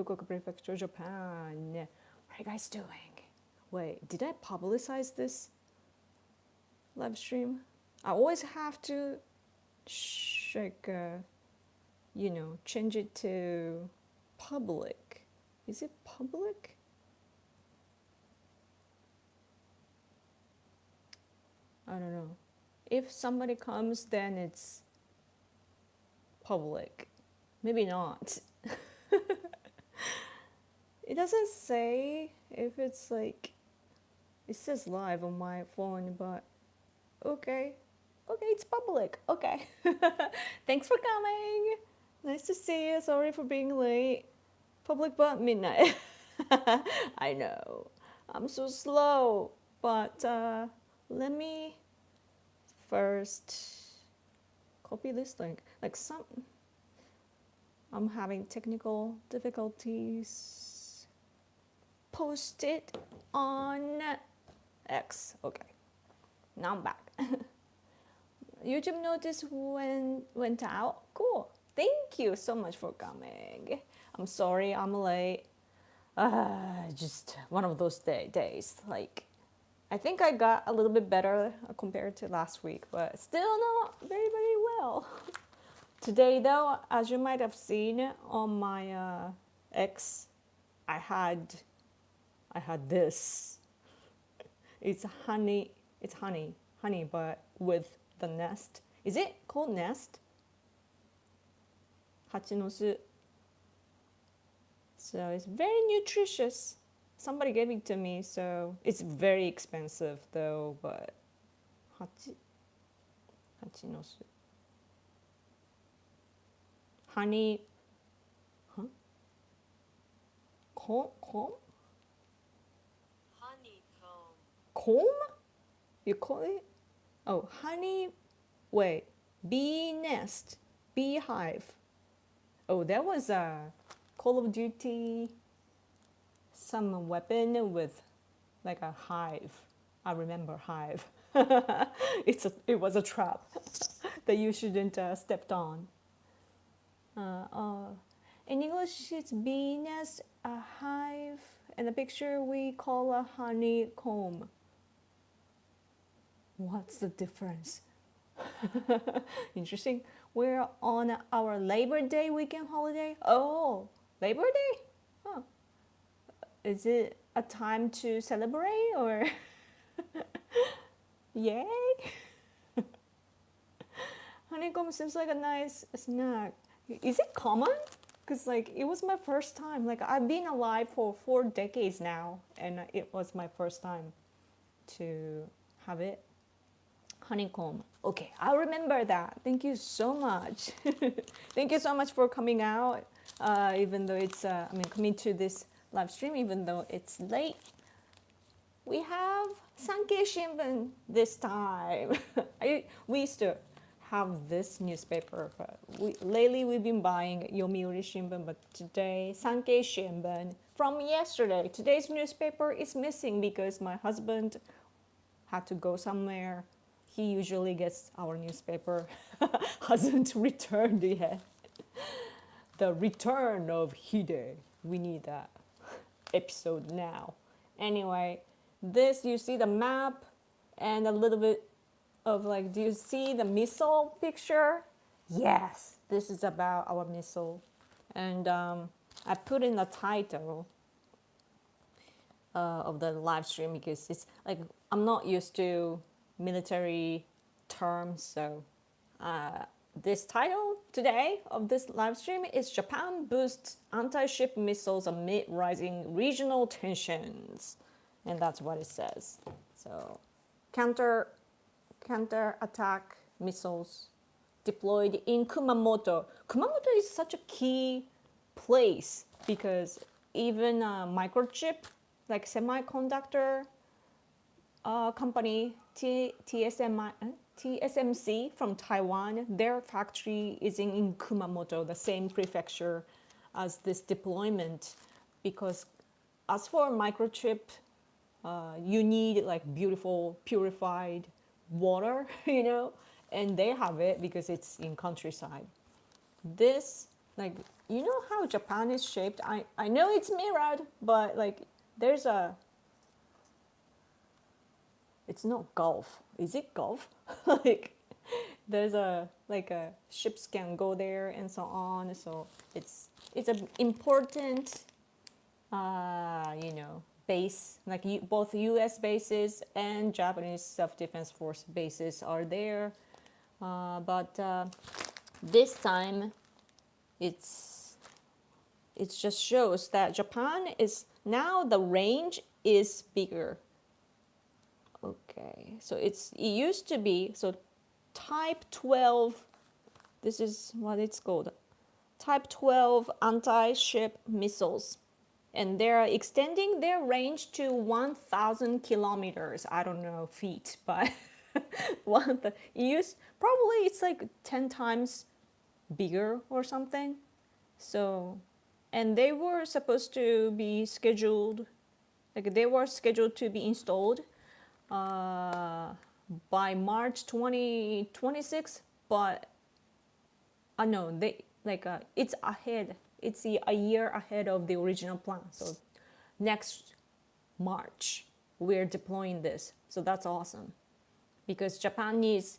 Fukuoka Prefecture, Japan. What are you guys doing? Wait, did I publicize this live stream? I always have to change it to public. Is it public? I don't know. If somebody comes, then it's public. Maybe not. It doesn't say if it's like, it says live on my phone, but okay. Okay, it's public. Okay. Thanks for coming. Nice to see you. Sorry for being late. Public but midnight. I know. I'm so slow. But let me first copy this link. I'm having technical difficulties. Post it on X. Okay. Now I'm back. YouTube notice went out. Cool. Thank you so much for coming. I'm sorry I'm late. Just one of those days. Like, I think I got a little bit better compared to last week, but still not very, very well. Today, though, as you might have seen on my X, I had this. It's honey, but with the nest. Is it called nest? Hachinosu. So it's very nutritious. Somebody gave it to me, so it's very expensive though, but hachinosu. Honey, huh? Comb? Honeycomb. Comb? You call it? Oh, honey, wait, bee nest, beehive. Oh, that was a Call of Duty, some weapon with like a hive. I remember hive. It was a trap that you shouldn't stepped on. In English, it's bee nest, a hive, and the picture we call a honeycomb. What's the difference? Interesting. We're on our Labor Day weekend holiday. Oh, Labor Day? Huh. Is it a time to celebrate or yay? Honeycomb seems like a nice snack. Is it common? Because like it was my first time. Like I've been alive for 4 decades now, and it was my first time to have it. Honeycomb. Okay, I'll remember that. Thank you so much. Thank you so much for coming out. Even though it's, coming to this live stream, even though it's late. We have Sankei Shimbun this time. We used to have this newspaper, but lately we've been buying Yomiuri Shimbun, but today Sankei Shimbun from yesterday. Today's newspaper is missing because my husband had to go somewhere. He usually gets our newspaper. Hasn't returned yet. The return of Hide. We need that episode now. Anyway, this, you see the map and a little bit of like, do you see the missile picture? Yes, this is about our missile. And I put in the title of the live stream because it's like, I'm not used to military terms, so this title today of this live stream is Japan boosts anti-ship missiles amid rising regional tensions, and that's what it says. So counter attack missiles deployed in Kumamoto. Kumamoto is such a key place because even microchip, like semiconductor company TSMC from Taiwan, their factory is in Kumamoto, the same prefecture as this deployment. Because as for microchip, you need like beautiful purified water, and they have it because it's in countryside. This like, you know how Japan is shaped? I know it's mirrored, but like there's a, it's not Gulf. Is it Gulf? Like there's a, like a ships can go there and so on. So it's an important base, like both U.S. bases and Japanese self-defense force bases are there. But this time, it's it just shows that Japan is now the range is bigger. Okay, so it used to be so Type 12. This is what it's called. Type 12 anti-ship missiles, and they're extending their range to 1,000 kilometers. I don't know feet, but one the use probably it's like 10 times bigger or something. So, and they were supposed to be scheduled, like they were scheduled to be installed by March 2026, but no, they like it's ahead. It's a year ahead of the original plan. So next March we're deploying this. So that's awesome because Japan needs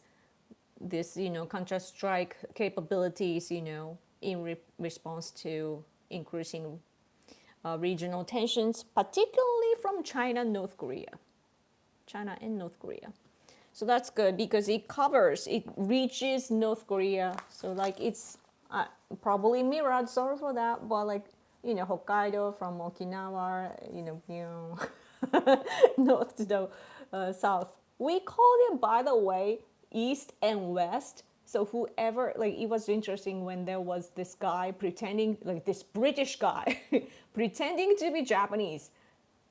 this, counter strike capabilities, in response to increasing regional tensions, particularly from China, North Korea, China and North Korea. So that's good because it reaches North Korea. So like it's probably mirrored, sorry for that, but like, Hokkaido from Okinawa, north to the south. We call it, by the way, East and West. So whoever, like, it was interesting when there was this guy pretending, like this British guy, pretending to be Japanese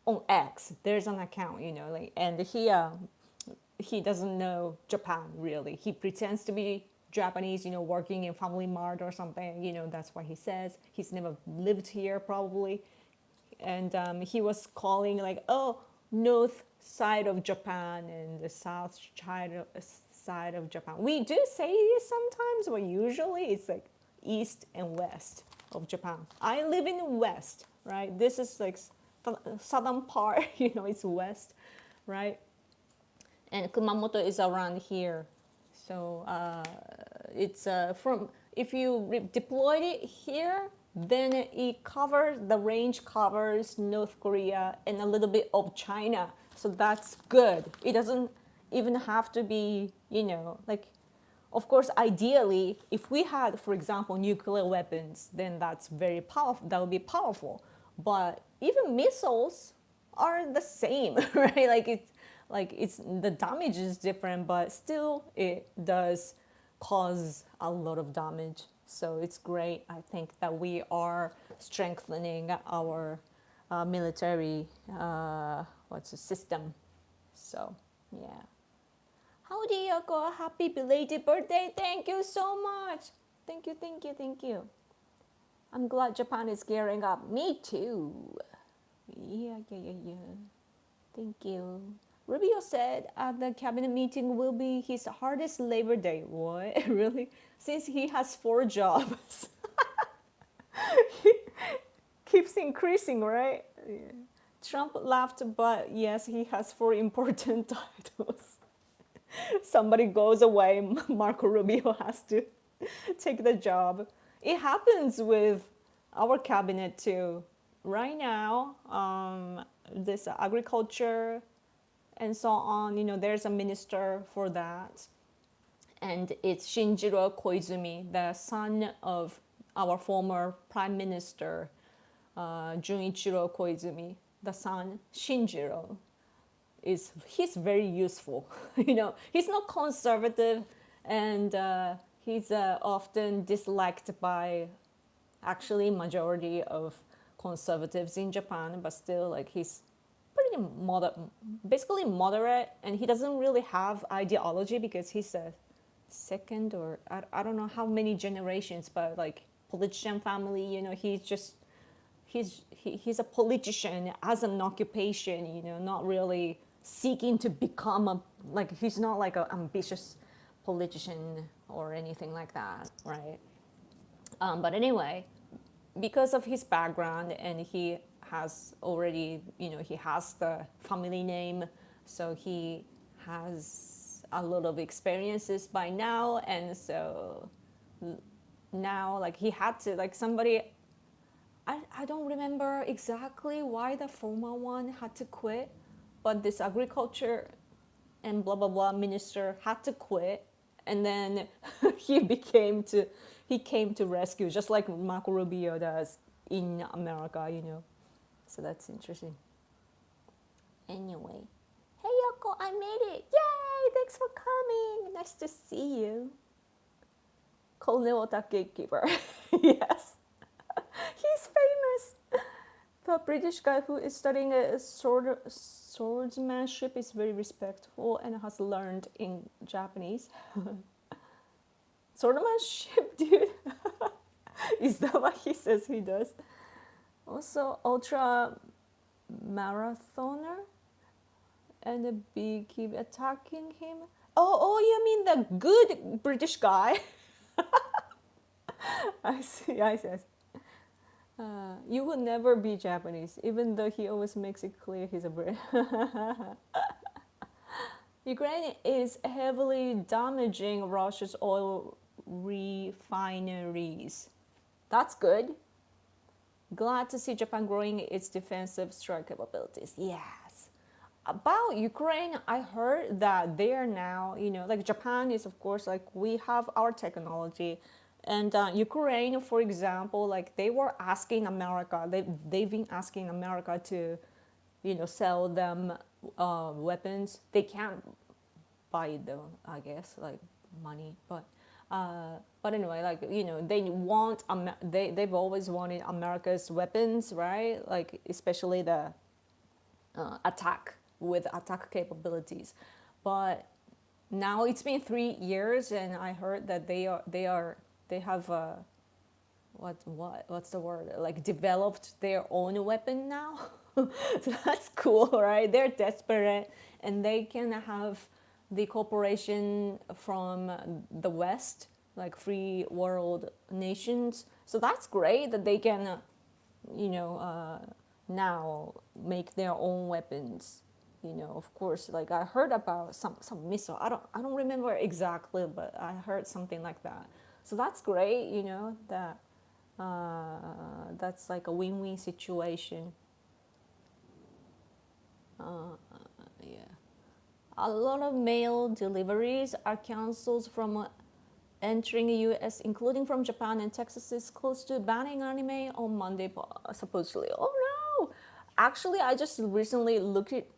on X. There's an account, like, and he doesn't know Japan really. He pretends to be Japanese, working in Family Mart or something. That's what he says. He's never lived here probably, and he was calling like, oh, north side of Japan and the south side of Japan. We do say this sometimes, but usually it's like east and west of Japan. I live in west, right? This is like southern part, it's west, right? And Kumamoto is around here. So it's from, if you deployed it here, then the range covers North Korea and a little bit of China. So that's good. It doesn't even have to be, like, of course, ideally, if we had, for example, nuclear weapons, then that's very powerful. That would be powerful. But even missiles are the same, right? It's the damage is different, but still it does cause a lot of damage. So it's great. I think that we are strengthening our military system. So yeah. Howdy, Yoko. Happy belated birthday. Thank you so much. Thank you, thank you, thank you. I'm glad Japan is gearing up. Me too. Yeah. Thank you. Rubio said the cabinet meeting will be his hardest Labor Day. What? Really? Since he has 4 jobs. Keeps increasing, right? Yeah. Trump laughed, but yes, he has 4 important titles. Somebody goes away, Marco Rubio has to take the job. It happens with our cabinet too. Right now, this agriculture and so on, there's a minister for that. And it's Shinjiro Koizumi, the son of our former prime minister, Junichiro Koizumi. The son, Shinjiro, he's very useful. He's not conservative, and he's often disliked by actually majority of conservatives in Japan, but still, like, he's pretty basically moderate, and he doesn't really have ideology because he's a second, or I don't know how many generations, but like politician family, he's a politician as an occupation, not really seeking to become he's not like an ambitious politician or anything like that, right? But anyway, because of his background and he has already, he has the family name, so he has a lot of experiences by now. And so now, like, he had to, like, somebody, I don't remember exactly why the Formula One had to quit, but this agriculture and blah blah blah minister had to quit, and then he came to rescue, just like Marco Rubio does in America, So that's interesting. Anyway, hey Yoko, I made it! Yay! Thanks for coming. Nice to see you. Colonel Gatekeeper. Yes, he's famous. The British guy who is studying swordsmanship is very respectful and has learned in Japanese. Swordsmanship, dude. Is that what he says he does? Also, ultra marathoner, and the bee keep attacking him. Oh, you mean the good British guy? I see. You will never be Japanese, even though he always makes it clear he's a Brit. Ukraine is heavily damaging Russia's oil refineries. That's good. Glad to see Japan growing its defensive strike capabilities. Yes. About Ukraine, I heard that they are now, like Japan is, of course, like we have our technology. And Ukraine, for example, like they were asking America, they've been asking America to, sell them weapons. They can't buy them, I guess, like money. But anyway, like, they want, they've always wanted America's weapons, right? Like, especially the attack capabilities. But now it's been 3 years, and I heard that they have what's the word, like developed their own weapon now. So that's cool, right? They're desperate, and they can have the cooperation from the West, like free world nations. So that's great that they can now make their own weapons. Of course, like I heard about some missile. I don't remember exactly, but I heard something like that. So that's great, that that's like a win-win situation. Yeah. A lot of mail deliveries are canceled from entering the US, including from Japan, and Texas is close to banning anime on Monday, supposedly. Oh no! Actually, I just recently looked it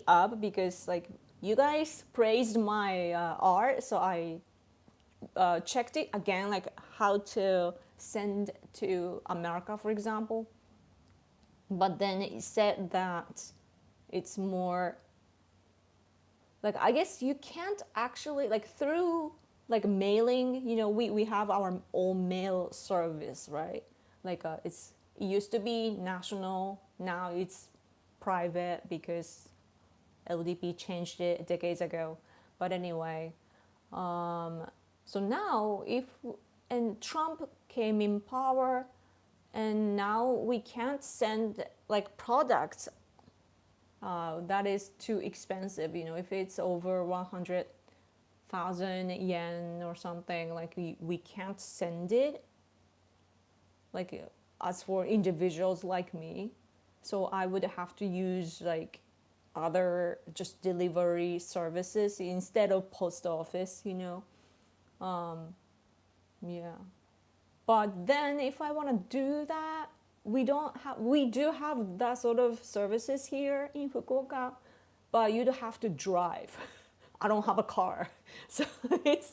up because, like, you guys praised my art, so I checked it again, like how to send to America, for example. But then it said that it's more like, I guess you can't actually, like, through like mailing, we have our own mail service, right? Like it used to be national, now it's private because LDP changed it decades ago. But anyway, so now and Trump came in power, and now we can't send like products that is too expensive. If it's over 100,000 yen or something, like we can't send it, like as for individuals like me. So I would have to use like other just delivery services instead of post office, yeah. But then if I want to do that, we do have that sort of services here in Fukuoka, but you'd have to drive. I don't have a car, so I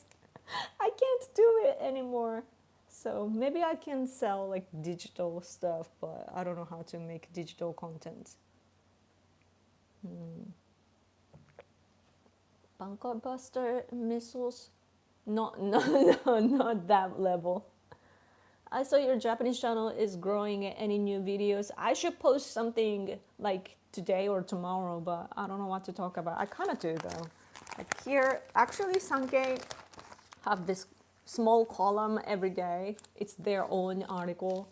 can't do it anymore. So maybe I can sell like digital stuff, but I don't know how to make digital content. Bunker buster missiles? Not that level. I saw your Japanese channel is growing. Any new videos? I should post something like today or tomorrow, but I don't know what to talk about. I kind of do though. Like here, actually, Sankei have this small column every day. It's their own article,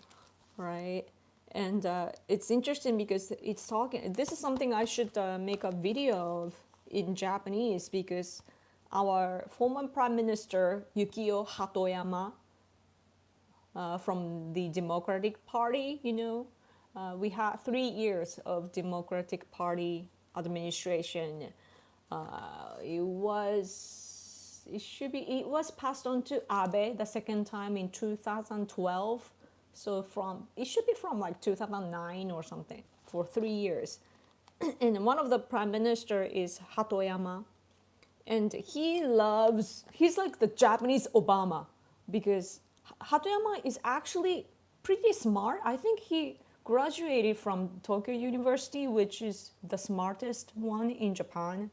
right? And it's interesting because it's talking. This is something I should make a video of in Japanese, because our former Prime Minister Yukio Hatoyama, from the Democratic Party, we had 3 years of Democratic Party administration. It was passed on to Abe the second time in 2012. So it should be from like 2009 or something, for 3 years. And one of the prime minister is Hatoyama, and he's like the Japanese Obama, because Hatoyama is actually pretty smart. I think he graduated from Tokyo University, which is the smartest one in Japan,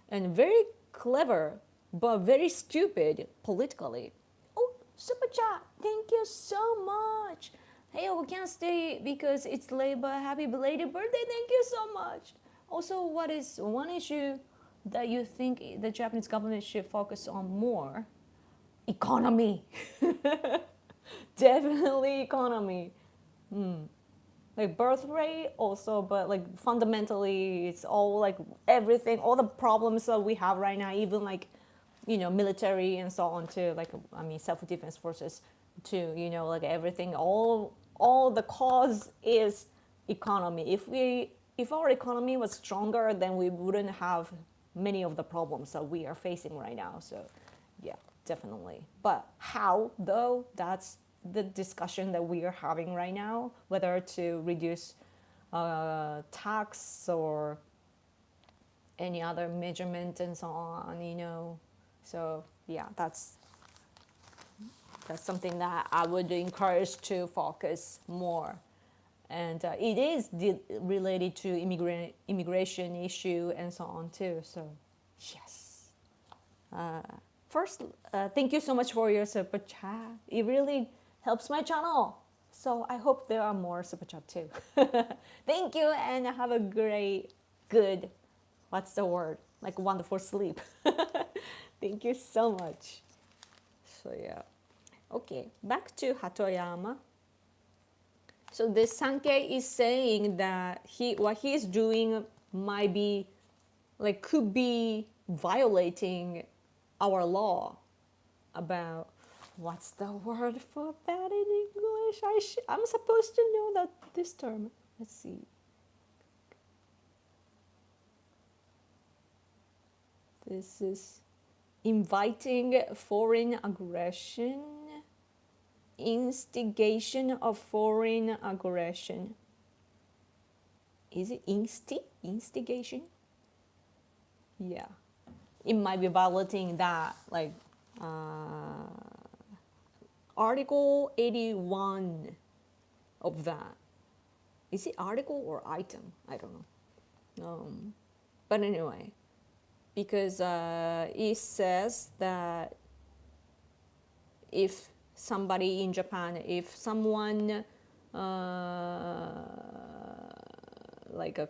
and very clever, but very stupid politically. Oh, super chat! Thank you so much. Hey, we can't stay because it's late, but happy belated birthday. Thank you so much. Also, what is one issue that you think the Japanese government should focus on more? Economy. Definitely economy. Like birth rate also, but like fundamentally it's all like everything, all the problems that we have right now, even like, military and so on too, like, self-defense forces too, like everything, all the cause is economy. If our economy was stronger, then we wouldn't have many of the problems that we are facing right now. So yeah, definitely. But how though, that's the discussion that we are having right now, whether to reduce tax or any other measurement and so on. So yeah, that's something that I would encourage to focus more. And it is related to immigration issue and so on too. So yes. First, thank you so much for your super chat. It really helps my channel. So I hope there are more super chat too. Thank you, and have a good, what's the word? Like wonderful sleep. Thank you so much. So yeah. Okay, back to Hatoyama. So this Sankei is saying that what he is doing might be, like, could be violating our law about, what's the word for that in English? I'm supposed to know this term. Let's see. This is inviting foreign aggression, instigation of foreign aggression. Is it instigation? Yeah. It might be violating that, like, Article 81 of that. Is it article or item? I don't know. But anyway, because it says that if somebody in Japan, if someone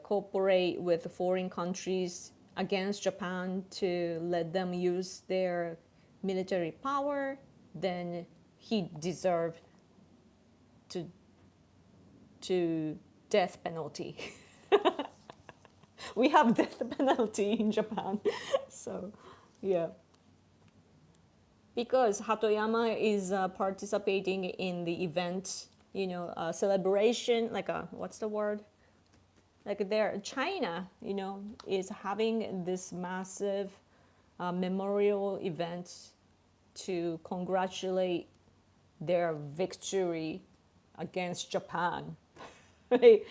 cooperate with foreign countries against Japan to let them use their military power, then he deserved to death penalty. We have death penalty in Japan. So yeah, because Hatoyama is participating in the event, celebration, like what's the word? Like China, is having this massive memorial event to congratulate their victory against Japan. 80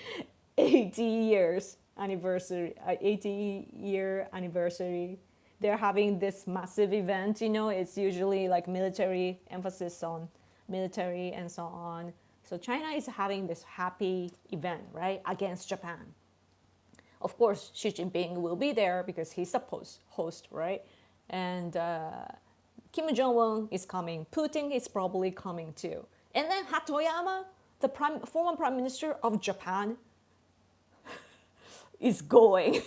year anniversary. They're having this massive event, it's usually like military, emphasis on military and so on. So China is having this happy event, right, against Japan. Of course, Xi Jinping will be there because he's the host, right? And Kim Jong-un is coming. Putin is probably coming too. And then Hatoyama, the former prime minister of Japan, is going.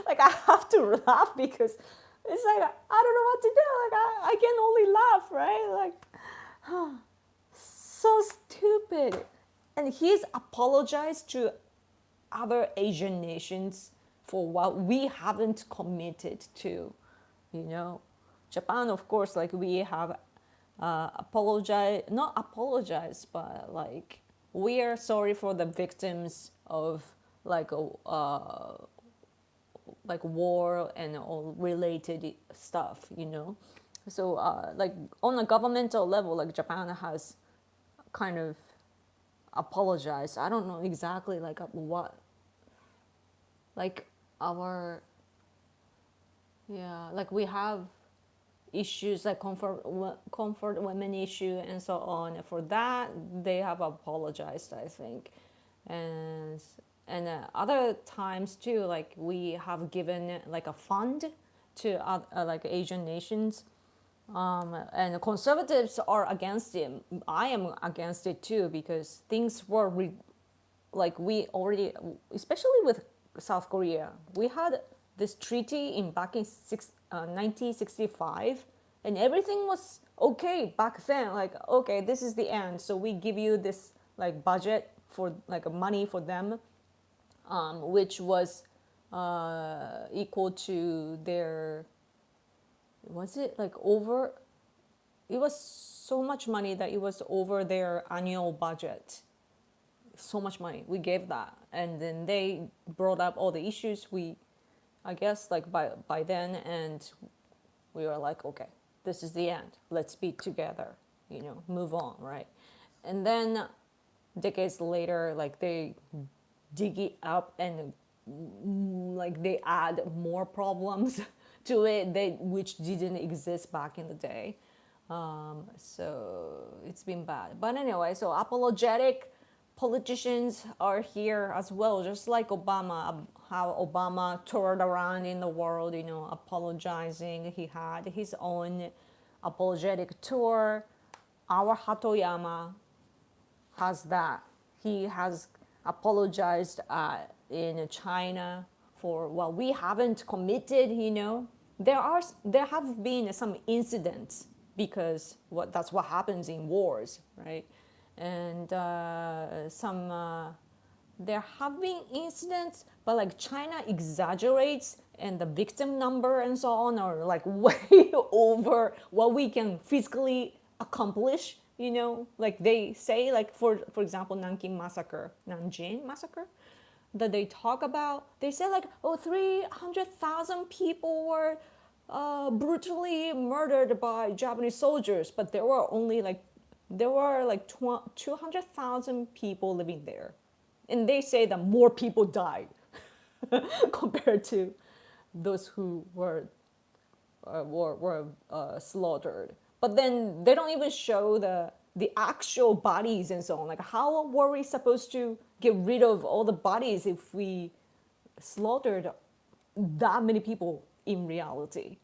Like, I have to laugh because It's like I don't know what to do. Like I can only laugh, right? Like so stupid. And he's apologized to other Asian nations for what we haven't committed to, you know. Japan, of course, like we have apologize, not apologize, but like we are sorry for the victims of like like war and all related stuff, you know. So like on a governmental level, like Japan has kind of apologized. I don't know exactly like what, like our, yeah, like we have issues like comfort women issue and so on. For that, they have apologized, I think, and other times too, like we have given like a fund to like Asian nations, and conservatives are against it. I am against it too because things were like we already, especially with South Korea, we had this treaty in back in 1965, and everything was okay back then. Like, okay, this is the end, so we give you this like budget for like money for them, which was equal to their, was it like over? It was so much money that it was over their annual budget. So much money we gave that, and then they brought up all the issues we, I guess, like by then, and we were like, okay, this is the end, let's be together, you know, move on, right? And then decades later, like they dig it up and like they add more problems to it that which didn't exist back in the day. So it's been bad. But anyway, so apologetic politicians are here as well, just like Obama, how Obama toured around in the world, you know, apologizing. He had his own apologetic tour. Our Hatoyama has that. He has apologized in China for what we haven't committed, you know. There have been some incidents because that's what happens in wars, right? And there have been incidents, but like China exaggerates and the victim number and so on are like way over what we can physically accomplish, you know. Like they say, like for example, Nanjing massacre that they talk about, they say like, oh, 300,000 people were brutally murdered by Japanese soldiers, but there were 200,000 people living there, and they say that more people died compared to those who were slaughtered. But then they don't even show the actual bodies and so on. Like, how were we supposed to get rid of all the bodies if we slaughtered that many people in reality?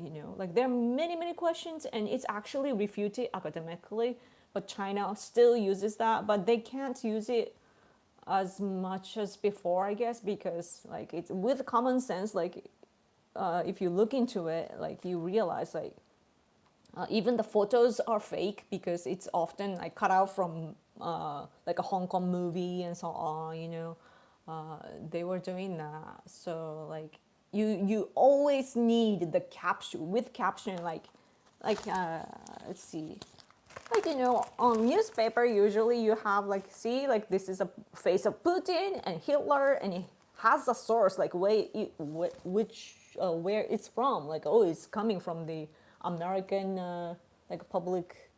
You know, like there are many questions, and it's actually refuted academically, but China still uses that, but they can't use it as much as before, I guess, because like it's with common sense. Like if you look into it, like you realize like even the photos are fake because it's often like cut out from like a Hong Kong movie and so on, you know. They were doing that. So like you always need the caption with caption, like let's see, like, you know, on newspaper usually you have like, see, like this is a face of Putin and Hitler, and it has a source like where it's from, like, oh, it's coming from the American like public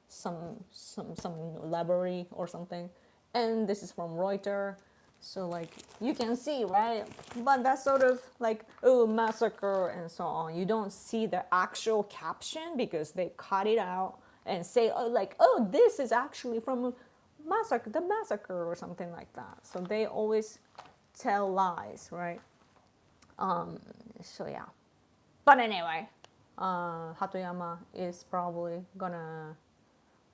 some library or something, and this is from Reuters. So like you can see, right? But that's sort of like, oh, massacre and so on. You don't see the actual caption because they cut it out and say, oh, like, oh, this is actually from the massacre or something like that. So they always tell lies, right? So yeah. But anyway, Hatoyama is probably gonna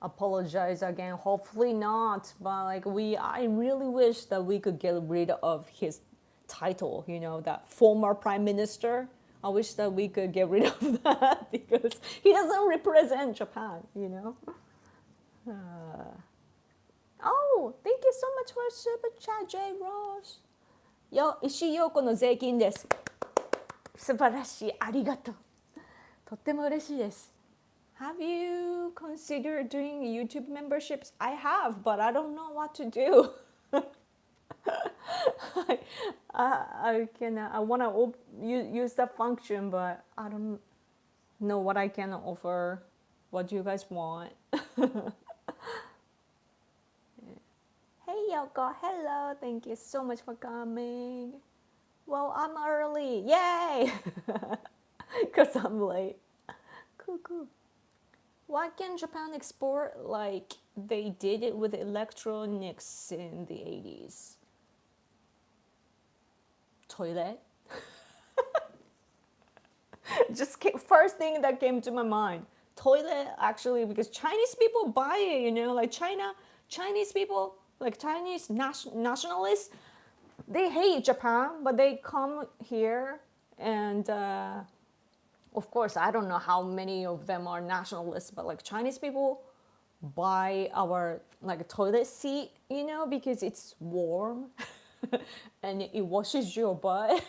apologize again. Hopefully not, but like I really wish that we could get rid of his title, you know, that former prime minister. I wish that we could get rid of that because he doesn't represent Japan, you know? Oh, thank you so much for super chat, J. Ross. 石井陽子の税金です。素晴らしい。ありがとう。とっても嬉しいです。Have you considered doing YouTube memberships? I have, but I don't know what to do. I want to use that function, but I don't know what I can offer. What do you guys want? Hey Yoko, hello. Thank you so much for coming. Well, I'm early. Yay! Because I'm late. Cool, cool. Why can't Japan export like they did it with electronics in the 80s? Toilet? Just first thing that came to my mind. Toilet, actually, because Chinese people buy it, you know, like Chinese people, like Chinese nationalists, they hate Japan, but they come here and of course, I don't know how many of them are nationalists, but like Chinese people buy our like toilet seat, you know, because it's warm and it washes your butt.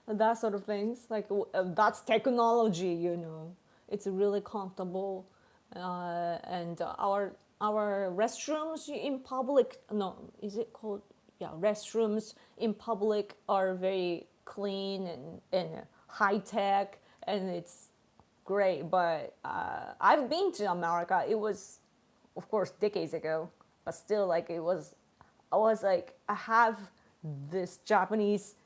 That sort of things. Like that's technology, you know. It's really comfortable, and our restrooms in public. No, is it called? Yeah, restrooms in public are very clean and high tech, and it's great. But I've been to America. It was, of course, decades ago, but still, like it was. I was like, I have this Japanese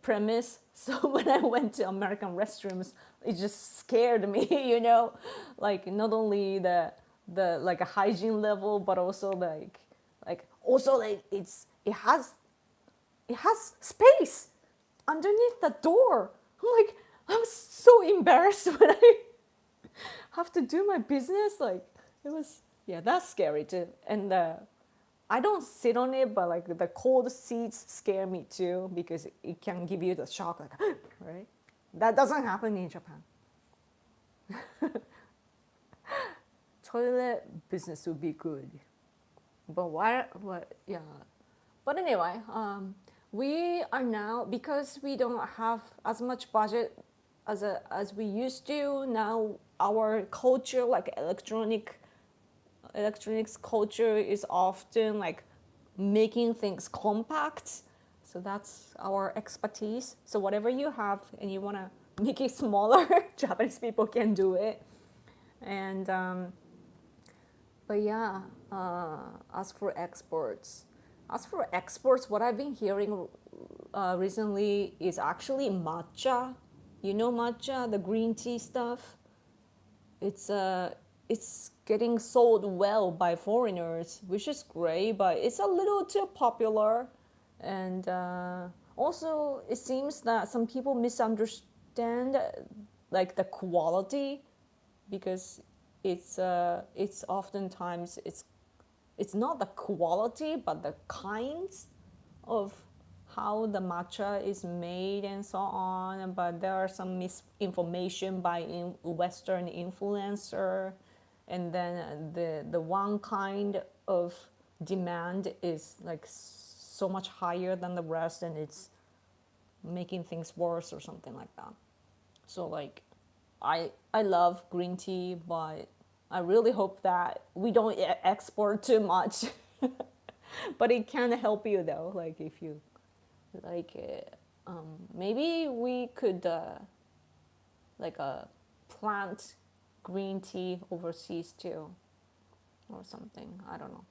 premise. So when I went to American restrooms, it just scared me, you know, like not only the like a hygiene level, but also like also like it has space underneath the door. I'm so embarrassed when I have to do my business. Like it was, yeah, that's scary too. And I don't sit on it, but like the cold seats scare me too because it can give you the shock, like, right? That doesn't happen in Japan. Toilet business would be good, but what? Yeah. But anyway, we are now, because we don't have as much budget as we used to. Now our culture, like electronics culture, is often like making things compact. So that's our expertise. So whatever you have and you want to make it smaller, Japanese people can do it. And but yeah, as for exports, what I've been hearing recently is actually matcha. You know matcha, the green tea stuff. It's getting sold well by foreigners, which is great, but it's a little too popular, and also it seems that some people misunderstand like the quality, because it's oftentimes it's not the quality but the kinds of how the matcha is made and so on. But there are some misinformation by Western influencer, and then the one kind of demand is like so much higher than the rest, and it's making things worse or something like that. So like I love green tea, but I really hope that we don't export too much. But it can help you though, like if you like maybe we could like plant green tea overseas too, or something. I don't know.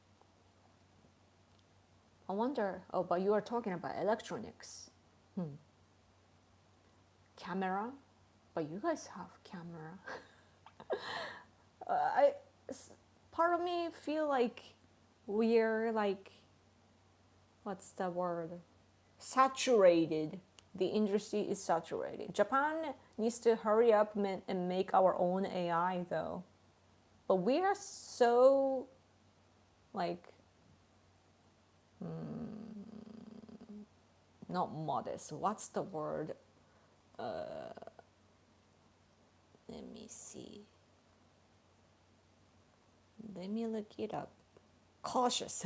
I wonder. Oh, but you are talking about electronics. Camera, but you guys have camera. I part of me feel like we're like, what's the word? Saturated. The industry is saturated. Japan needs to hurry up and make our own AI though. But we are so like not modest. What's the word? Let me see. Let me look it up. Cautious.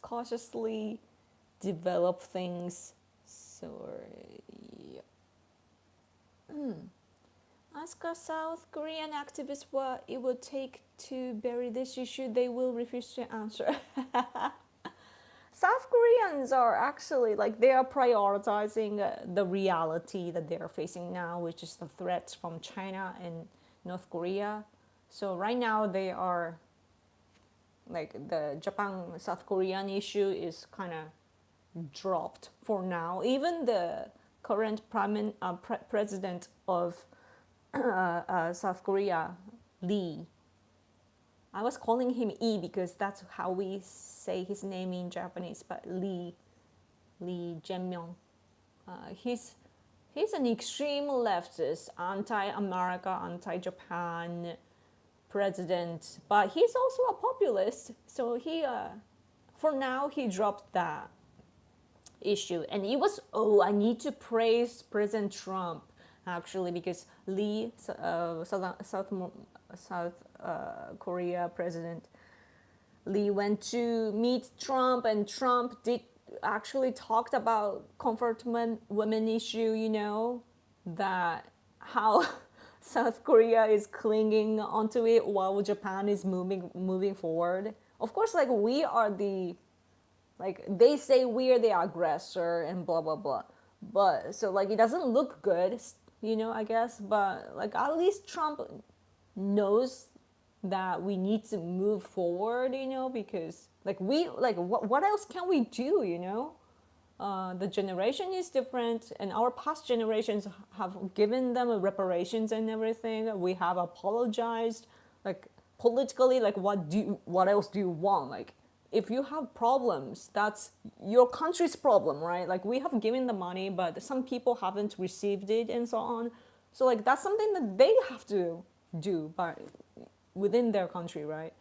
Cautiously develop things. So, yeah. Ask a South Korean activist what it would take to bury this issue. They will refuse to answer. South Koreans are actually like they are prioritizing the reality that they are facing now, which is the threats from China and North Korea. So right now they are like the Japan South Korean issue is kind of dropped for now. Even the current president of South Korea, Lee. I was calling him E because that's how we say his name in Japanese, but Lee Jae-myung. He's an extreme leftist, anti-America, anti-Japan president, but he's also a populist. So he, for now, he dropped that issue, and it was I need to praise President Trump actually because Lee, South Korea president Lee went to meet Trump, and Trump did actually talked about comfort women issue. You know that how South Korea is clinging onto it while Japan is moving forward. Of course, like we are the like they say we're the aggressor and blah blah blah, but so like it doesn't look good, you know, I guess. But like at least Trump knows that we need to move forward, you know, because like we like what else can we do, you know? The generation is different, and our past generations have given them reparations and everything. We have apologized, like politically. Like, what else do you want? Like, if you have problems, that's your country's problem, right? Like, we have given the money, but some people haven't received it, and so on. So, like, that's something that they have to do, but within their country, right?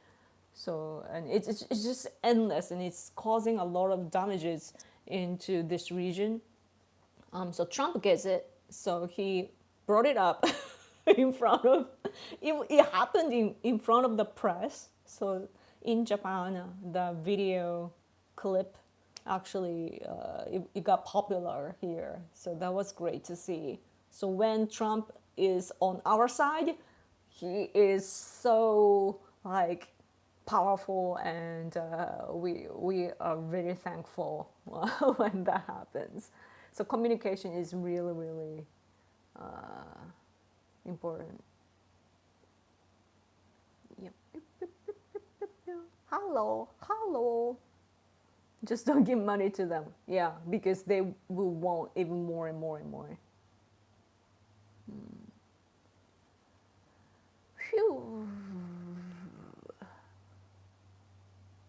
So, and it's just endless, and it's causing a lot of damages into this region. So Trump gets it. So he brought it up in front of, it happened in front of the press. So in Japan, the video clip actually, it got popular here. So that was great to see. So when Trump is on our side, he is so like powerful, and we are very thankful when that happens. So communication is really important. Yep. Hello. Just don't give money to them. Yeah, because they will want even more and more and more. Phew.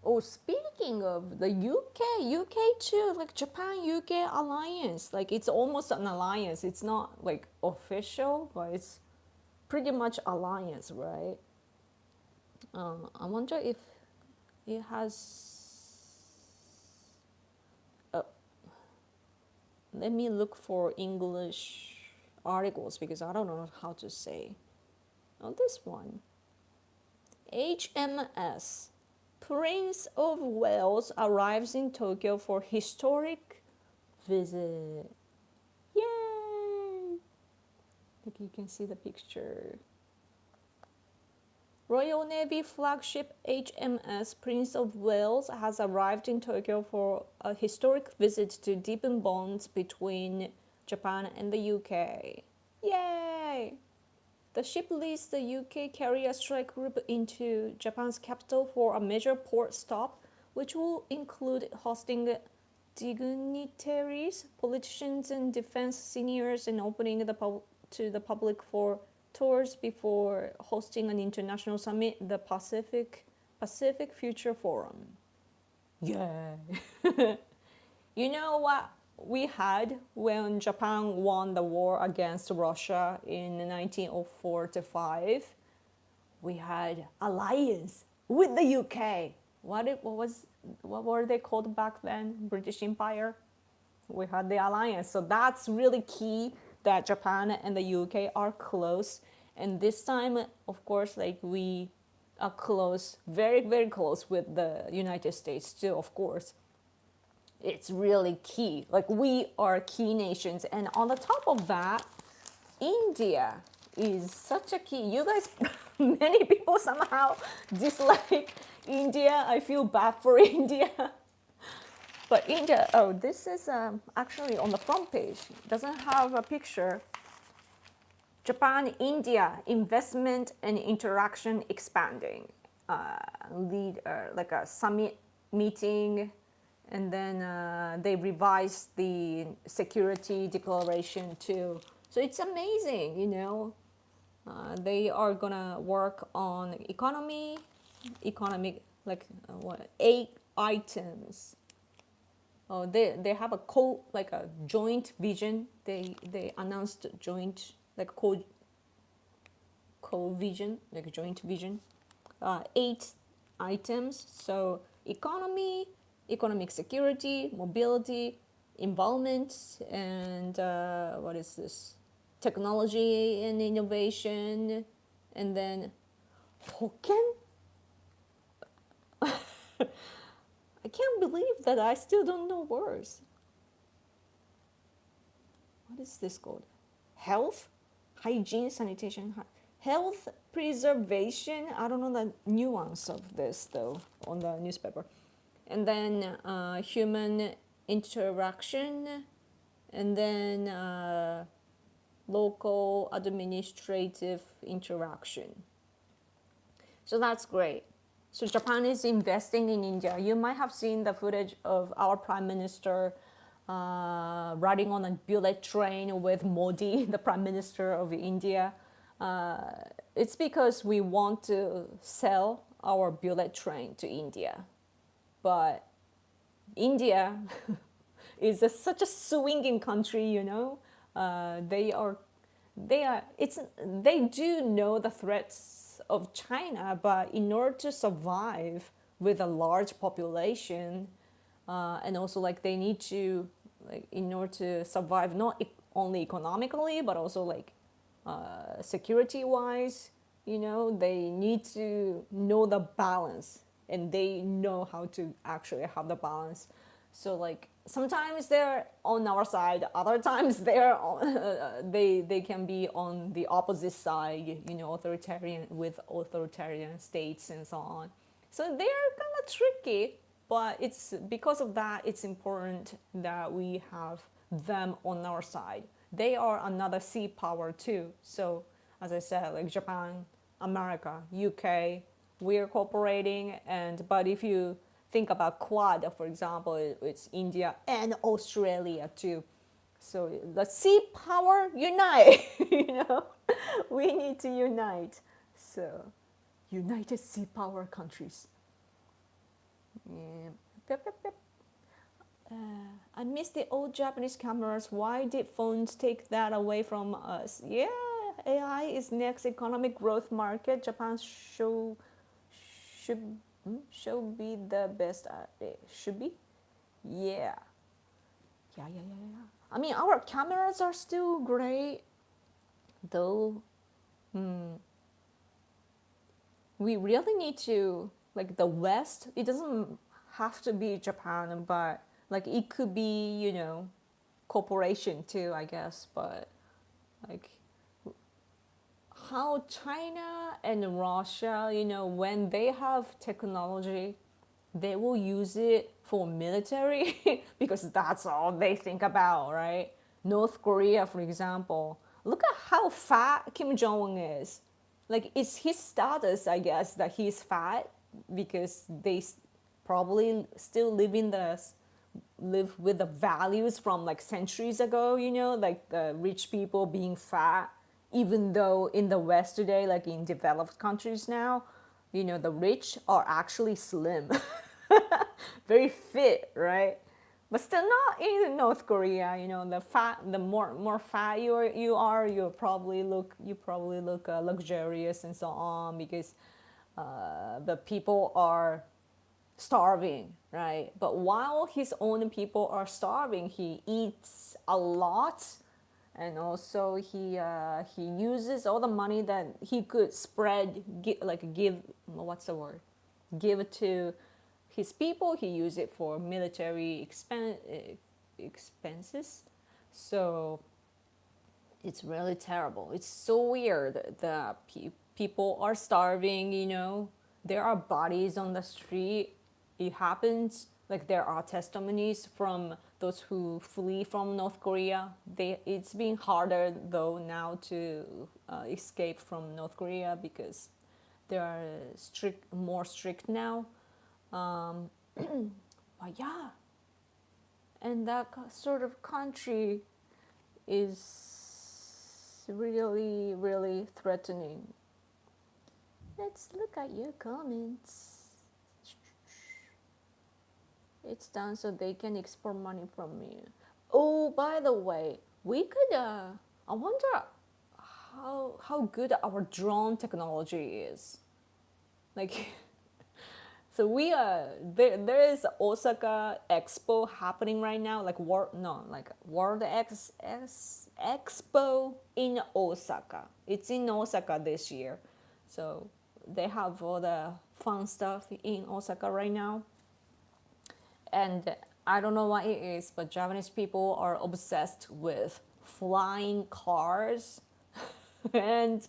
Oh, speaking of the UK too, like Japan UK alliance, like it's almost an alliance. It's not like official, but it's pretty much alliance, right? I wonder if it has. Let me look for English articles because I don't know how to say. Oh, this one. HMS. Prince of Wales arrives in Tokyo for historic visit. Yay! Like you can see the picture. Royal Navy flagship HMS Prince of Wales has arrived in Tokyo for a historic visit to deepen bonds between Japan and the UK. Yay! The ship leads the UK carrier strike group into Japan's capital for a major port stop, which will include hosting dignitaries, politicians, and defense seniors, and opening to the public for tours before hosting an international summit, the Pacific Future Forum. Yeah. You know what we had when Japan won the war against Russia in 1904 to 5? We had alliance with the UK. What were they called back then? British Empire. We had the alliance. So that's really key that Japan and the UK are close. And this time, of course, like we are close, very, very close with the United States too, of course. It's really key. Like we are key nations. And on the top of that, India is such a key. You guys, many people somehow dislike India. I feel bad for India. But India, oh, this is actually on the front page. It doesn't have a picture. Japan, India, investment and interaction expanding. Lead like a summit meeting, and then they revised the security declaration too. So it's amazing, you know. They are gonna work on economic, like what 8 items. Oh, they have a like a joint vision. They announced joint like co vision, like a joint vision. 8 items. So economy, economic security, mobility, involvement, and what is this? Technology and innovation, and then Hokken. I can't believe that I still don't know words. What is this called? Health, hygiene, sanitation, health preservation. I don't know the nuance of this though on the newspaper. And then human interaction, and then local administrative interaction. So that's great. So Japan is investing in India. You might have seen the footage of our prime minister riding on a bullet train with Modi, the prime minister of India. It's because we want to sell our bullet train to India. But India is such a swinging country, you know. They do know the threats of China, but in order to survive with a large population, and also like they need to, like in order to survive not only economically but also like security wise, you know, they need to know the balance, and they know how to actually have the balance. So like sometimes they're on our side, other times they're on, they can be on the opposite side, you know, authoritarian with authoritarian states and so on. So they're kind of tricky, but it's because of that it's important that we have them on our side. They are another sea power too. So as I said, like Japan, America, UK, we're cooperating. And but if you think about Quad, for example, it's India and Australia too. So the sea power unite. You know, we need to unite. So united sea power countries. Yeah. Pep, pep, pep. I miss the old Japanese cameras. Why did phones take that away from us? Yeah, AI is next economic growth market. Japan should should be the best at it. Should be? Yeah. Yeah. I mean, our cameras are still great, though. We really need to, like the West, it doesn't have to be Japan, but like it could be, you know, corporation too, I guess. But like how China and Russia, you know, when they have technology, they will use it for military because that's all they think about, right? North Korea, for example, look at how fat Kim Jong Un is. Like, it's his status, I guess, that he's fat because they probably still live with the values from like centuries ago, you know, like the rich people being fat, even though in the West today, like in developed countries now, you know, the rich are actually slim, very fit, right? But still not in North Korea. You know, the more fat you are, you probably look luxurious and so on because the people are starving, right? But while his own people are starving, he eats a lot, and also he uses all the money that he could spread, give, what's the word? Give it to his people. He used it for military expenses. So it's really terrible. It's so weird that people are starving, There are bodies on the street. It happens. Like there are testimonies from those who flee from North Korea. It's been harder though now to escape from North Korea because they are more strict now. But yeah, and that sort of country is really, really threatening. Let's look at your comments. It's done so they can export money from me. Oh, by the way, we could. I wonder how good our drone technology is. Like, so there is Osaka Expo happening right now, like World Expo in Osaka. It's in Osaka this year, so they have all the fun stuff in Osaka right now. And I don't know what it is, but Japanese people are obsessed with flying cars, and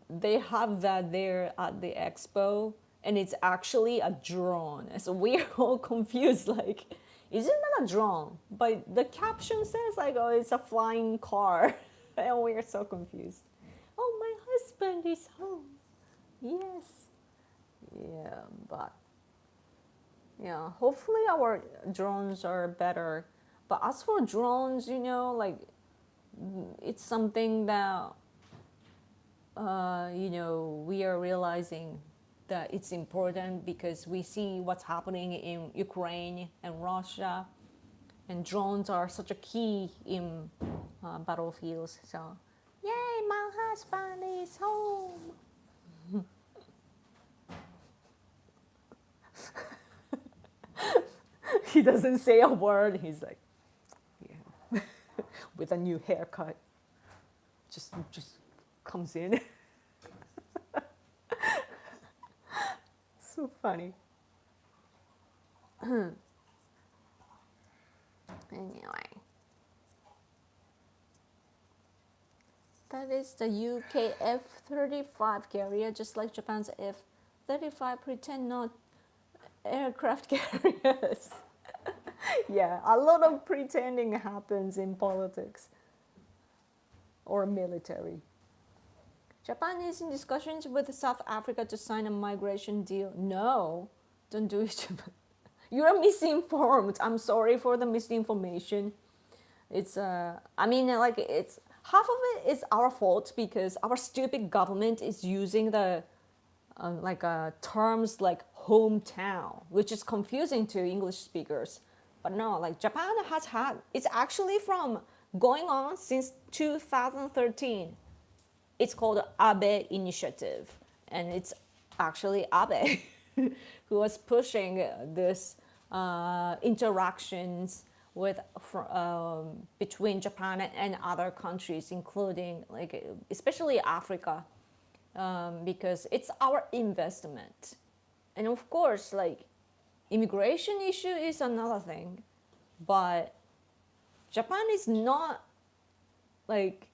they have that there at the expo, and it's actually a drone. So we're all confused, like, isn't that a drone? But the caption says like, oh, it's a flying car, and we're so confused. Oh, my husband is home. Yes. Yeah, but yeah, hopefully our drones are better. But as for drones, like, it's something that we are realizing that it's important because we see what's happening in Ukraine and Russia, and drones are such a key in battlefields. So, yay, my husband is home. He doesn't say a word. He's like, yeah, with a new haircut, just comes in. So funny. Anyway, that is the UK F-35 carrier, just like Japan's F-35 pretend not aircraft carriers. Yeah, a lot of pretending happens in politics or military. Japan is in discussions with South Africa to sign a migration deal. No, don't do it, Japan. You're misinformed. I'm sorry for the misinformation. It's it's half of it is our fault because our stupid government is using the terms like hometown, which is confusing to English speakers. But no, like Japan has had, it's actually from going on since 2013. It's called Abe Initiative, and it's actually Abe who was pushing this interactions with between Japan and other countries, including like especially Africa, because it's our investment, and of course, like immigration issue is another thing, but Japan is not like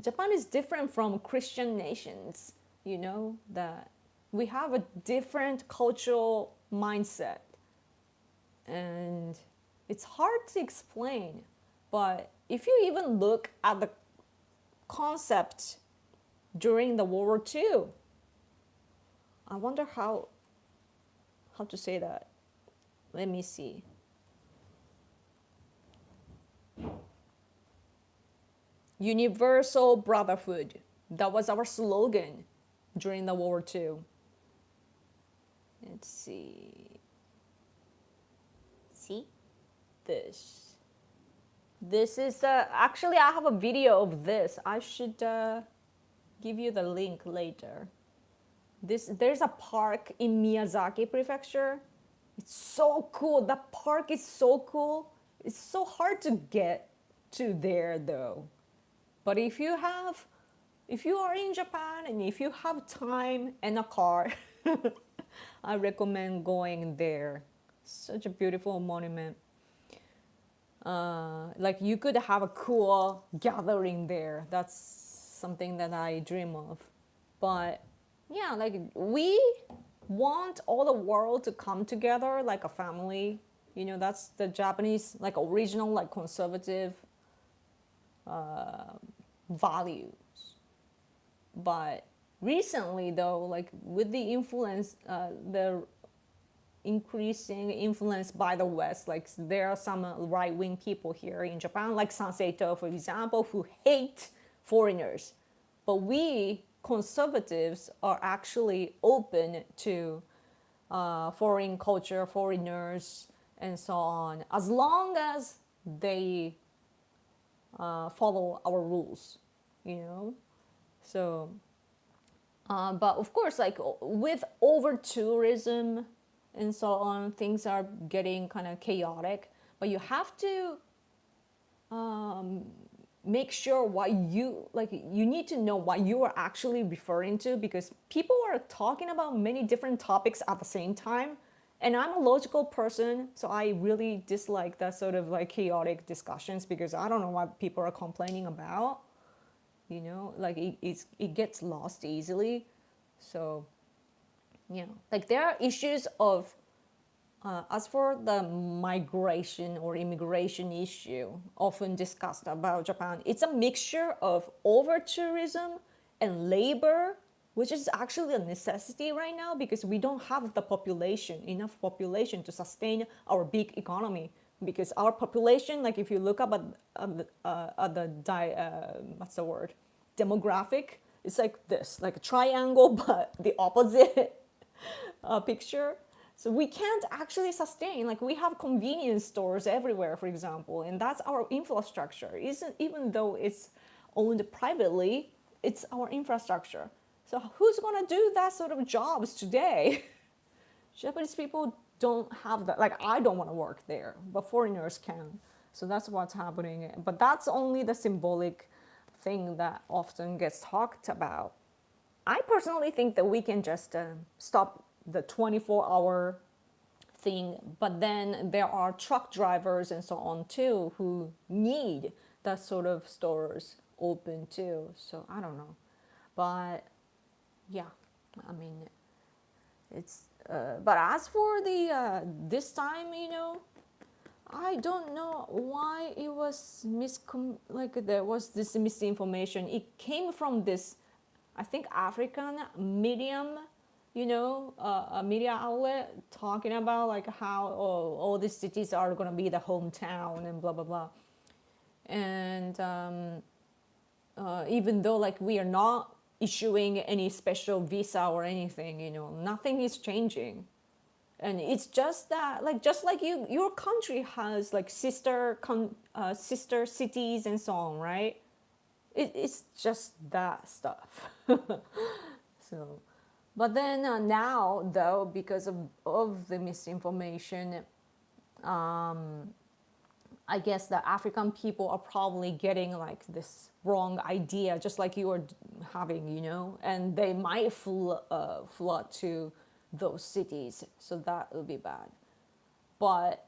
Japan is different from Christian nations, that we have a different cultural mindset. And it's hard to explain. But if you even look at the concept during the World War II, I wonder how to say that. Let me see. Universal brotherhood. That was our slogan during the World War II. Let's see. See? This. This is actually I have a video of this. I should give you the link later. There's a park in Miyazaki Prefecture. It's so cool. That park is so cool. It's so hard to get to there though. But if you are in Japan and if you have time and a car, I recommend going there. Such a beautiful monument. Like you could have a cool gathering there. That's something that I dream of. But yeah, like we want all the world to come together like a family. You know, that's the Japanese like original like conservative values. But recently though, like with the influence, the increasing influence by the West. Like there are some right-wing people here in Japan, like Sanseito, for example, who hate foreigners. But we conservatives are actually open to foreign culture, foreigners, and so on, as long as they follow our rules, you know. So, but of course, like with over tourism and so on, things are getting kind of chaotic. But you have to make sure what you like. You need to know what you are actually referring to, because people are talking about many different topics at the same time. And I'm a logical person, so I really dislike that sort of like chaotic discussions, because I don't know what people are complaining about. You know, like it gets lost easily. So, you know, like there are issues of as for the migration or immigration issue often discussed about Japan, it's a mixture of over tourism and labor, which is actually a necessity right now because we don't have the population, enough population to sustain our big economy. Because our population, like if you look up at the what's the word, demographic, it's like this, like a triangle, but the opposite picture. So we can't actually sustain, like we have convenience stores everywhere, for example, and that's our infrastructure. Isn't, even though it's owned privately, it's our infrastructure. So who's gonna do that sort of jobs today? Japanese people don't have that. Like I don't want to work there, but foreigners can. So that's what's happening. But that's only the symbolic thing that often gets talked about. I personally think that we can just stop the 24-hour thing, but then there are truck drivers and so on too who need that sort of stores open too. So I don't know, but yeah, I mean, it's. But as for the this time, you know, I don't know why it was like there was this misinformation. It came from this, I think, African medium, you know, a media outlet talking about like how all these cities are gonna be the hometown and blah blah blah. And even though like we are not issuing any special visa or anything, you know, nothing is changing. And it's just that, like, just like your country has like sister cities and so on, right? It's just that stuff. So, but then now though, because of the misinformation, I guess the African people are probably getting like this wrong idea, just like you are having, you know, and they might flood to those cities. So that would be bad. But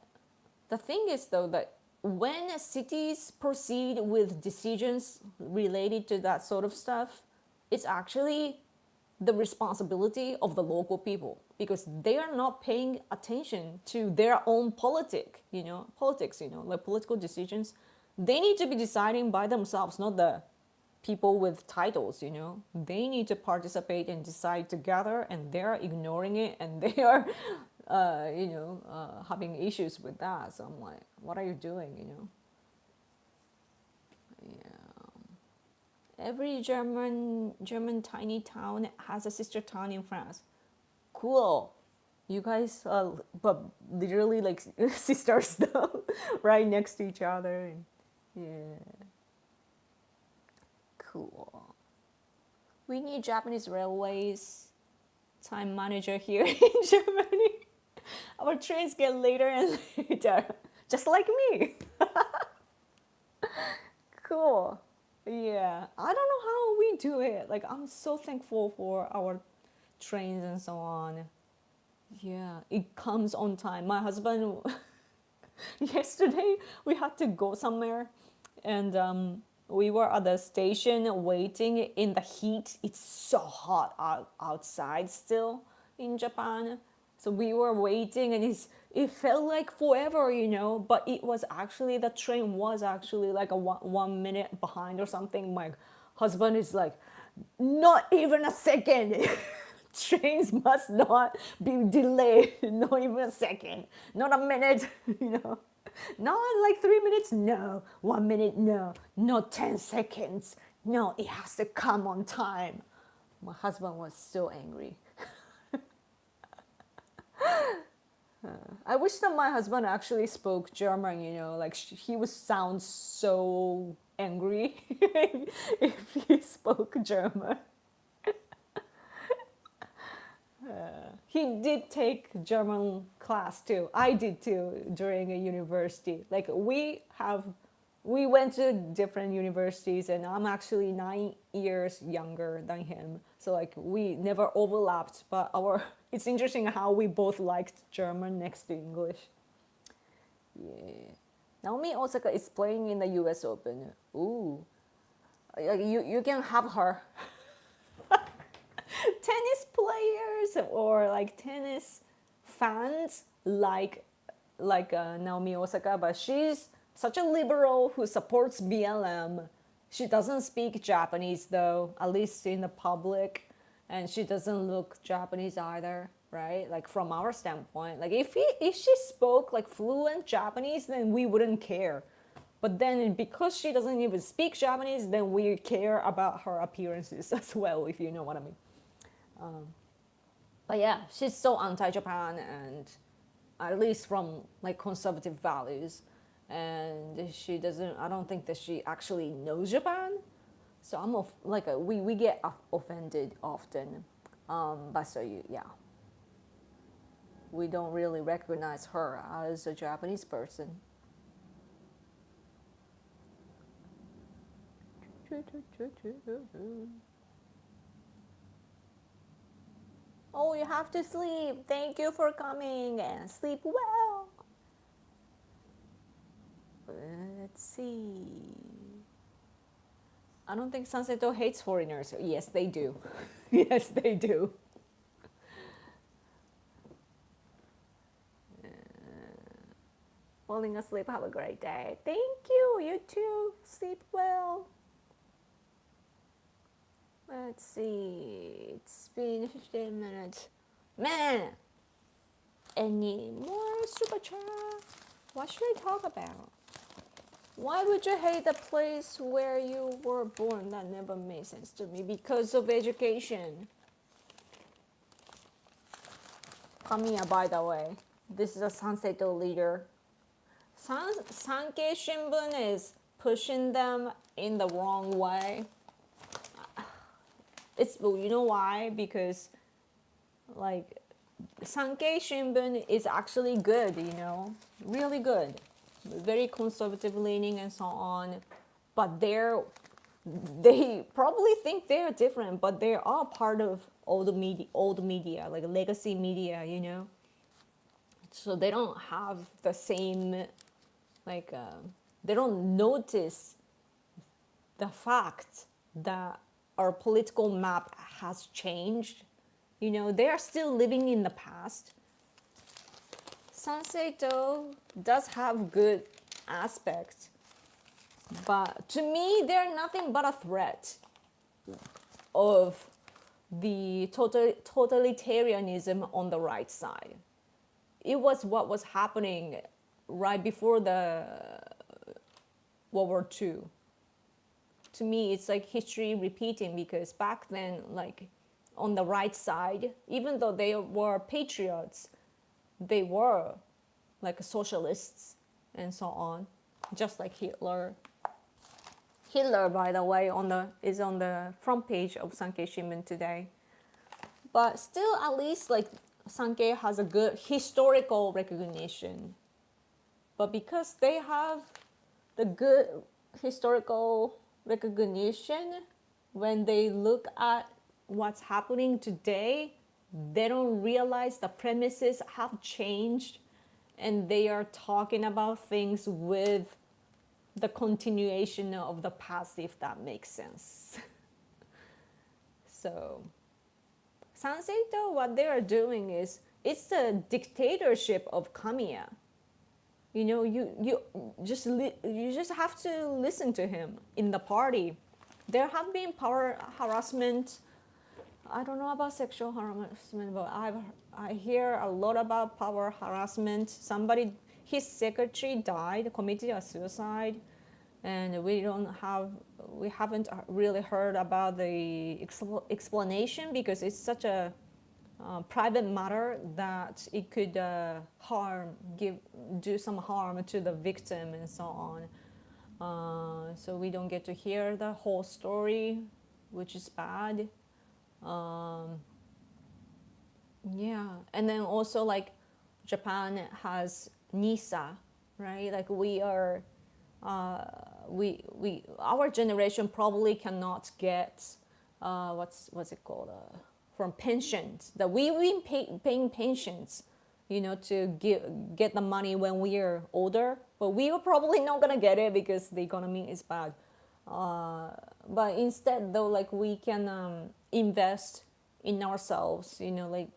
the thing is, though, that when cities proceed with decisions related to that sort of stuff, it's actually the responsibility of the local people, because they are not paying attention to their own politics, you know, like political decisions. They need to be deciding by themselves, not the people with titles, you know. They need to participate and decide together, and they're ignoring it, and they are, having issues with that. So I'm like, what are you doing, you know? Yeah. Every German tiny town has a sister town in France. Cool. You guys, but literally like sisters though, right next to each other. Yeah, cool. We need Japanese railways. time manager here in Germany. Our trains get later and later, just like me. Cool. Yeah, I don't know how we do it. Like, I'm so thankful for our trains and so on. Yeah, it comes on time. My husband, yesterday, we had to go somewhere, and we were at the station waiting in the heat. It's so hot outside still in Japan. So we were waiting, and it felt like forever, but it was actually, the train was actually like a 1 minute behind or something. My husband is like, not even a second. Trains must not be delayed, not even a second, not a minute, not like 3 minutes, no, 1 minute, no, not 10 seconds, no, it has to come on time. My husband was so angry. I wish that my husband actually spoke German, like he would sound so angry if he spoke German. He did take German class too. I did too during a university. Like we went to different universities, and I'm actually 9 years younger than him. So like we never overlapped, but it's interesting how we both liked German next to English. Yeah. Naomi Osaka is playing in the US Open. Ooh. Like you can have her. Tennis players or like tennis fans like Naomi Osaka, but she's such a liberal who supports BLM. She doesn't speak Japanese though, at least in the public, and she doesn't look Japanese either, right? Like from our standpoint, like if she spoke like fluent Japanese, then we wouldn't care. But then because she doesn't even speak Japanese, then we care about her appearances as well, if you know what I mean. But yeah, she's so anti-Japan, and at least from like conservative values, and she doesn't. I don't think that she actually knows Japan. So we get offended often. But so yeah, we don't really recognize her as a Japanese person. Oh, you have to sleep. Thank you for coming, and sleep well. Let's see. I don't think Sanseto hates foreigners. Yes, they do. Yes, they do. Falling asleep. Have a great day. Thank you. You too. Sleep well. Let's see. It's been 15 minutes. Man! Any more super chat? What should I talk about? Why would you hate the place where you were born? That never made sense to me. Because of education. Kamiya, by the way. This is a Sanseto leader. Sankei Shimbun is pushing them in the wrong way. You know why? Because like Sankei Shimbun is actually good, really good, very conservative leaning and so on. But they probably think they're different, but they are part of old media, like legacy media, So they don't have the same, like they don't notice the fact that our political map has changed. They are still living in the past. Sanseito does have good aspects, but to me, they're nothing but a threat of the totalitarianism on the right side. It was what was happening right before the World War II. To me, it's like history repeating, because back then, like on the right side, even though they were patriots, they were like socialists and so on, just like Hitler. Hitler, by the way, is on the front page of Sankei Shimbun today. but still at least like Sankei has a good historical recognition. But because they have the good historical recognition, when they look at what's happening today, they don't realize the premises have changed and they are talking about things with the continuation of the past, if that makes sense. So Sanseito, what they are doing is it's the dictatorship of Kamiya. You know, you just have to listen to him in the party. There have been power harassment. I don't know about sexual harassment, but I hear a lot about power harassment. His secretary died, committed a suicide, and we haven't really heard about the explanation because it's such a private matter that it could do some harm to the victim and so on. So we don't get to hear the whole story, which is bad. Yeah, and then also like Japan has NISA, right? Like we are, we our generation probably cannot get what's it called from pensions, that we've been paying pensions, you know, to get the money when we are older, but we are probably not gonna get it because the economy is bad. But instead though, like we can invest in ourselves, you know, like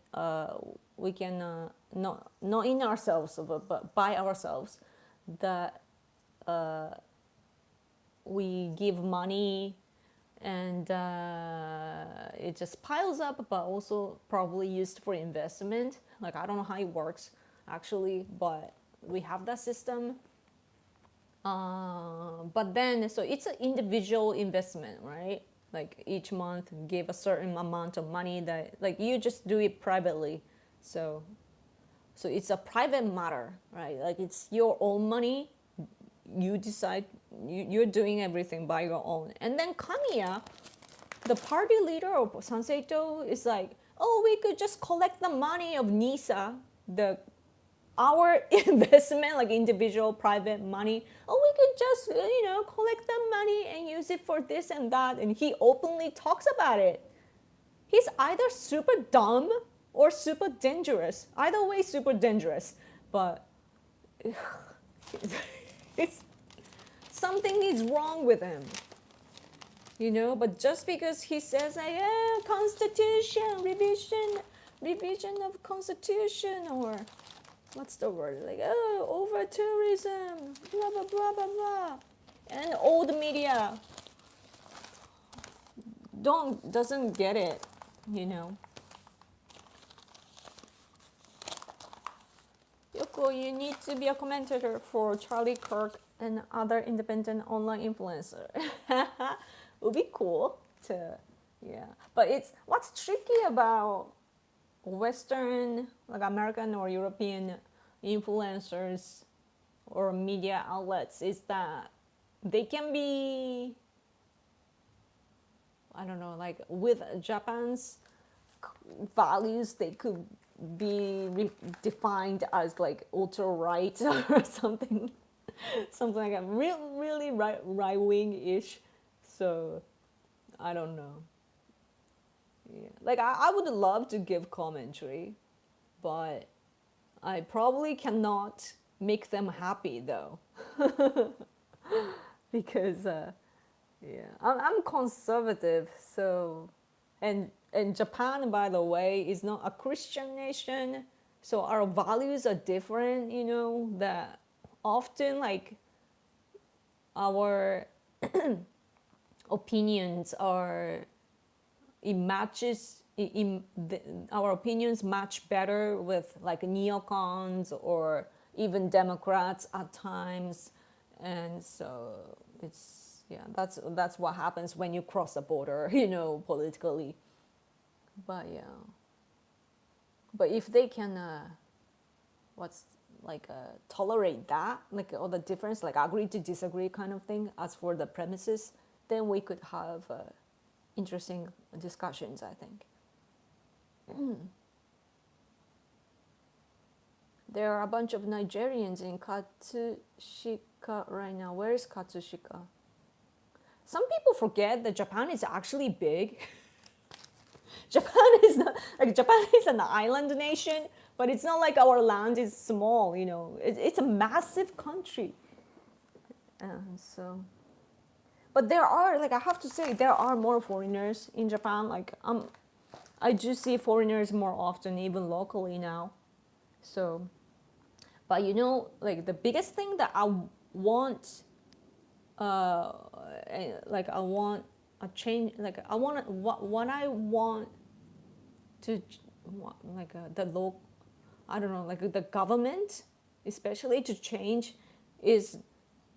we can not in ourselves but by ourselves, that we give money and it just piles up, but also probably used for investment. Like I don't know how it works actually, but we have that system. But then, so it's an individual investment, right? Like each month give a certain amount of money that like you just do it privately. So it's a private matter, right? Like it's your own money. You decide, you're doing everything by your own. And then Kamiya, the party leader of Sanseito, is like, oh, we could just collect the money of NISA, our investment, like individual private money. Oh, we could just, you know, collect the money and use it for this and that. And he openly talks about it. He's either super dumb or super dangerous. Either way, super dangerous. But it's, something is wrong with him. You know, but just because he says, yeah, constitution, revision of constitution, or what's the word, like, oh, over tourism, blah blah blah blah blah, and old media doesn't get it, you know. Yoko, you need to be a commentator for Charlie Kirk and other independent online influencer. Would be cool to, yeah. But it's what's tricky about Western, like American or European influencers or media outlets is that they can be, I don't know, like with Japan's values, they could be defined as like ultra right or something, something like that, really right wing ish. So I don't know. Yeah. Like I would love to give commentary, but I probably cannot make them happy though, because yeah, I'm conservative. So, and Japan, by the way, is not a Christian nation, so our values are different. You know that often like our opinions are, it matches our opinions match better with like neocons or even Democrats at times, and so it's, yeah, that's what happens when you cross the border, you know, politically. But yeah, but if they can what's like tolerate that, like all the difference, like agree to disagree kind of thing, as for the premises, then we could have interesting discussions, I think. There are a bunch of Nigerians in Katsushika right now. Where is Katsushika? Some people forget that Japan is actually big. Japan is not, like Japan is an island nation, but it's not like our land is small. It's a massive country. So, but there are, like, I have to say, there are more foreigners in Japan. Like, I do see foreigners more often, even locally now. So, but like the biggest thing that I want, like I want a change. Like I want what I want to, like the local, I don't know, like the government, especially to change, is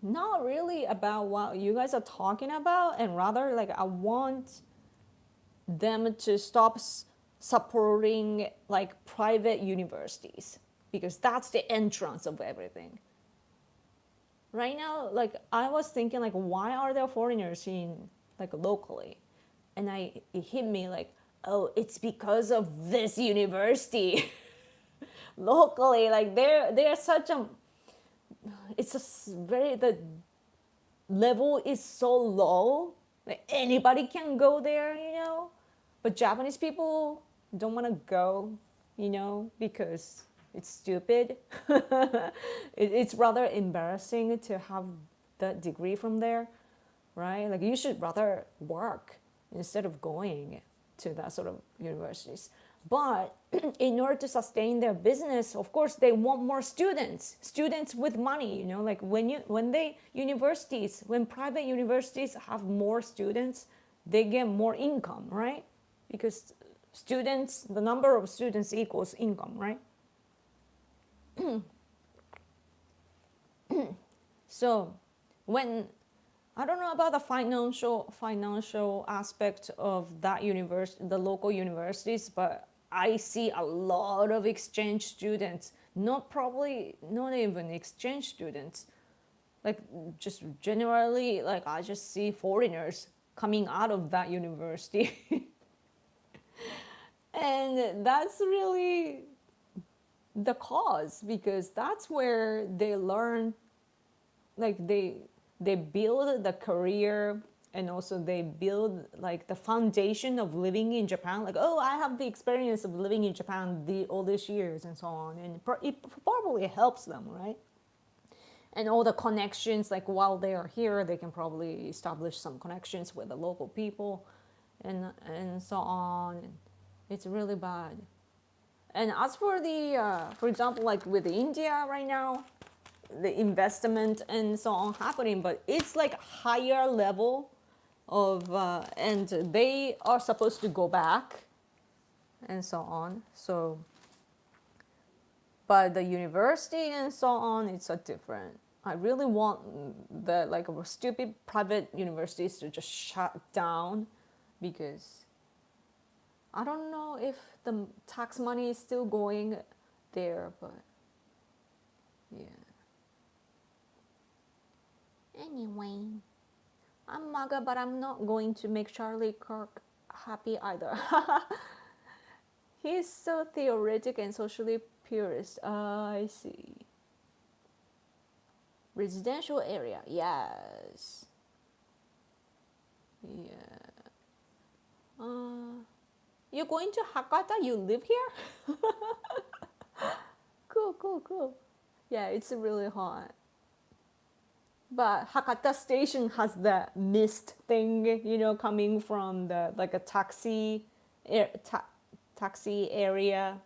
not really about what you guys are talking about, and rather like I want them to stop supporting like private universities, because that's the entrance of everything. Right now, like I was thinking, like, why are there foreigners in, like, locally? And it hit me like, oh, it's because of this university. Locally, like they're such a, it's a very, the level is so low, like anybody can go there. But Japanese people don't want to go, because it's stupid. It's rather embarrassing to have that degree from there, right? Like you should rather work instead of going to that sort of universities. But in order to sustain their business, of course, they want more students with money. Like when private universities have more students, they get more income, right? Because the number of students equals income, right? So when, I don't know about the financial aspect of that the local universities, but I see a lot of exchange students, not even exchange students, like just generally, like I just see foreigners coming out of that university. And that's really the cause, because that's where they learn, like they build the career, and also they build like the foundation of living in Japan. Like, oh, I have the experience of living in Japan all these years and so on, and it probably helps them, right? And all the connections, like while they are here, they can probably establish some connections with the local people, and so on. And it's really bad. And as for for example, like with India right now, the investment and so on happening, but it's like higher level of, and they are supposed to go back and so on. So, but the university and so on, it's a different. I really want the like stupid private universities to just shut down, because I don't know if the tax money is still going there, but yeah. Anyway, I'm MAGA, but I'm not going to make Charlie Kirk happy either. He's so theoretic and socially purist. I see. Residential area, yes. Yeah. You're going to Hakata? You live here? Cool. Yeah, it's really hot. But Hakata station has the mist thing, coming from the like a taxi area.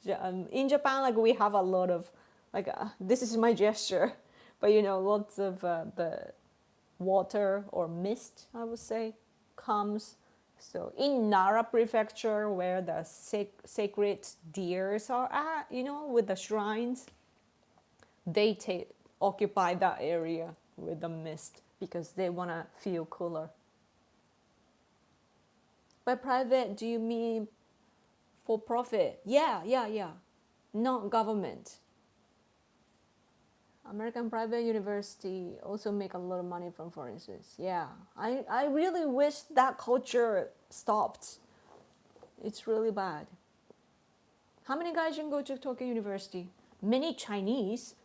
In Japan, like we have a lot of, like this is my gesture, but lots of the water or mist, I would say, comes. So in Nara Prefecture, where the sacred deers are at, with the shrines, they occupy that area with the mist because they want to feel cooler. By private, do you mean for profit? Yeah. Not government. American private university also make a lot of money from foreigners. Yeah, I really wish that culture stopped. It's really bad. How many gaijin go to Tokyo University? Many Chinese.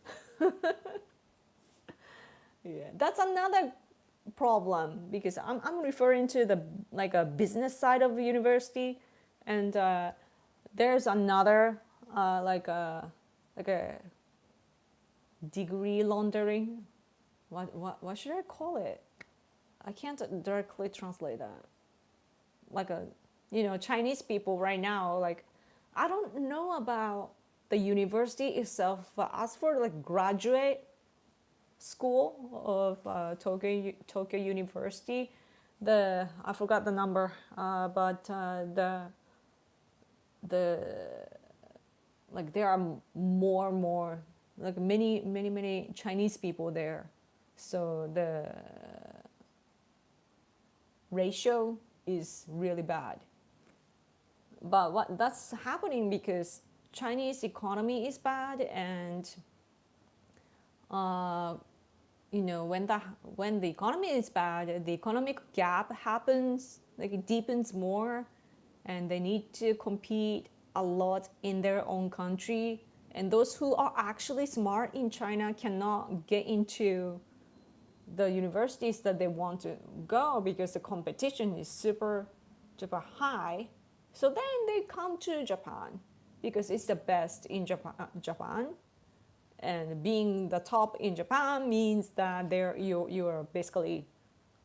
Yeah, that's another problem because I'm referring to the like a business side of the university, and there's another like a degree laundering. What should I call it? I can't directly translate that. Like a Chinese people right now, like I don't know about the university itself, but as for like graduate school of Tokyo University, I forgot the number, but the like there are more and more like many Chinese people there, so the ratio is really bad. But what that's happening because Chinese economy is bad, and when the economy is bad, the economic gap happens, like it deepens more, and they need to compete a lot in their own country. And those who are actually smart in China cannot get into the universities that they want to go because the competition is super high. So then they come to Japan because it's the best in Japan. And being the top in Japan means that you are basically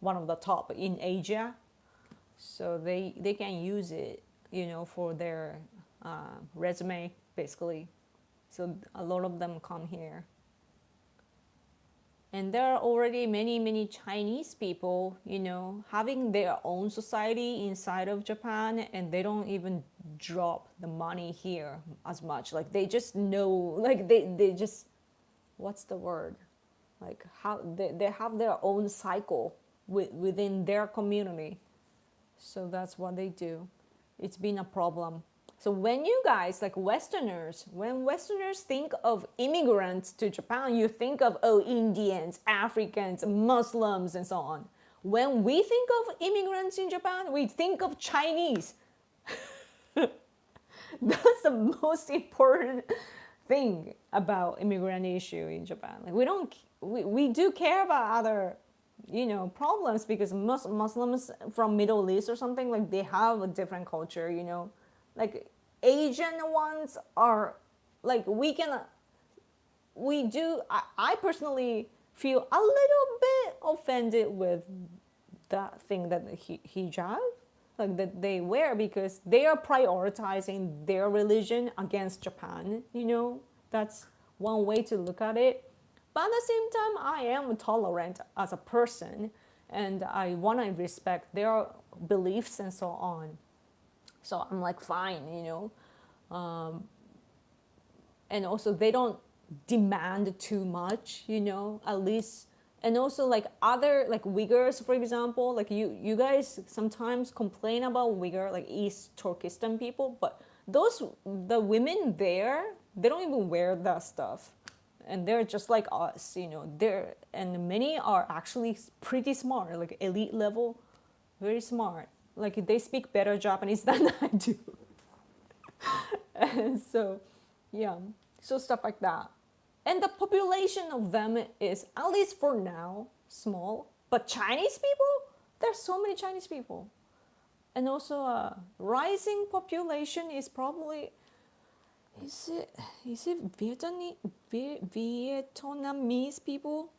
one of the top in Asia. So they can use it, for their resume basically. So a lot of them come here. And there are already many Chinese people, having their own society inside of Japan, and they don't even drop the money here as much. Like they just know, like they just, what's the word? Like how they have their own cycle within their community. So that's what they do. It's been a problem. So when you guys, like when Westerners think of immigrants to Japan, you think of, Indians, Africans, Muslims, and so on. When we think of immigrants in Japan, we think of Chinese. That's the most important thing about immigrant issue in Japan. Like we do care about other, problems because Muslims from Middle East or something, like they have a different culture, like Asian ones are like I personally feel a little bit offended with that thing that the hijab like that they wear because they are prioritizing their religion against Japan. That's one way to look at it. But at the same time, I am tolerant as a person, and I want to respect their beliefs and so on. So I'm like, fine, and also they don't demand too much, at least. And also like other like Uyghurs, for example, like you guys sometimes complain about Uyghur, like East Turkestan people, but the women there, they don't even wear that stuff, and they're just like us, and many are actually pretty smart, like elite level, very smart. Like they speak better Japanese than I do. And so, yeah, so stuff like that. And the population of them is, at least for now, small. But Chinese people, there's so many Chinese people. And also rising population is probably, is it Vietnamese people?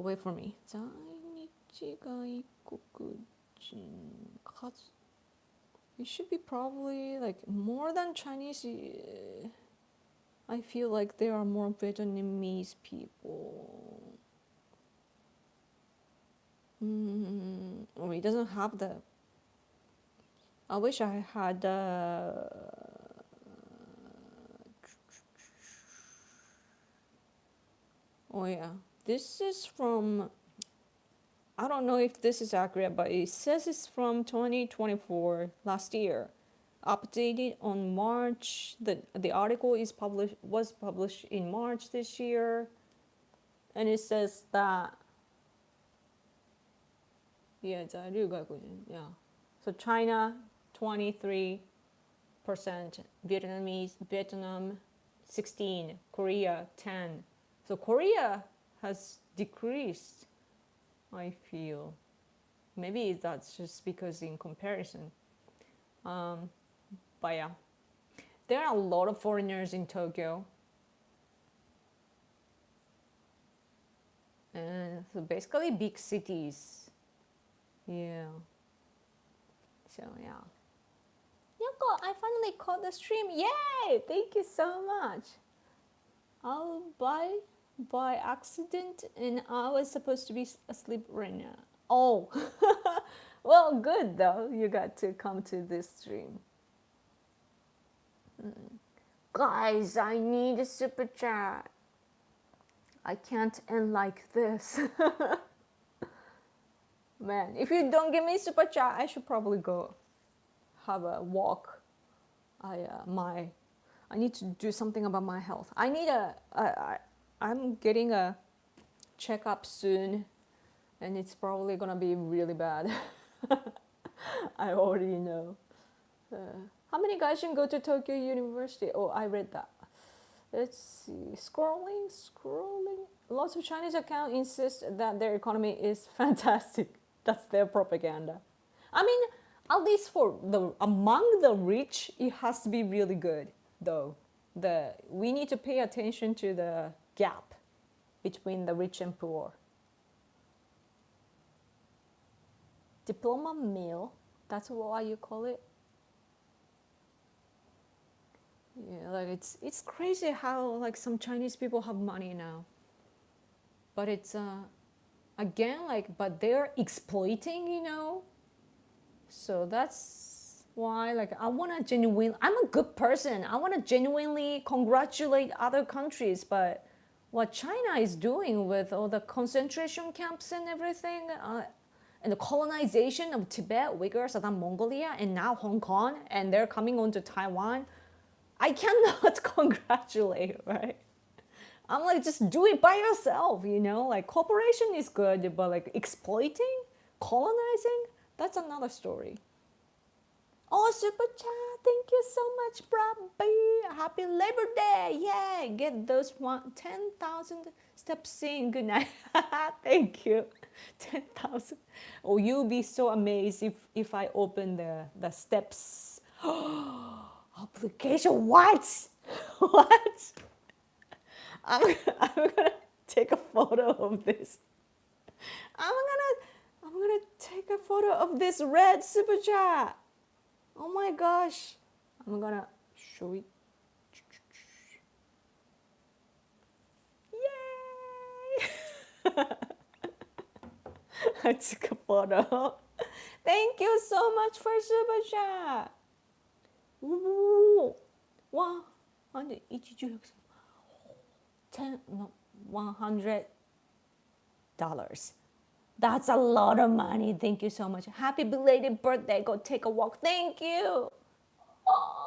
Wait for me. 在日外国人数 it should be probably like more than Chinese. I feel like there are more Vietnamese people. Or it doesn't have the. I wish I had. Oh yeah, this is from. I don't know if this is accurate, but it says it's from 2024, last year. Updated on March. The article was published in March this year. And it says that 예, 在六个国家, yeah. So China, 23%, Vietnam, 16, Korea, 10. So Korea has decreased, I feel. Maybe that's just because in comparison. But yeah, there are a lot of foreigners in Tokyo. And so basically big cities. Yeah. So yeah. Yoko, I finally caught the stream. Yay! Thank you so much. I'll by accident and I was supposed to be asleep right now. Oh. Well, good though. You got to come to this stream. Guys, I need a super chat. I can't end like this. Man, if you don't give me super chat, I should probably go have a walk. I need to do something about my health. I'm getting a checkup soon, and it's probably gonna be really bad. I already know. How many guys can go to Tokyo University? Oh, I read that. Let's see. Scrolling. Lots of Chinese accounts insist that their economy is fantastic. That's their propaganda. I mean, at least for the among the rich, it has to be really good, though. We need to pay attention to the gap between the rich and poor. Diploma meal. That's what you call it. Yeah, like it's crazy how like some Chinese people have money now, but it's again like but they're exploiting, you know. So that's why like I'm a good person. I want to genuinely congratulate other countries, but what China is doing with all the concentration camps and everything, and the colonization of Tibet, Uyghurs, and then Mongolia, and now Hong Kong, and they're coming onto Taiwan. I cannot congratulate, right? I'm like, just do it by yourself, you know? Like, cooperation is good, but like exploiting, colonizing, that's another story. Oh, super chat, thank you so much, Brabby. Happy Labor Day, yay! Get those 10,000 steps in, good night. Thank you, 10,000. Oh, you'll be so amazed if I open the steps. Application, what? What? I'm gonna take a photo of this. I'm gonna take a photo of this red super chat. Oh my gosh. I'm gonna show it. Yay! I took a photo. Thank you so much for super chat. Ooh, $100. That's a lot of money. Thank you so much. Happy belated birthday. Go take a walk. Thank you. Oh.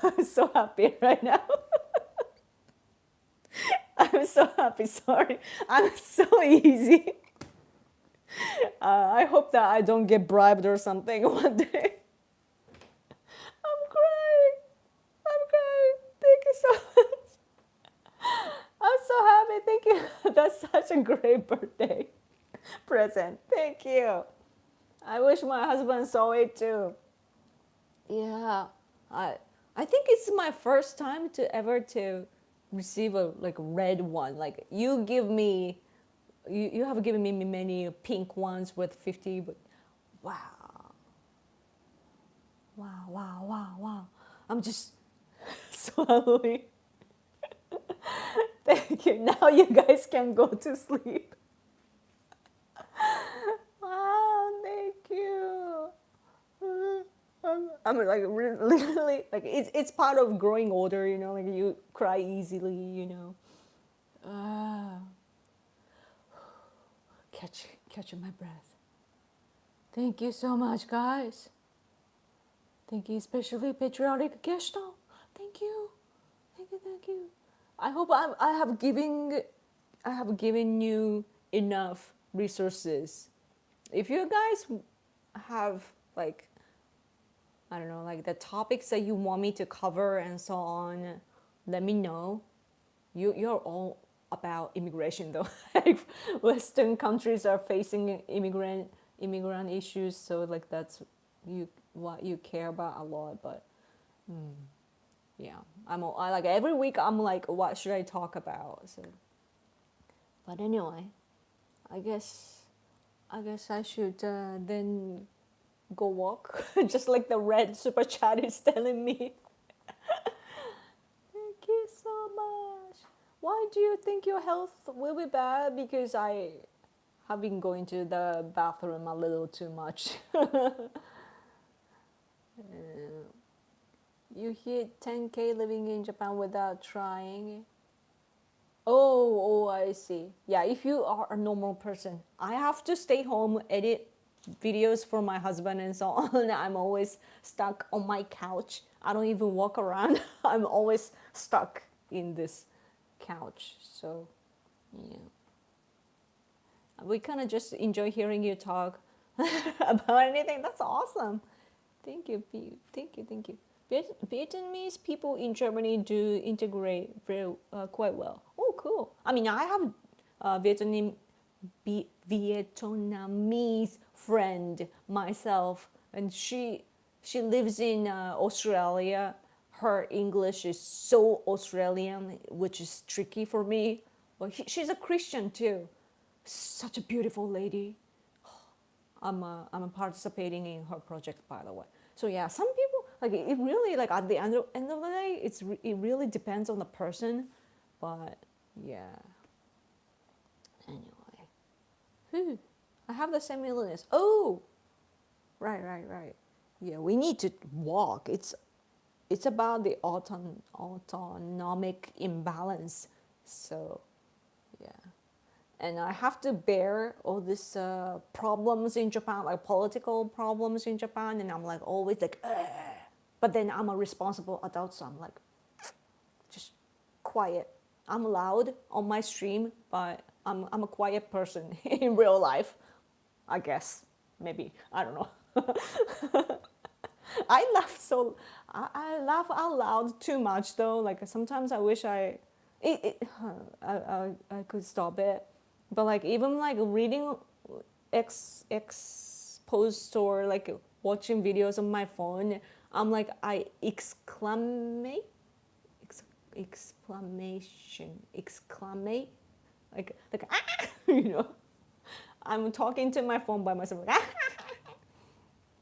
I'm so happy right now. I'm so happy. Sorry. I'm so easy. I hope that I don't get bribed or something one day. I'm crying. Thank you so much. I'm so happy. Thank you. That's such a great birthday present. Thank you. I wish my husband saw it too. Yeah. I think it's my first time to ever to receive a like red one. Like you have given me many pink ones with 50, but wow. I'm just swallowing. Thank you. Now you guys can go to sleep. Wow, thank you. I'm like literally like it's part of growing older, you know, like you cry easily, you know. Catching my breath. Thank you so much, guys. Thank you, especially Patriotic Gestalt. Thank you. Thank you. I hope I have given you enough resources. If you guys have like, I don't know, like the topics that you want me to cover and so on, let me know. You're all about immigration though. Like Western countries are facing immigrant issues, so like that's you what you care about a lot. But yeah, I like every week I'm like, what should I talk about? So, but anyway, I guess I should then go walk, just like the red super chat is telling me. Thank you so much. Why do you think your health will be bad? Because I have been going to the bathroom a little too much. You hit 10K living in Japan without trying. Oh, I see. Yeah, if you are a normal person, I have to stay home, edit videos for my husband and so on. I'm always stuck on my couch. I don't even walk around. I'm always stuck in this couch. So, yeah. We kind of just enjoy hearing you talk about anything. That's awesome. Thank you. Thank you. Vietnamese people in Germany do integrate very quite well. Oh, cool. I mean, I have a Vietnamese friend myself, and she lives in Australia. Her English is so Australian, which is tricky for me. But she's a Christian too. Such a beautiful lady. I'm participating in her project, by the way. So yeah, some people like it really like at the end of the day, it really depends on the person, but yeah. Anyway, whew. I have the same illness. Oh, right. Yeah, we need to walk. It's about the autonomic imbalance. So yeah. And I have to bear all these problems in Japan, like political problems in Japan, and I'm like always like, ugh. But then I'm a responsible adult, so I'm like, just quiet. I'm loud on my stream, but I'm a quiet person in real life, I guess. Maybe I don't know. I laugh out loud too much though. Like sometimes I wish I could stop it. But like even like reading X posts or like watching videos on my phone, I'm like I exclamate like ah, you know. I'm talking to my phone by myself. Like,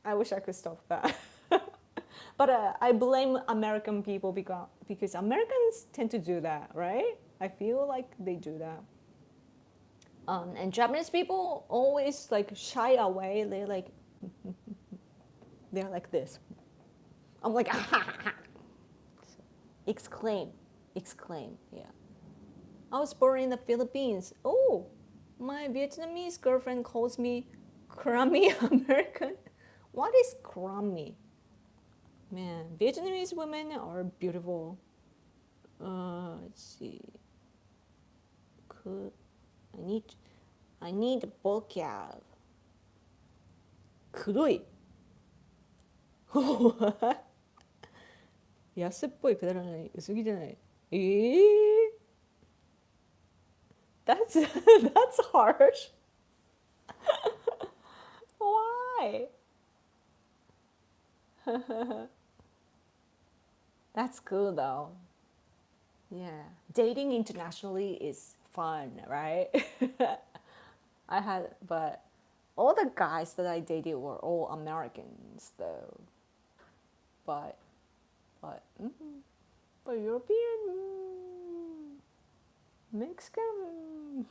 I wish I could stop that. But I blame American people because Americans tend to do that, right? I feel like they do that. And Japanese people always like shy away. They're like this. I'm like exclaim, yeah. I was born in the Philippines. Oh, my Vietnamese girlfriend calls me crummy American. What is crummy? Man, Vietnamese women are beautiful. Let's see. I need vocab. 黒い。安っぽいくだらない。薄着じゃない。That's that's harsh. Why? That's cool though. Yeah, dating internationally is fun, right? But all the guys that I dated were all Americans though. But European, Mexican.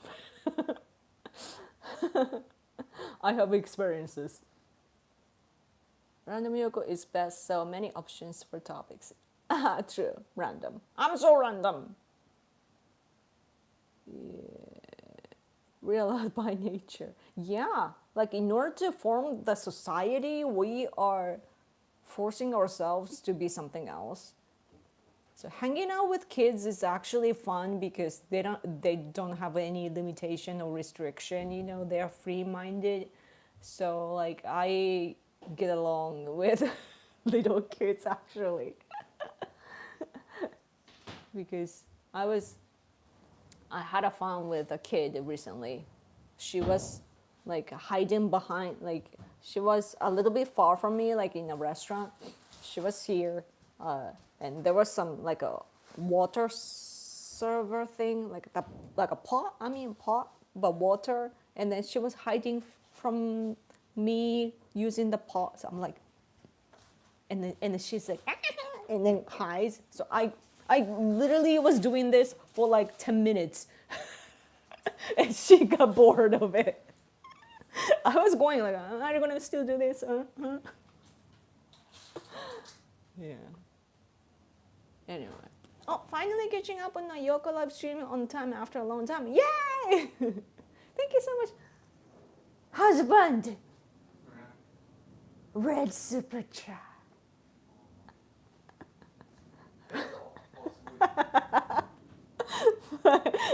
I have experiences. Random Yoko is best, so many options for topics. True, random. I'm so random. Yeah. Real by nature. Yeah, like in order to form the society, we are forcing ourselves to be something else. So hanging out with kids is actually fun because they don't have any limitation or restriction. They're free minded. So like I get along with little kids actually because I had a fun with a kid recently. She was like hiding behind, like she was a little bit far from me, like in a restaurant. She was here, and there was some like a water server thing, like a pot. I mean pot, but water. And then she was hiding from me using the pot. So I'm like, and then she's like, and then hides. So I literally was doing this for like 10 minutes and she got bored of it. I was going like, are you gonna still do this? Yeah. Anyway. Oh, finally catching up on my yoga live stream on time after a long time. Yay! Thank you so much. Husband! Red Super Chat.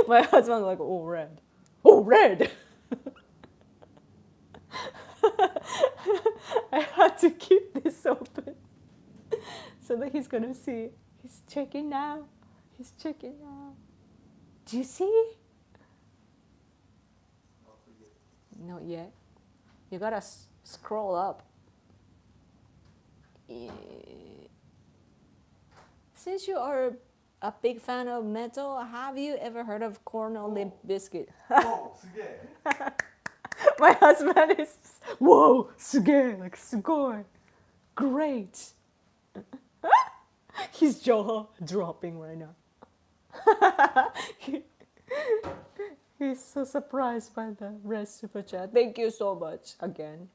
My husband like, oh, red. Oh, red! I had to keep this open so that he's gonna see. He's checking now. He's checking now. Do you see? Not yet. You gotta scroll up. Since you are a big fan of metal, have you ever heard of Korn or Limp Bizkit? Oh, My husband is, whoa, suge, like sugoi. Great. His jaw dropping right now. He's so surprised by the red super chat. Thank you so much again.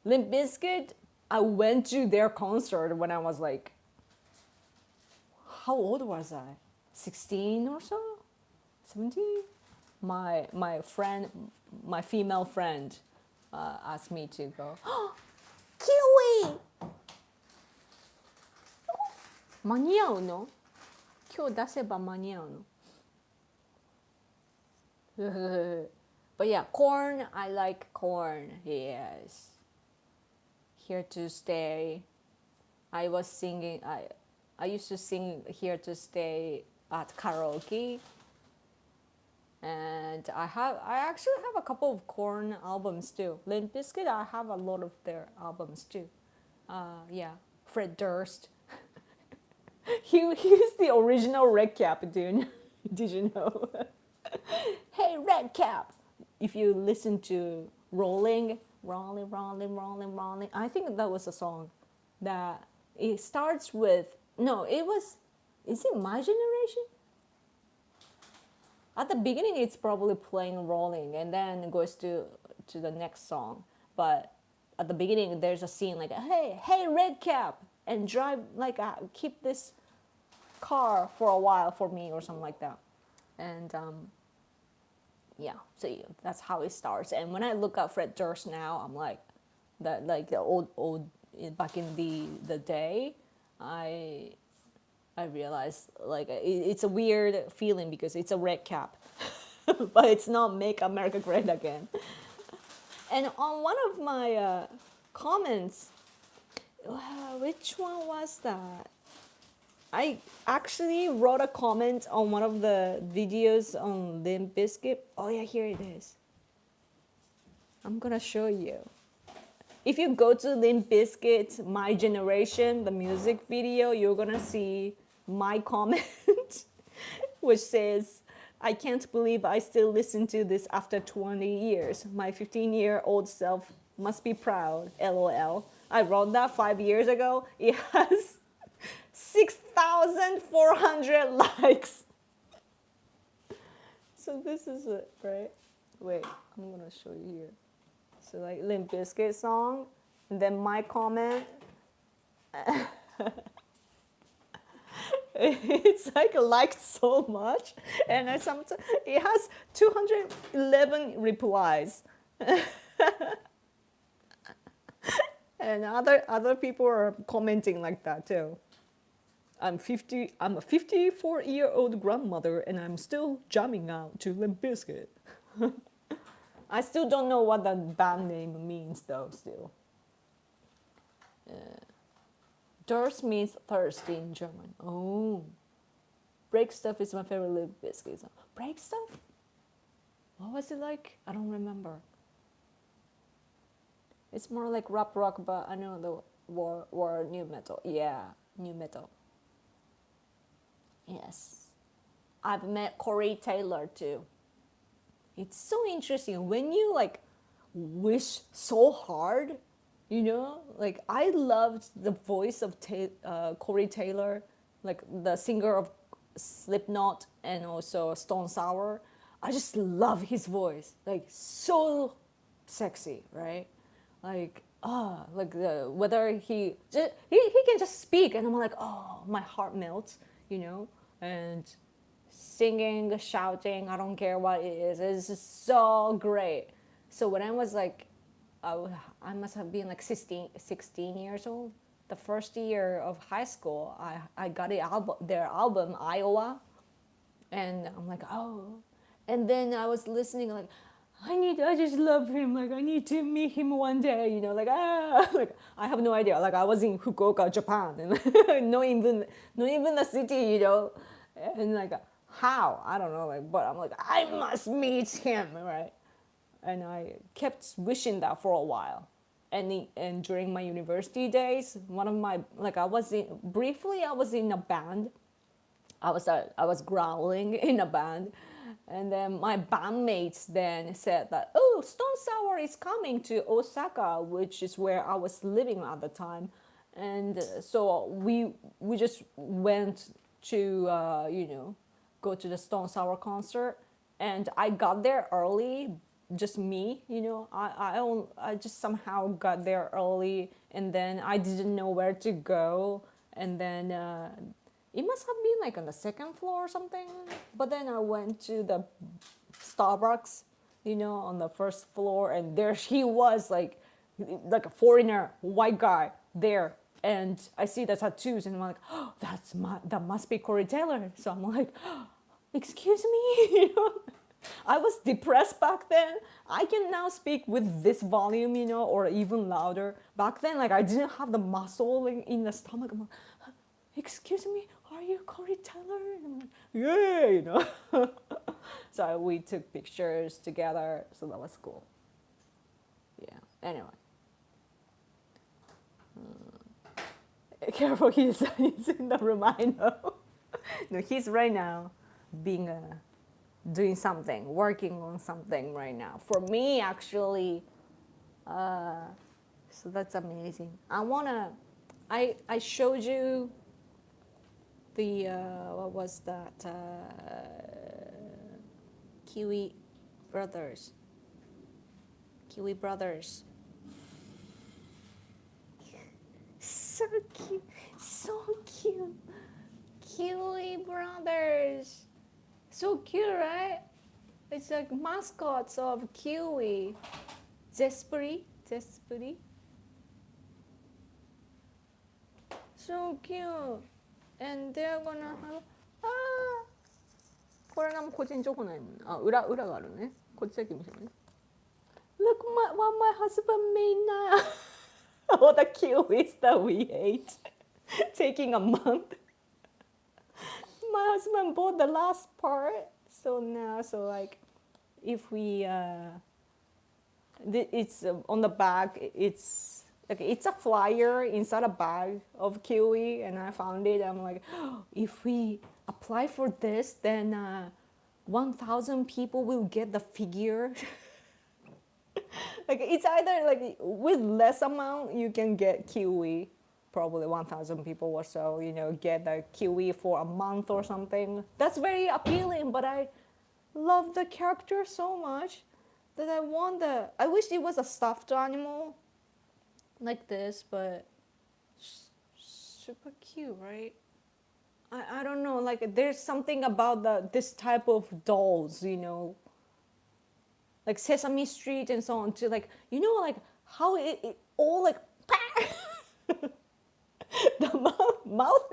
Limp Bizkit, I went to their concert when I was like, how old was I? 16 or so? 17? My friend, my female friend, asked me to go. Kiwi! 間に合うの？今日出せば間に合うの？ But yeah, Korn, I like Korn. Yes. Here to Stay. I was singing. I used to sing Here to Stay at karaoke. And I actually have a couple of Korn albums too. Limp Bizkit, I have a lot of their albums too. Yeah, Fred Durst. He's the original Red Cap, dude. Did you know? Hey, Red Cap. If you listen to Rolling, Rolling, Rolling, Rolling, Rolling, I think that was a song that it starts with, no, is it My Generation? At the beginning, it's probably playing Rolling, and then it goes to the next song. But at the beginning, there's a scene like, hey, Red Cap, and drive, like, keep this car for a while for me, or something like that. And yeah, so that's how it starts. And when I look at Fred Durst now, I'm like, that, like the old back in the day, I realized like it's a weird feeling because it's a Red Cap, but it's not Make America Great Again. And on one of my comments, which one was that? I actually wrote a comment on one of the videos on Limp Bizkit. Oh yeah, here it is. I'm gonna show you. If you go to Limp Bizkit, My Generation, the music video, you're gonna see my comment, which says, I can't believe I still listen to this after 20 years. My 15-year-old self must be proud, LOL. I wrote that 5 years ago. It has 6,400 likes. So this is it, right? Wait, I'm gonna show you here. So like Limp Bizkit song, and then my comment. It's like liked so much, and it has 211 replies. And other people are commenting like that too. I'm a 54-year-old grandmother, and I'm still jamming out to Limp Bizkit. I still don't know what that band name means, though. Still, Durst means thirsty in German. Oh, Break Stuff is my favorite Limp Bizkit song. Break Stuff? What was it like? I don't remember. It's more like rap rock, but I know the war new metal. Yeah, new metal. Yes. I've met Corey Taylor too. It's so interesting when you like wish so hard, you know? Like I loved the voice of Corey Taylor, like the singer of Slipknot and also Stone Sour. I just love his voice. Like so sexy, right? Like like whether he can just speak and I'm like, oh, my heart melts, you know? And singing, shouting, I don't care what it is. It's just so great. So when I was like, I must have been like 16 years old. The first year of high school, I got their album, Iowa. And I'm like, oh. And then I was listening like, I just love him. Like, I need to meet him one day, you know, like, like, I have no idea. Like, I was in Fukuoka, Japan, and not even the city, you know, and like, how? I don't know, like, but I'm like, I must meet him, right? And I kept wishing that for a while. And during my university days, one of my, like, I was in a band. I was growling in a band. And then my bandmates then said that, oh, Stone Sour is coming to Osaka, which is where I was living at the time. And so we just went to, go to the Stone Sour concert. And I got there early, just me, you know. I just somehow got there early, and then I didn't know where to go. And then it must have been like on the second floor or something. But then I went to the Starbucks, you know, on the first floor, and there he was, like a foreigner, white guy there. And I see the tattoos, and I'm like, oh, that must be Corey Taylor. So I'm like, oh, excuse me, you know. I was depressed back then. I can now speak with this volume, you know, or even louder. Back then, like I didn't have the muscle in the stomach. I'm like, excuse me, are you Corey Taylor? And I'm like, yeah, you know. So we took pictures together. So that was cool. Yeah. Anyway. Careful, he's in the room. I know. No, he's right now being doing something, working on something right now. For me, actually, so that's amazing. I showed you the, what was that? Kiwi Brothers. So cute, so cute. Kiwi Brothers. So cute, right? It's like mascots of Kiwi. Zespri. So cute. And they're gonna have, これなん個人情報ないもんね。裏があるね。こっちだけ見せてね。Look what my husband made now. All the kiwis that we ate. Taking a month. My husband bought the last part. So now, like, if we, it's on the back, it's a flyer inside a bag of kiwi, and I found it. I'm like, oh, if we apply for this, then 1,000 people will get the figure. Like it's either like with less amount you can get kiwi, probably 1,000 people or so, you know, get the kiwi for a month or something. That's very appealing, but I love the character so much that I wish it was a stuffed animal like this, but super cute, right? I don't know, like there's something about this type of dolls, you know, like Sesame Street and so on, to like, you know, like how it all like the mouth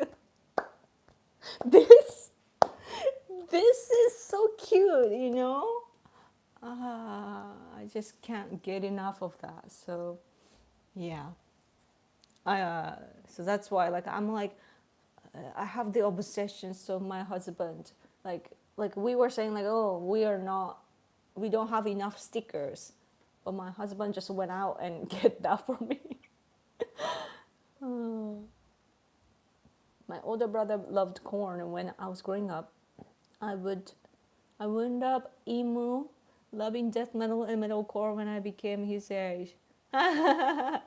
just can't get enough of that. So yeah, so that's why like I'm like I have the obsession. So my husband, like we were saying, like, oh, we don't have enough stickers, but my husband just went out and get that for me. Oh. My older brother loved corn, and when I was growing up, I would I wound up emo, loving death metal and metalcore when I became his age. Cool,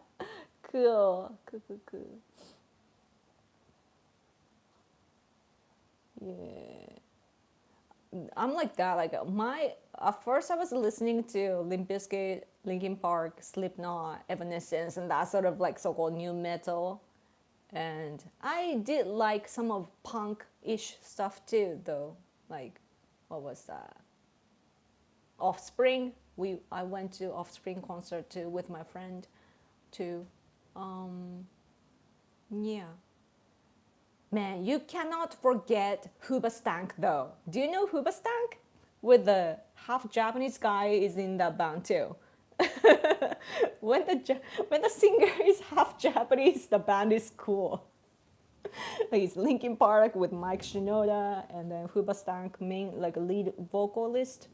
cool, cool, cool. Yeah. I'm like that. Like my at first I was listening to Limp Bizkit, Linkin Park, Slipknot, Evanescence, and that sort of like so-called new metal. And I did like some of punk-ish stuff too, though. Like, what was that? Offspring. I went to Offspring concert too with my friend, too. Um, yeah. Man, you cannot forget Hoobastank though. Do you know Hoobastank? With the half Japanese guy is in that band too. When the singer is half Japanese, the band is cool. Like it's Linkin Park with Mike Shinoda, and then Hoobastank main like lead vocalist.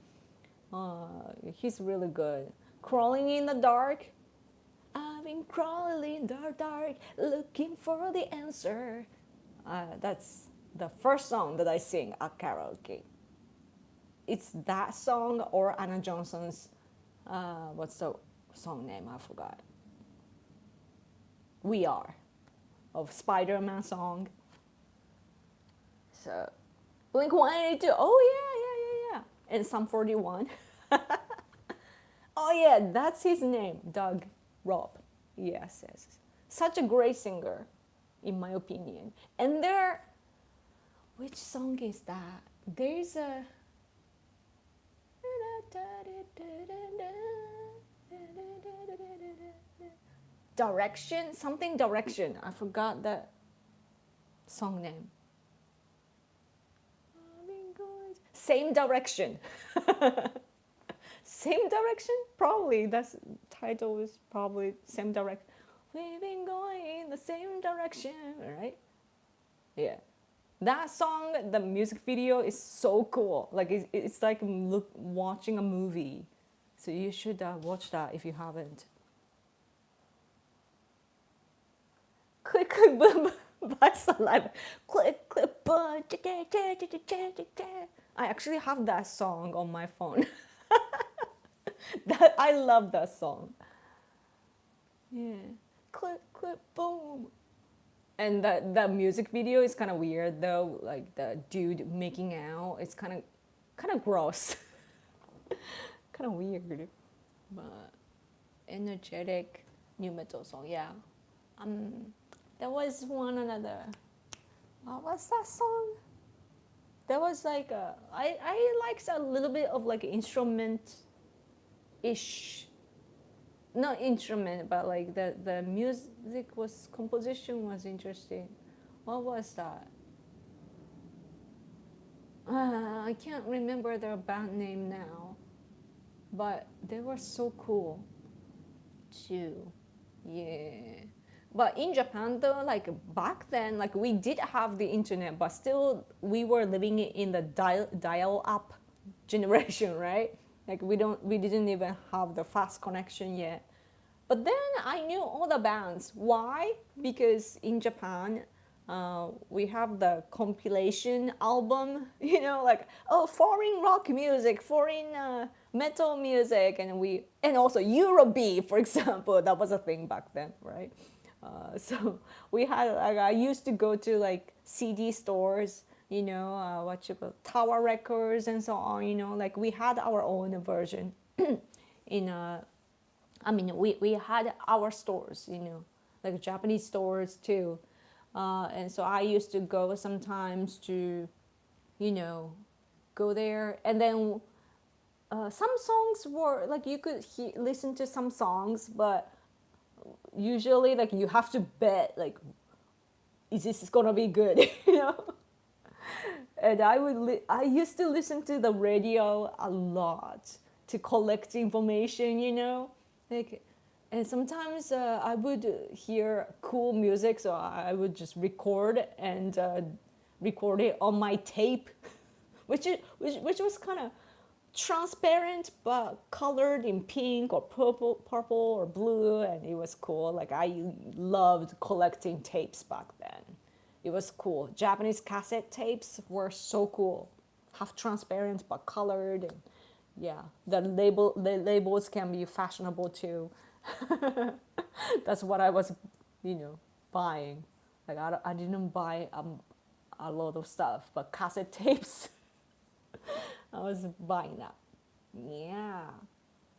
He's really good. Crawling in the dark. I've been crawling in the dark, looking for the answer. That's the first song that I sing at karaoke. It's that song or Anna Johnson's. What's the song name? I forgot. We Are, of Spider-Man song. So, Blink 182. Oh yeah. And Sum 41. Oh yeah, that's his name, Doug Robb. Yes. Such a great singer, in my opinion. And which song is that? There's a Direction. I forgot the song name. Same Direction. Same Direction? Probably. That's title is probably Same Direction. We've been going in the same direction, right? Yeah. That song, the music video is so cool. Like it's like watching a movie. So you should watch that if you haven't. Click, click, boom, by Saliva. Click, click, boom. I actually have that song on my phone. I love that song. Yeah. Click, click, boom. And the music video is kind of weird though. Like the dude making out. It's kind of gross. Kind of weird. But energetic new metal song. Yeah. There was one another. What was that song? There was like I liked a little bit of like instrument-ish. Not instrument, but like the music composition was interesting. What was that? I can't remember their band name now, but they were so cool too. Yeah. But in Japan though, like back then, like we did have the internet, but still we were living in the dial-up generation, right? Like we didn't even have the fast connection yet. But then I knew all the bands. Why? Because in Japan, we have the compilation album, like foreign rock music, foreign metal music, and also Eurobeat, for example. That was a thing back then, right? So we had like I used to go to like CD stores, Tower Records and so on. Like we had our own version we had our stores, like Japanese stores too. And so I used to go sometimes to, go there. And then some songs were, like you could listen to some songs, but usually like you have to bet, like, is this gonna be good, And I used to listen to the radio a lot to collect information, like, and sometimes I would hear cool music, so I would just record and record it on my tape, which was kind of transparent but colored in pink or purple or blue, and it was cool. Like I loved collecting tapes back then. It was cool. Japanese cassette tapes were so cool, half transparent but colored, and yeah, the labels can be fashionable too. That's what I was, buying. Like I didn't buy a lot of stuff, but cassette tapes. I was buying that. Yeah.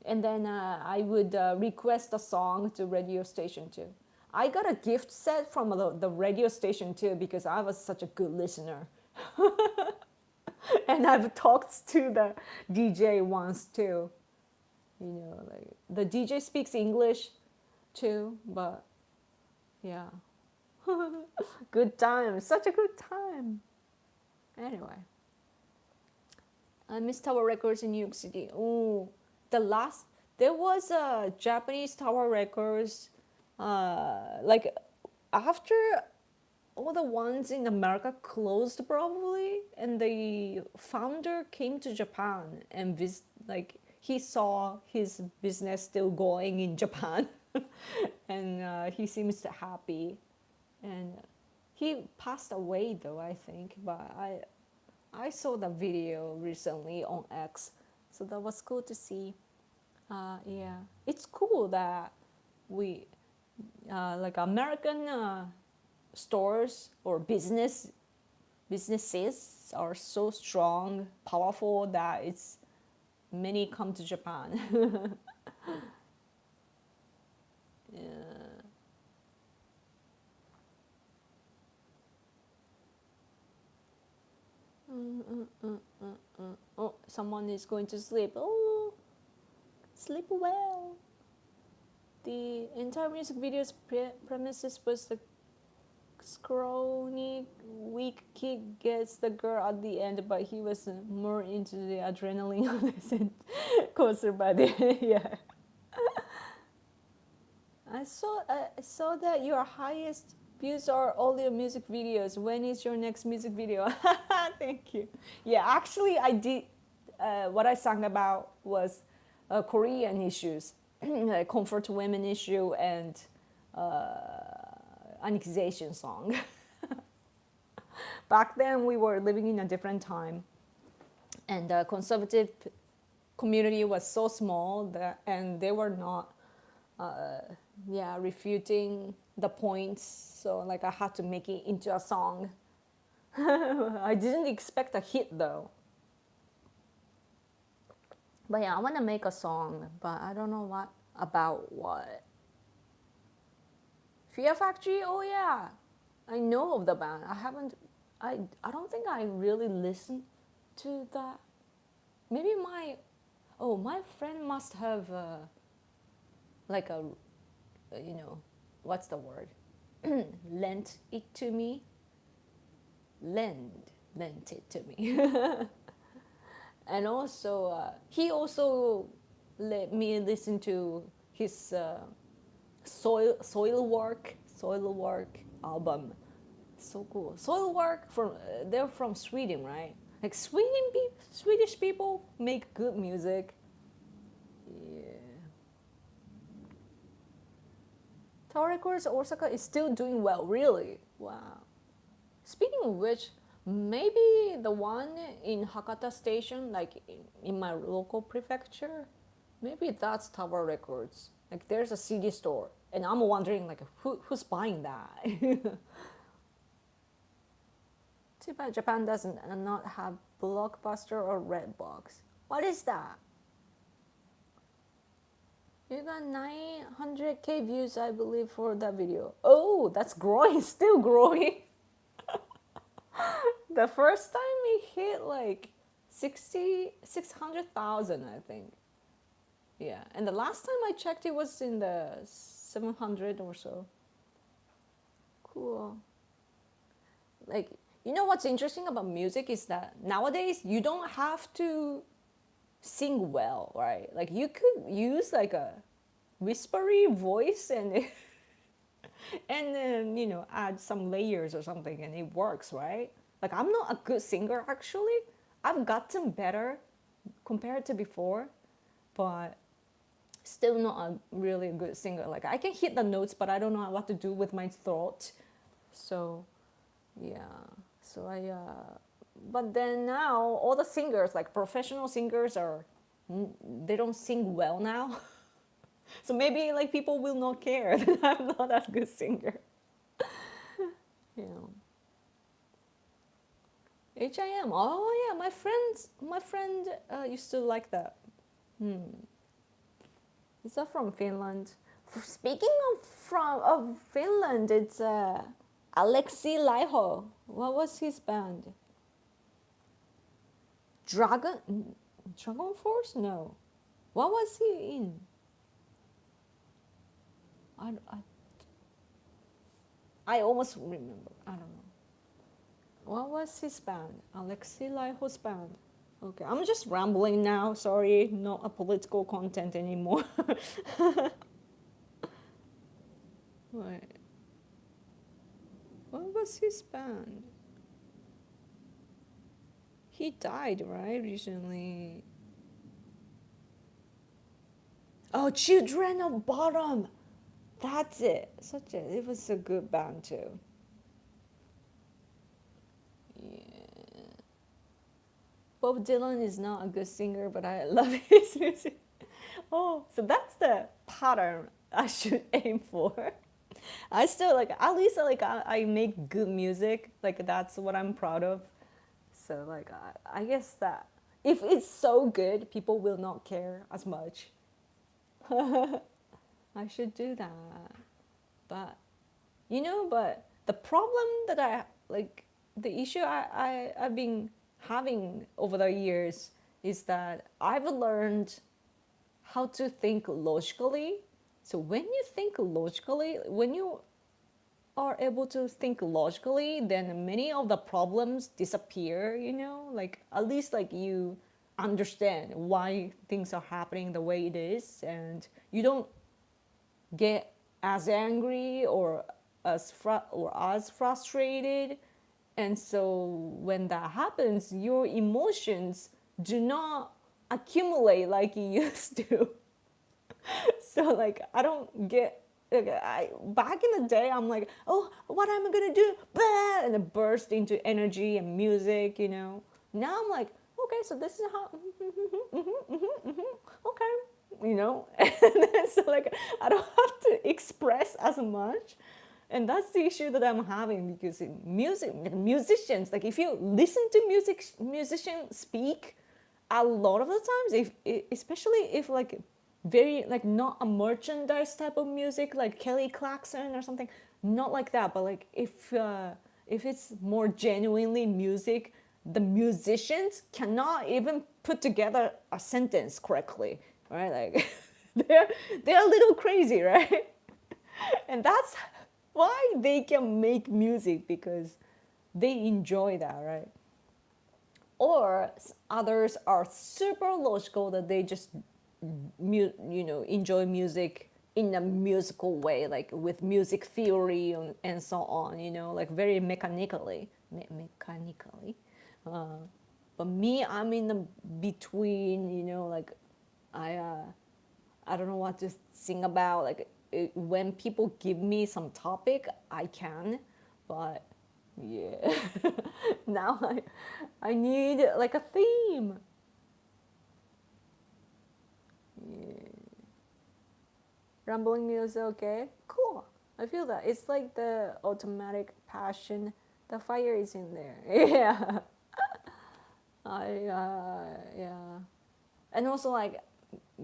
And then I would request a song to radio station too. I got a gift set from the radio station too because I was such a good listener. And I've talked to the DJ once too. Like the DJ speaks English too, but yeah. Good time, such a good time. Anyway. I miss Tower Records in New York City. Oh, there was a Japanese Tower Records, like after all the ones in America closed probably, and the founder came to Japan and like he saw his business still going in Japan, and he seems happy, and he passed away though I think, but I saw the video recently on X, so that was cool to see. Yeah, it's cool that we, like American stores or businesses are so strong, powerful that many come to Japan. Yeah. Oh, someone is going to sleep. Oh, sleep well. The entire music video's premises was the scrawny, weak kid gets the girl at the end, but he was more into the adrenaline on the closer by the yeah. I saw that your highest views are all your music videos. When is your next music video? Thank you. Yeah, actually, I did. What I sang about was Korean issues, comfort to women issue, and annexation song. Back then, we were living in a different time, and the conservative community was so small and they were not, refuting the points. So like I had to make it into a song. I didn't expect a hit though. But yeah, I want to make a song, but I don't know what. Fear Factory, oh yeah, I know of the band. I don't think I really listened to that. Maybe my friend must have like a, what's the word? lent it to me. Lent it to me. And also, he also let me listen to his Soilwork album. So cool. Soilwork they're from Sweden, right? Like Swedish people make good music. Yeah. Tower Records Osaka is still doing well, really. Wow. Speaking of which, maybe the one in Hakata Station, like in my local prefecture, maybe that's Tower Records. Like there's a CD store, and I'm wondering like who's buying that. Too bad Japan doesn't not have Blockbuster or Redbox. What is that? You got 900k views, I believe, for that video. Oh, that's growing, still growing. The first time it hit like 600,000, I think. Yeah, and the last time I checked, it was in the 700 or so. Cool. Like, what's interesting about music is that nowadays you don't have to sing well, right? Like you could use like a whispery voice and and then add some layers or something and it works, right? Like I'm not a good singer actually. I've gotten better compared to before, but still not a really good singer. Like I can hit the notes, but I don't know what to do with my throat. So yeah, so but then now all the singers, like professional singers, they don't sing well now. So maybe like people will not care that I'm not a good singer. Yeah. HIM. Oh yeah, my friend used to like that. Is that from Finland? Speaking of Finland, it's Alexi Laiho. What was his band? Dragon Force? No. What was he in? I, I, I almost remember. I don't know. What was his band? Alexi Laiho's band. Okay, I'm just rambling now. Sorry, not a political content anymore. Wait, what was his band? He died, right, recently? Oh, Children of Bottom. That's it. It was a good band too. Yeah. Bob Dylan is not a good singer, but I love his music. Oh, so that's the pattern I should aim for. I still like, at least like I make good music. Like that's what I'm proud of. So like I guess that if it's so good, people will not care as much. I should do that. But but the problem that I like, the issue I've been having over the years is that I've learned how to think logically. So when you think logically, when you are able to think logically, then many of the problems disappear, like at least like you understand why things are happening the way it is, and you don't get as angry or as frustrated. And so when that happens, your emotions do not accumulate like you used to. So like I don't get like, back in the day I'm like, oh, what am I gonna do? Blah! And it burst into energy and music. Now I'm like, okay, so this is how okay, and then, so like I don't have to express as much. And that's the issue that I'm having, because in musicians, like if you listen to musicians speak, a lot of the times, especially if like very like not a merchandise type of music like Kelly Clarkson or something, not like that, but like if it's more genuinely music, the musicians cannot even put together a sentence correctly, right? Like they're a little crazy, right? And that's why they can make music, because they enjoy that, right? Or others are super logical, that they just enjoy music in a musical way, like with music theory and so on, like very mechanically. But me, I'm in the between, like I I don't know what to sing about. Like when people give me some topic, I can, but yeah, now I need like a theme. Yeah. Rambling music, okay, cool. I feel that it's like the automatic passion. The fire is in there. Yeah, yeah, and also like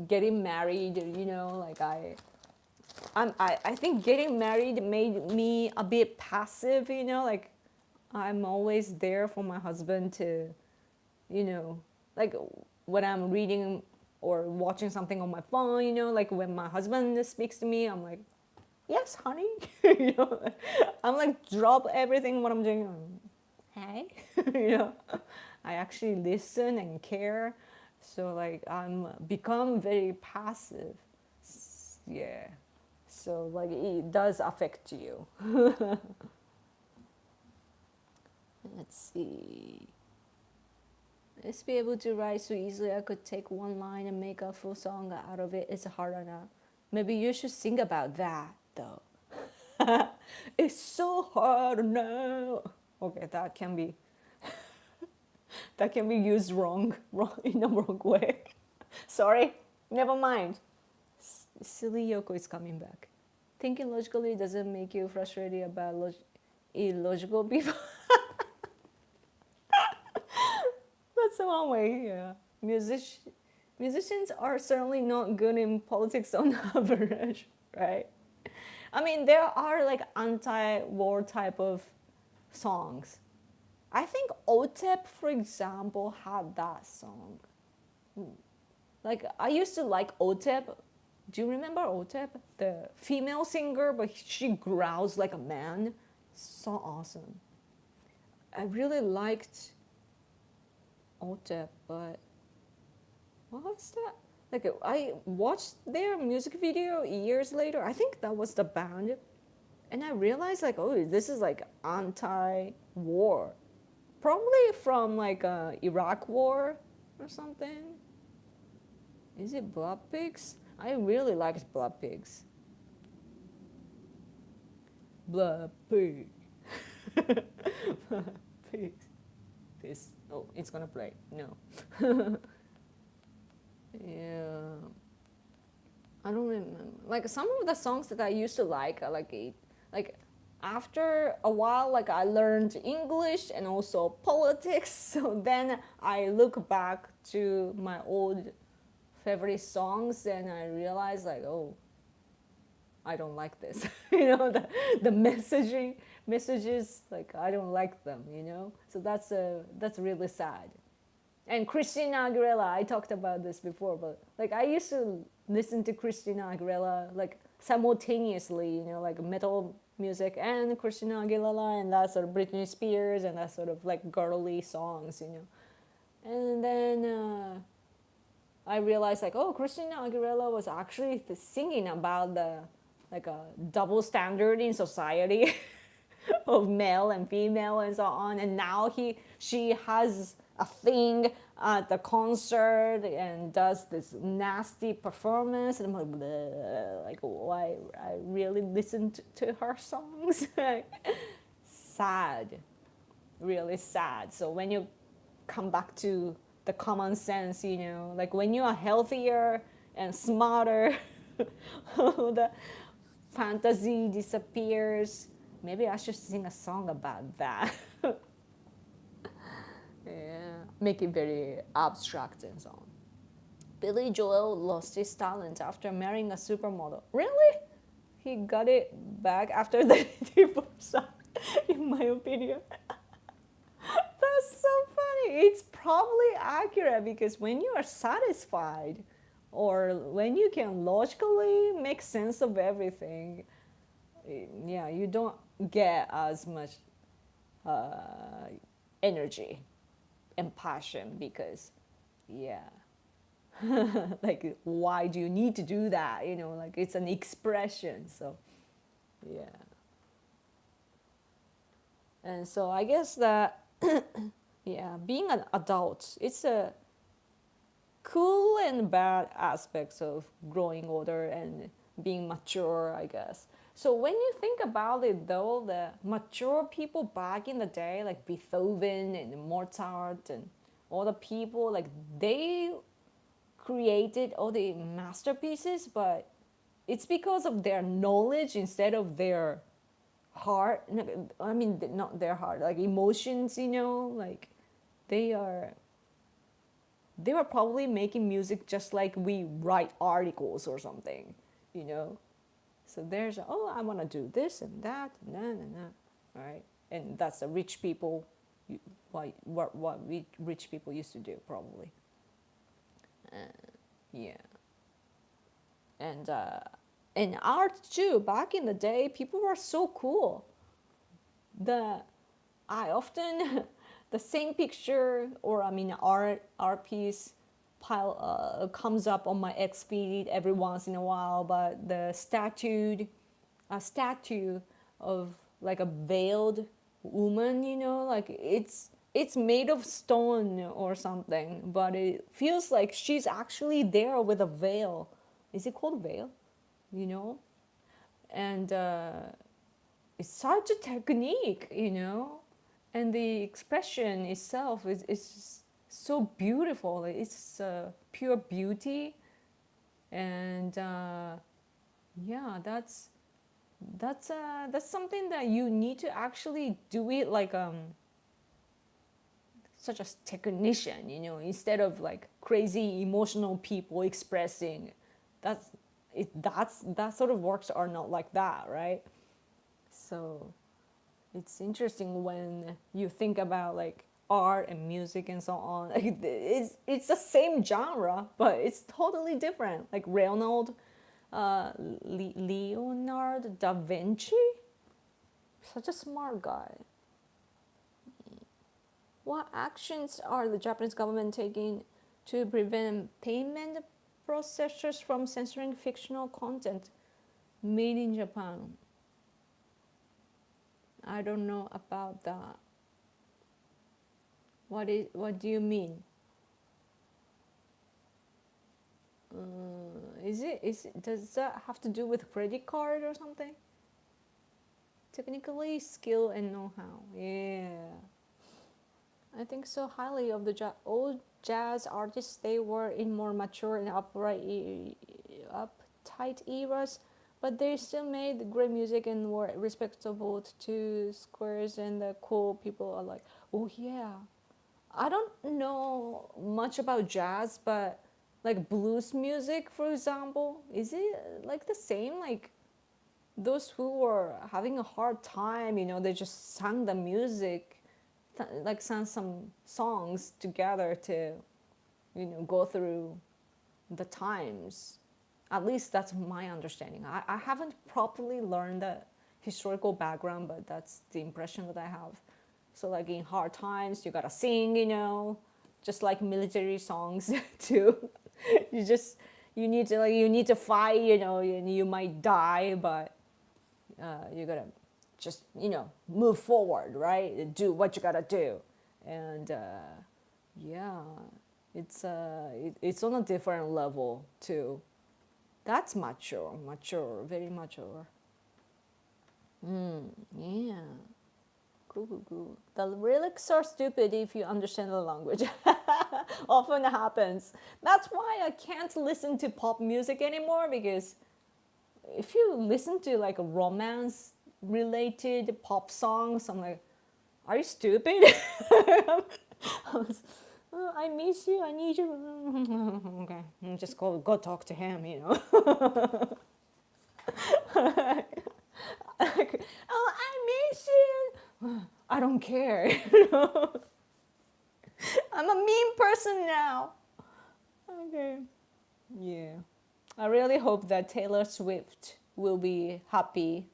getting married. Like I think getting married made me a bit passive. Like I'm always there for my husband to, like when I'm reading or watching something on my phone, like when my husband speaks to me, I'm like, yes, honey. I'm like, drop everything what I'm doing. Hey, I actually listen and care. So like I'm become very passive. Yeah. So like it does affect you. Let's see. Let's be able to write so easily. I could take one line and make a full song out of it. It's hard enough. Maybe you should think about that though. It's so hard now. Okay, that can be used wrong in a wrong way. Sorry, never mind. Silly Yoko is coming back. Thinking logically doesn't make you frustrated about illogical people. That's one way, yeah. Musicians are certainly not good in politics on average, right? I mean, there are like anti-war type of songs. I think OTEP, for example, had that song. Like I used to like OTEP. Do you remember OTEP? The female singer, but she growls like a man. So awesome. I really liked OTEP, but what was that? Like I watched their music video years later. I think that was the band, and I realized like, oh, this is like anti-war, probably from like Iraq War or something. Is it Blood Pigs? I really liked Blood Pigs. Blood Pig. Blood Pigs. This. Oh, it's gonna play. No. Yeah. I don't remember. Like some of the songs that I used to like, like after a while, like I learned English and also politics. So then I look back to my old favorite songs and I realize like, oh, I don't like this. The messages like I don't like them. So that's really sad. And Christina Aguilera, I talked about this before, but like I used to listen to Christina Aguilera like simultaneously, like metal music and Christina Aguilera and that sort of Britney Spears and that sort of like girly songs. And then I realized like, oh, Christina Aguilera was actually singing about the like a double standard in society of male and female and so on. And now she has a thing at the concert and does this nasty performance, and I'm like, bleh, like why I really listened to her songs. Sad, really sad. So when you come back to the common sense, like when you are healthier and smarter, the fantasy disappears. Maybe I should sing a song about that. Yeah, make it very abstract and so on. Billy Joel lost his talent after marrying a supermodel. Really? He got it back after the divorce, in my opinion. That's so funny. It's probably accurate because when you are satisfied or when you can logically make sense of everything, yeah, you don't get as much energy and passion because, yeah, like why do you need to do that? Like it's an expression. So, yeah. And so I guess that, yeah, being an adult, it's a cool and bad aspects of growing older and being mature, I guess. So when you think about it though, the mature people back in the day, like Beethoven and Mozart and all the people, like they created all the masterpieces, but it's because of their knowledge instead of their heart. I mean, not their heart, like emotions, like they were probably making music just like we write articles or something. So there's, oh, I want to do this and that, and that, right? And that's the rich people, what rich people used to do, probably. Yeah. And art too. Back in the day, people were so cool. I often the same picture or art piece comes up on my X feed every once in a while, but the a statue of like a veiled woman, like it's made of stone or something, but it feels like she's actually there with a veil. Is it called veil? You know, and it's such a technique, and the expression itself is so beautiful. It's pure beauty, and yeah, that's something that you need to actually do it like such a technician, instead of like crazy emotional people expressing. That sort of works are not like that, right? So it's interesting when you think about like art and music and so on. Like it's the same genre, but it's totally different. Like Leonardo da Vinci, such a smart guy. What actions are the Japanese government taking to prevent payment processors from censoring fictional content made in Japan? I don't know about that. What do you mean? Does that have to do with credit card or something? Technically, skill and know-how. Yeah. I think so highly of the old jazz artists. They were in more mature and uptight eras, but they still made great music and were respectable to squares, and the cool people are like, oh yeah. I don't know much about jazz, but like blues music, for example, is it like the same? Like those who were having a hard time, they just sang the music, like sang some songs together to, go through the times. At least that's my understanding. I haven't properly learned the historical background, but that's the impression that I have. So like in hard times, you gotta sing, just like military songs too. You need to fight, and you might die, but you gotta just move forward, right? Do what you gotta do, and yeah, it's on a different level too. That's mature, very mature. Yeah. Cool. The lyrics are stupid if you understand the language. Often happens. That's why I can't listen to pop music anymore, because if you listen to like a romance related pop songs, I'm like, are you stupid? I miss you, I need you. Okay, just go talk to him, Like, oh, I miss you. I don't care. I'm a mean person now. Okay. Yeah. I really hope that Taylor Swift will be happy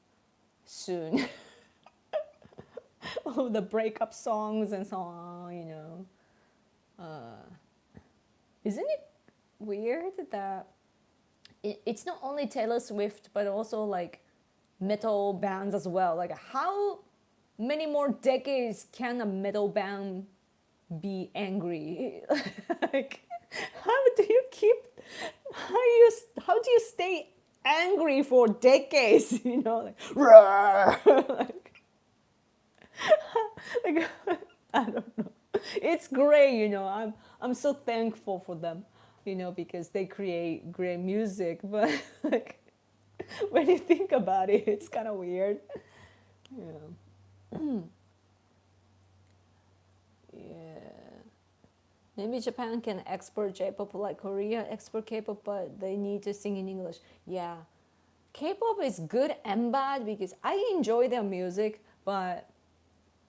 soon. Oh, the breakup songs and so on, Isn't it weird that it's not only Taylor Swift, but also like metal bands as well? Like, how many more decades can a metal band be angry? Like, how do you stay angry for decades? Like, like I don't know. It's great, I'm so thankful for them, because they create great music. But like, when you think about it, it's kind of weird. Yeah. Yeah. Maybe Japan can export J-pop like Korea export K-pop, but they need to sing in English. Yeah. K-pop is good and bad because I enjoy their music, but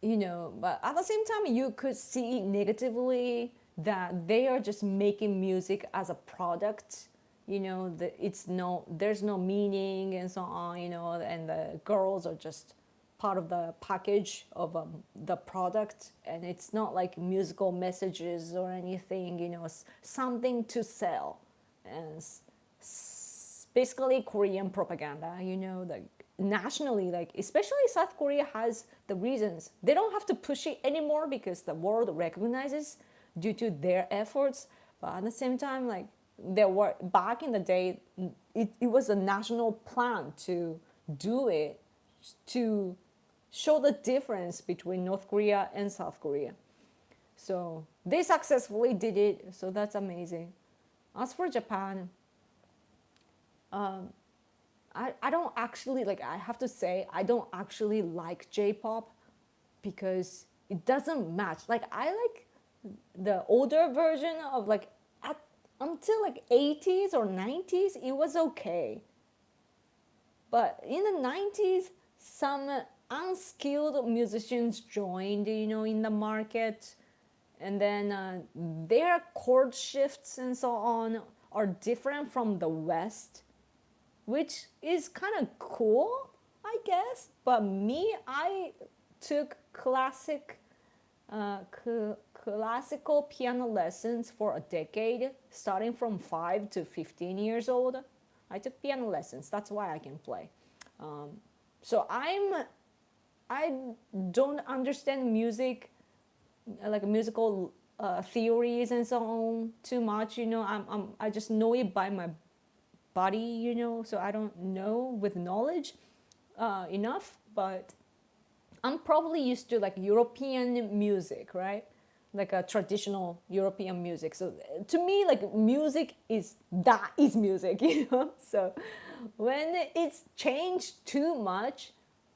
but at the same time, you could see negatively that they are just making music as a product. There's no meaning and so on. And the girls are just part of the package of the product, and it's not like musical messages or anything, something to sell. And basically Korean propaganda, like nationally, like especially South Korea has the reasons. They don't have to push it anymore because the world recognizes due to their efforts. But at the same time, like there were back in the day, it was a national plan to do it, to show the difference between North Korea and South Korea. So they successfully did it. So that's amazing. As for Japan, I don't actually like, I have to say, I don't actually like J-pop because it doesn't match. Like I like the older version of like until like 80s or 90s, it was okay. But in the 90s, some unskilled musicians joined, in the market. And then their chord shifts and so on are different from the West, which is kind of cool, I guess. But me, I took classical piano lessons for a decade, starting from 5 to 15 years old. I took piano lessons. That's why I can play. So I don't understand music, like musical theories and so on too much. I just know it by my body. So I don't know with knowledge enough. But I'm probably used to like European music, right? Like a traditional European music. So to me, like music is music, So when it's changed too much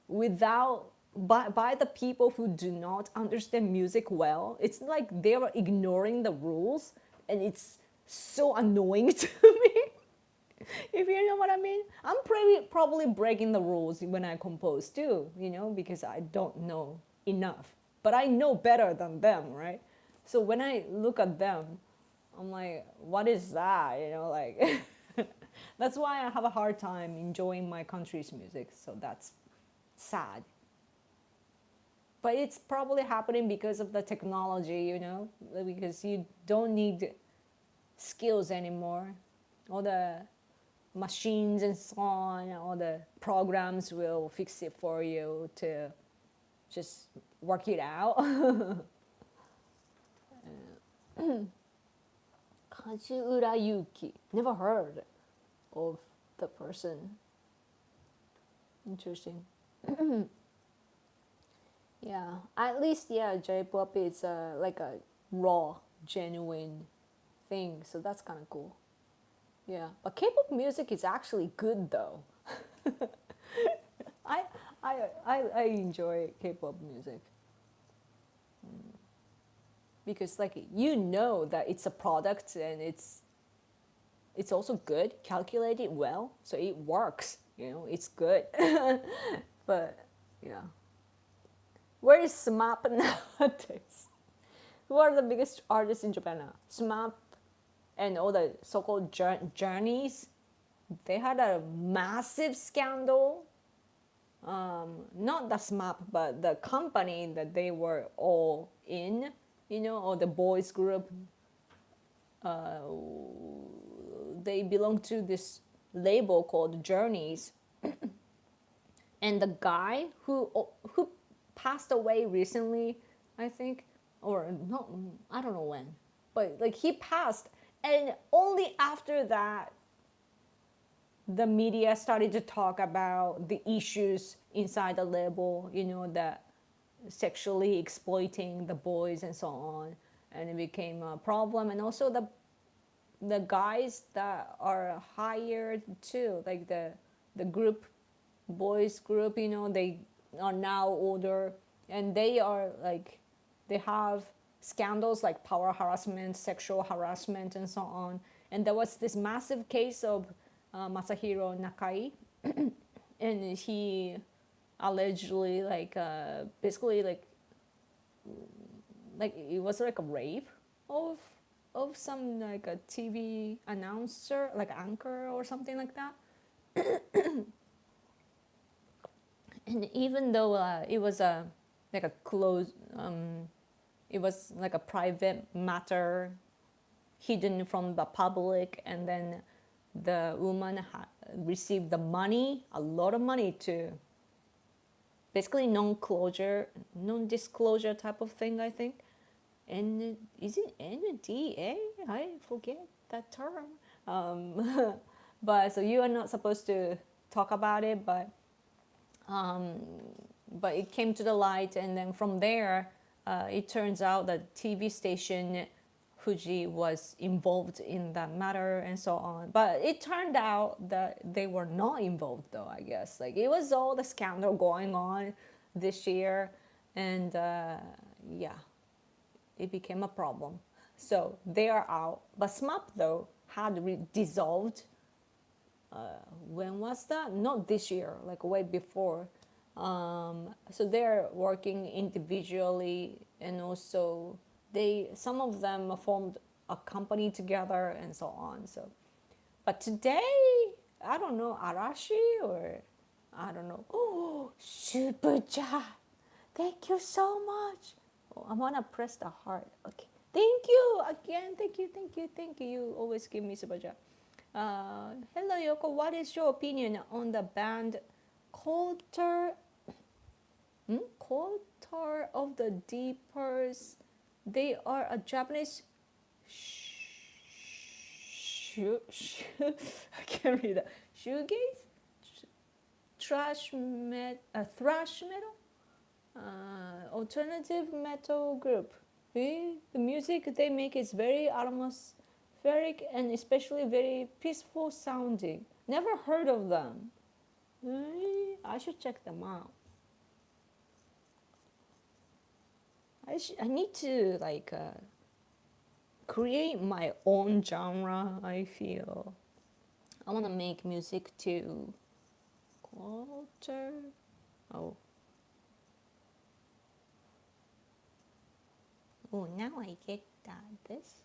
without by the people who do not understand music well, it's like they are ignoring the rules, and it's so annoying to me. If you know what I mean. I'm probably breaking the rules when I compose too, because I don't know enough. But I know better than them, right? So when I look at them, I'm like, what is that? Like that's why I have a hard time enjoying my country's music. So that's sad. But it's probably happening because of the technology, because you don't need skills anymore. All the machines and so on, all the programs will fix it for you to just work it out. Kajiura Yuki. Never heard of the person. Interesting. Yeah, at least J-pop is like a raw, genuine thing, so that's kind of cool. Yeah, but K-pop music is actually good though. I, I enjoy K-pop music because like that it's a product and it's also good, calculated well, so it works. It's good. But yeah, where is SMAP nowadays? Who are the biggest artists in Japan now? SMAP and all the so-called journeys. They had a massive scandal. Not the SMAP, but the company that they were all in, or the boys group. They belong to this label called Journeys. And the guy who passed away recently, I think, or not, I don't know when, but like he passed, and only after that the media started to talk about the issues inside the label, that sexually exploiting the boys and so on, and it became a problem. And also the guys that are hired too, like the boys group, they are now older, and they are like, they have scandals like power harassment, sexual harassment, and so on. And there was this massive case of Masahiro Nakai, and he allegedly basically like it was like a rape of some like a TV announcer, like anchor or something like that. And even though it was a like a close, it was like a private matter, hidden from the public, and then the woman received the money, a lot of money, to basically non-disclosure type of thing, I think. And is it NDA? I forget that term. But so you are not supposed to talk about it, um, but it came to the light, and then from there, it turns out that TV station Fuji was involved in that matter and so on. But it turned out that they were not involved, though, I guess. Like, it was all the scandal going on this year, and yeah, it became a problem. So they are out. But SMAP, though, had dissolved. When was that? Not this year, like way before. So they're working individually, and also some of them formed a company together and so on. So, but today, I don't know, Arashi, or I don't know. Oh, Super chat. Thank you so much. Oh, I want to press the heart. Okay. Thank you again. Thank you, thank you, thank you. You always give me super chat. Hello, Yoko. What is your opinion on the band Culture, Culture of the Deepers? They are a Japanese I can't read that. Shoegaze? Thrash metal? Alternative metal group. The music they make is very atmospheric and especially very peaceful sounding. Never heard of them. I should check them out. I need to like create my own genre. I feel I want to make music too. Culture. Oh. Oh, now I get that. This.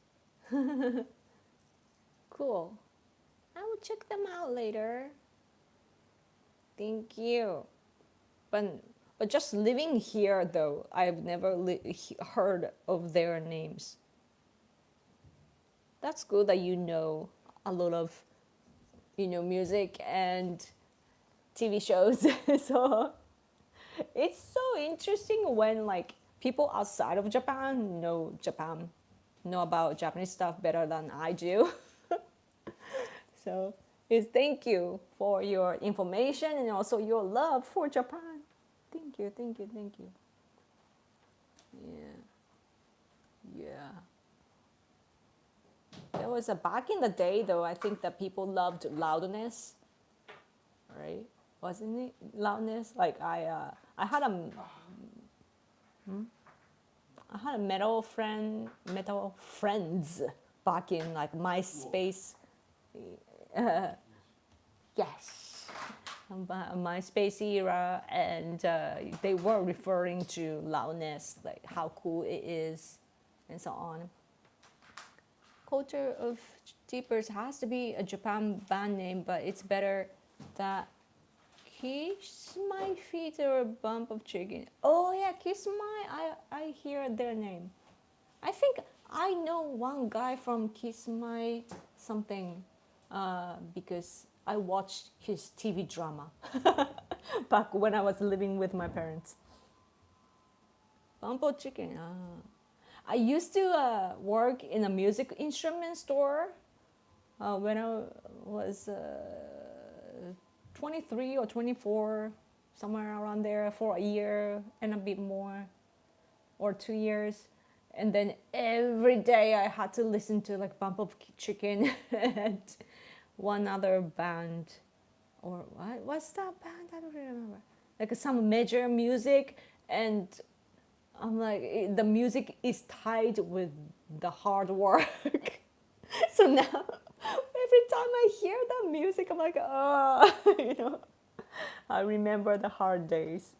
Cool. I will check them out later. Thank you. But just living here, though, I've never heard of their names. That's good that you know a lot of, music and TV shows. So it's so interesting when like people outside of Japan know about Japanese stuff better than I do. So thank you for your information and also your love for Japan. Thank you, thank you, thank you. Yeah. There was back in the day, though, I think that people loved loudness, right? Wasn't it loudness? Like I had a metal friends back in like MySpace. Yes, MySpace era, and they were referring to loudness, like how cool it is, and so on. Culture of Deepers has to be a Japan band name, but it's better that Kiss My Feet or a Bump of Chicken. Oh yeah, Kiss My, I hear their name. I think I know one guy from Kiss My something because I watched his TV drama back when I was living with my parents. Bump of Chicken. I used to work in a music instrument store when I was 23 or 24, somewhere around there, for a year and a bit more, or 2 years. And then every day I had to listen to like Bump of Chicken and one other band. Or what's that band? I don't remember. Like some major music, and I'm like, the music is tied with the hard work. So now, every time I hear that music, I'm like, oh, I remember the hard days.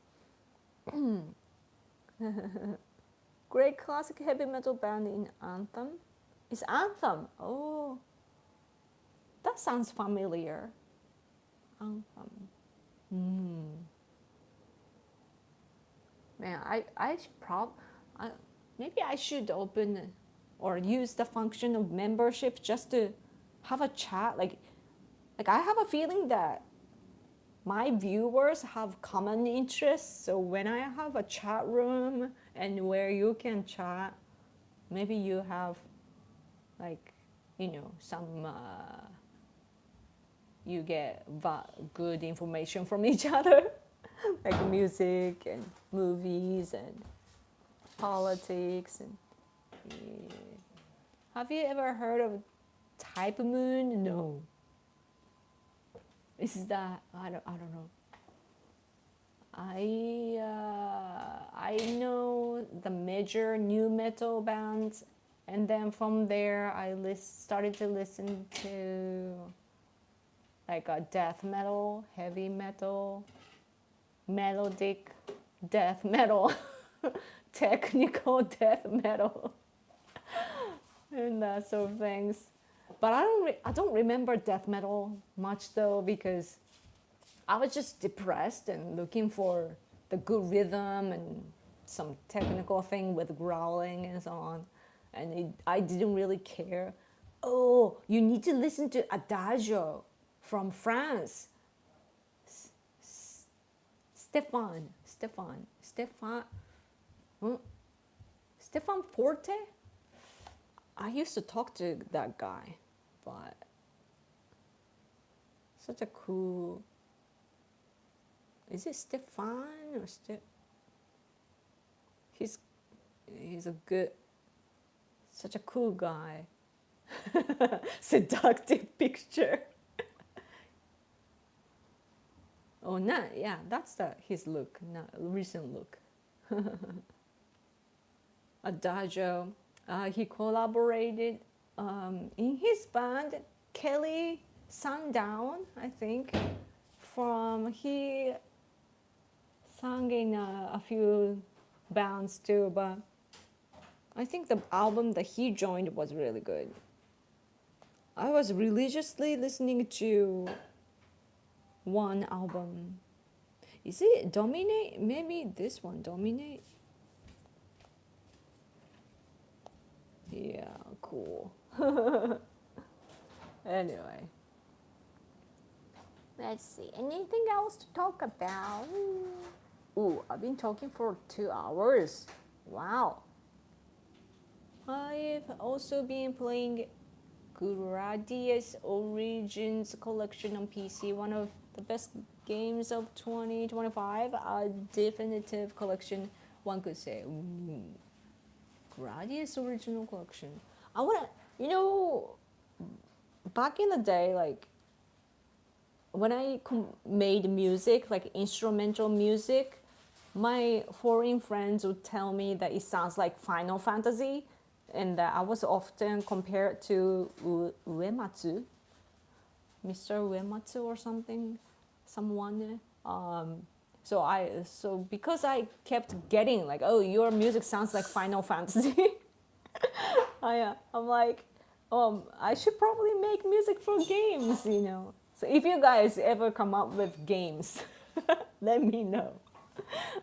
Great classic heavy metal band in Anthem. It's Anthem. Oh, that sounds familiar. Anthem. Man, I should I, maybe I should open or use the function of membership just to have a chat. Like I have a feeling that my viewers have common interests. So when I have a chat room and where you can chat, maybe you have like, some you get good information from each other, like music and movies and politics and yeah. Have you ever heard of Type Moon? No. Is that I don't know. I know the major new metal bands, and then from there I started to listen to like a death metal, heavy metal, melodic death metal, technical death metal, and that sort of things. But I don't remember death metal much though, because I was just depressed and looking for the good rhythm and some technical thing with growling and so on. And I didn't really care. Oh, you need to listen to Adagio from France. Stefan, hmm? Stefan Forte? I used to talk to that guy, but such a cool. Is it Stefan or He's a good, such a cool guy. Seductive picture. Oh, no, yeah, that's his look, not recent look. Adagio. He collaborated in his band, Kelly Sundown, I think. He sang in a few bands too, but I think the album that he joined was really good. I was religiously listening to one album. Is it Dominate? Maybe this one, Dominate? Yeah, cool. Anyway. Let's see. Anything else to talk about? Ooh, I've been talking for 2 hours. Wow. I've also been playing Gradius Origins Collection on PC, one of the best games of 2025. A definitive collection, one could say. Ooh. Gradius Original Collection. I wanna, back in the day, like, when I made music, like instrumental music, my foreign friends would tell me that it sounds like Final Fantasy, and that I was often compared to Uematsu, Mr. Uematsu or someone. So because I kept getting like, oh, your music sounds like Final Fantasy, I'm like, I should probably make music for games, So if you guys ever come up with games, let me know.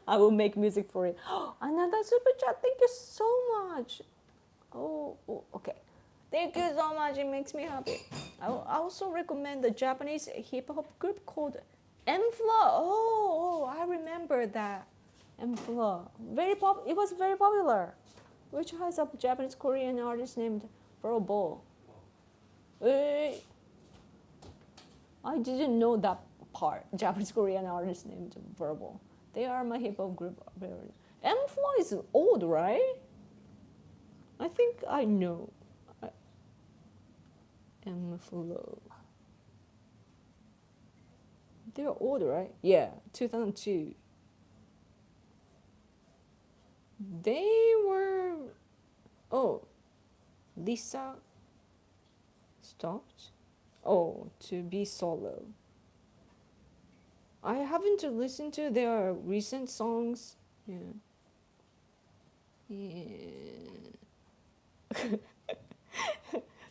I will make music for it. Another super chat. Thank you so much. Oh, okay. Thank you so much. It makes me happy. I also recommend the Japanese hip hop group called M-Fla. Oh, I remember that. M-Fla. It was very popular. Which has a Japanese Korean artist named Verbal. I didn't know that part. Japanese Korean artist named Verbal. They are my hip hop group. M-Fla is old, right? I think I know. M-Fla. They're old, right? Yeah, 2002. They were. Oh, Lisa stopped. Oh, to be solo. I haven't listened to their recent songs. Yeah.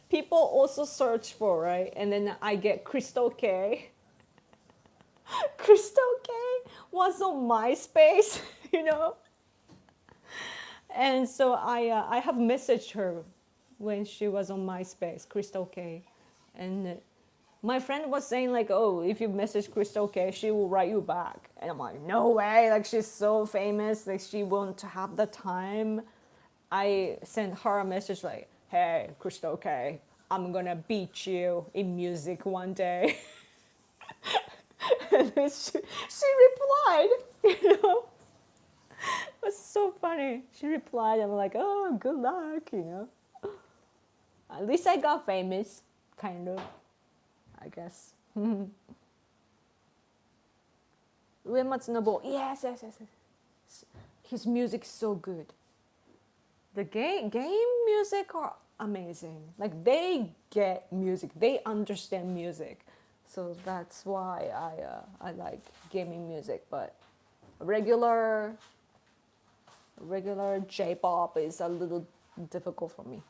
People also search for, right? And then I get Crystal K. Crystal K was on MySpace, And so I have messaged her when she was on MySpace, Crystal K. And my friend was saying like, oh, if you message Crystal K, she will write you back. And I'm like, no way, like she's so famous, like she won't have the time. I sent her a message like, hey, Crystal K, I'm gonna beat you in music one day. And then she replied, you know, it was so funny. She replied, I'm like, oh, good luck, you know. At least I got famous, kind of, I guess. Uematsu Nobuo, yes. His music's so good. The game music are amazing. Like they get music, they understand music, so that's why I like gaming music. But regular J-pop is a little difficult for me.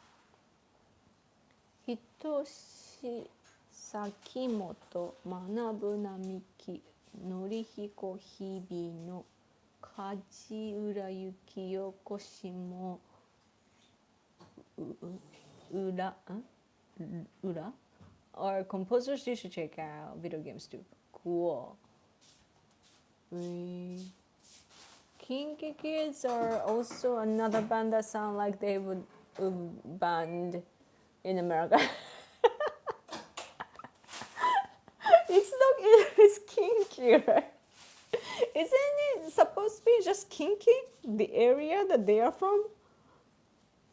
Hitoshi Sakimoto, Manabu Namiki, Norihiko Hibino, Kajiura Yukio Koshimo, Ura, Ura, are composers you should check out. Video games too. Cool. Kinky Kids are also another band that sound like they would band in America. It's not. It's kinky, right? Isn't it supposed to be just kinky? The area that they are from?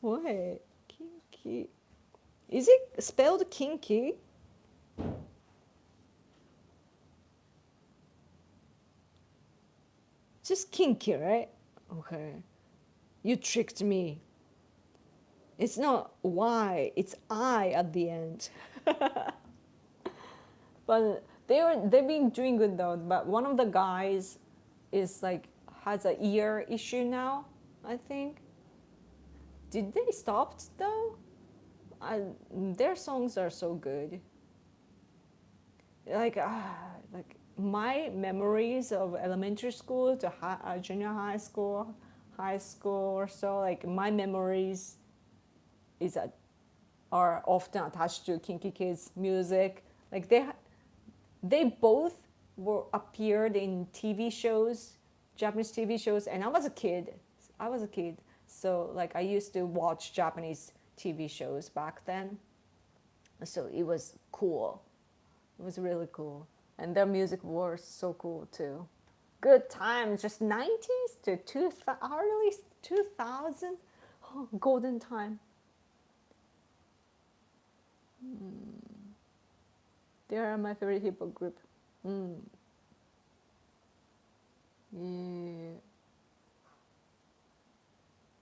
What? Kinky. Is it spelled kinky? Just kinky, right? Okay. You tricked me. It's not Y, it's I at the end. But they've been doing good though. But one of the guys is like has an ear issue now, I think. Did they stop though? Their songs are so good. Like my memories of elementary school to junior high school, or so. Like my memories is are often attached to Kinky Kids music. Like they both were appeared in TV shows, Japanese TV shows, and I was a kid. So like I used to watch Japanese TV shows back then. So it was cool. It was really cool. And their music was so cool too. Good times, just 90s to early 2000. Oh, golden time. They are my favorite hip hop group. Yeah.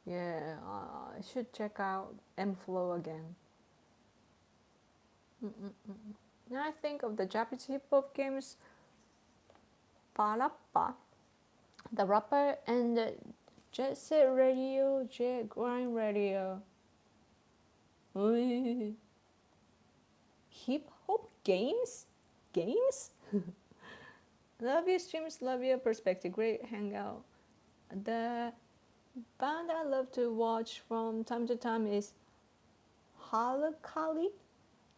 Yeah, I should check out M-Flow again. Now I think of the Japanese hip hop games, Parappa, the rapper, and the Jet Set Radio, Jet Grind Radio. Hip hop games? Love your streams, love your perspective. Great hangout. The band I love to watch from time to time is Halakali.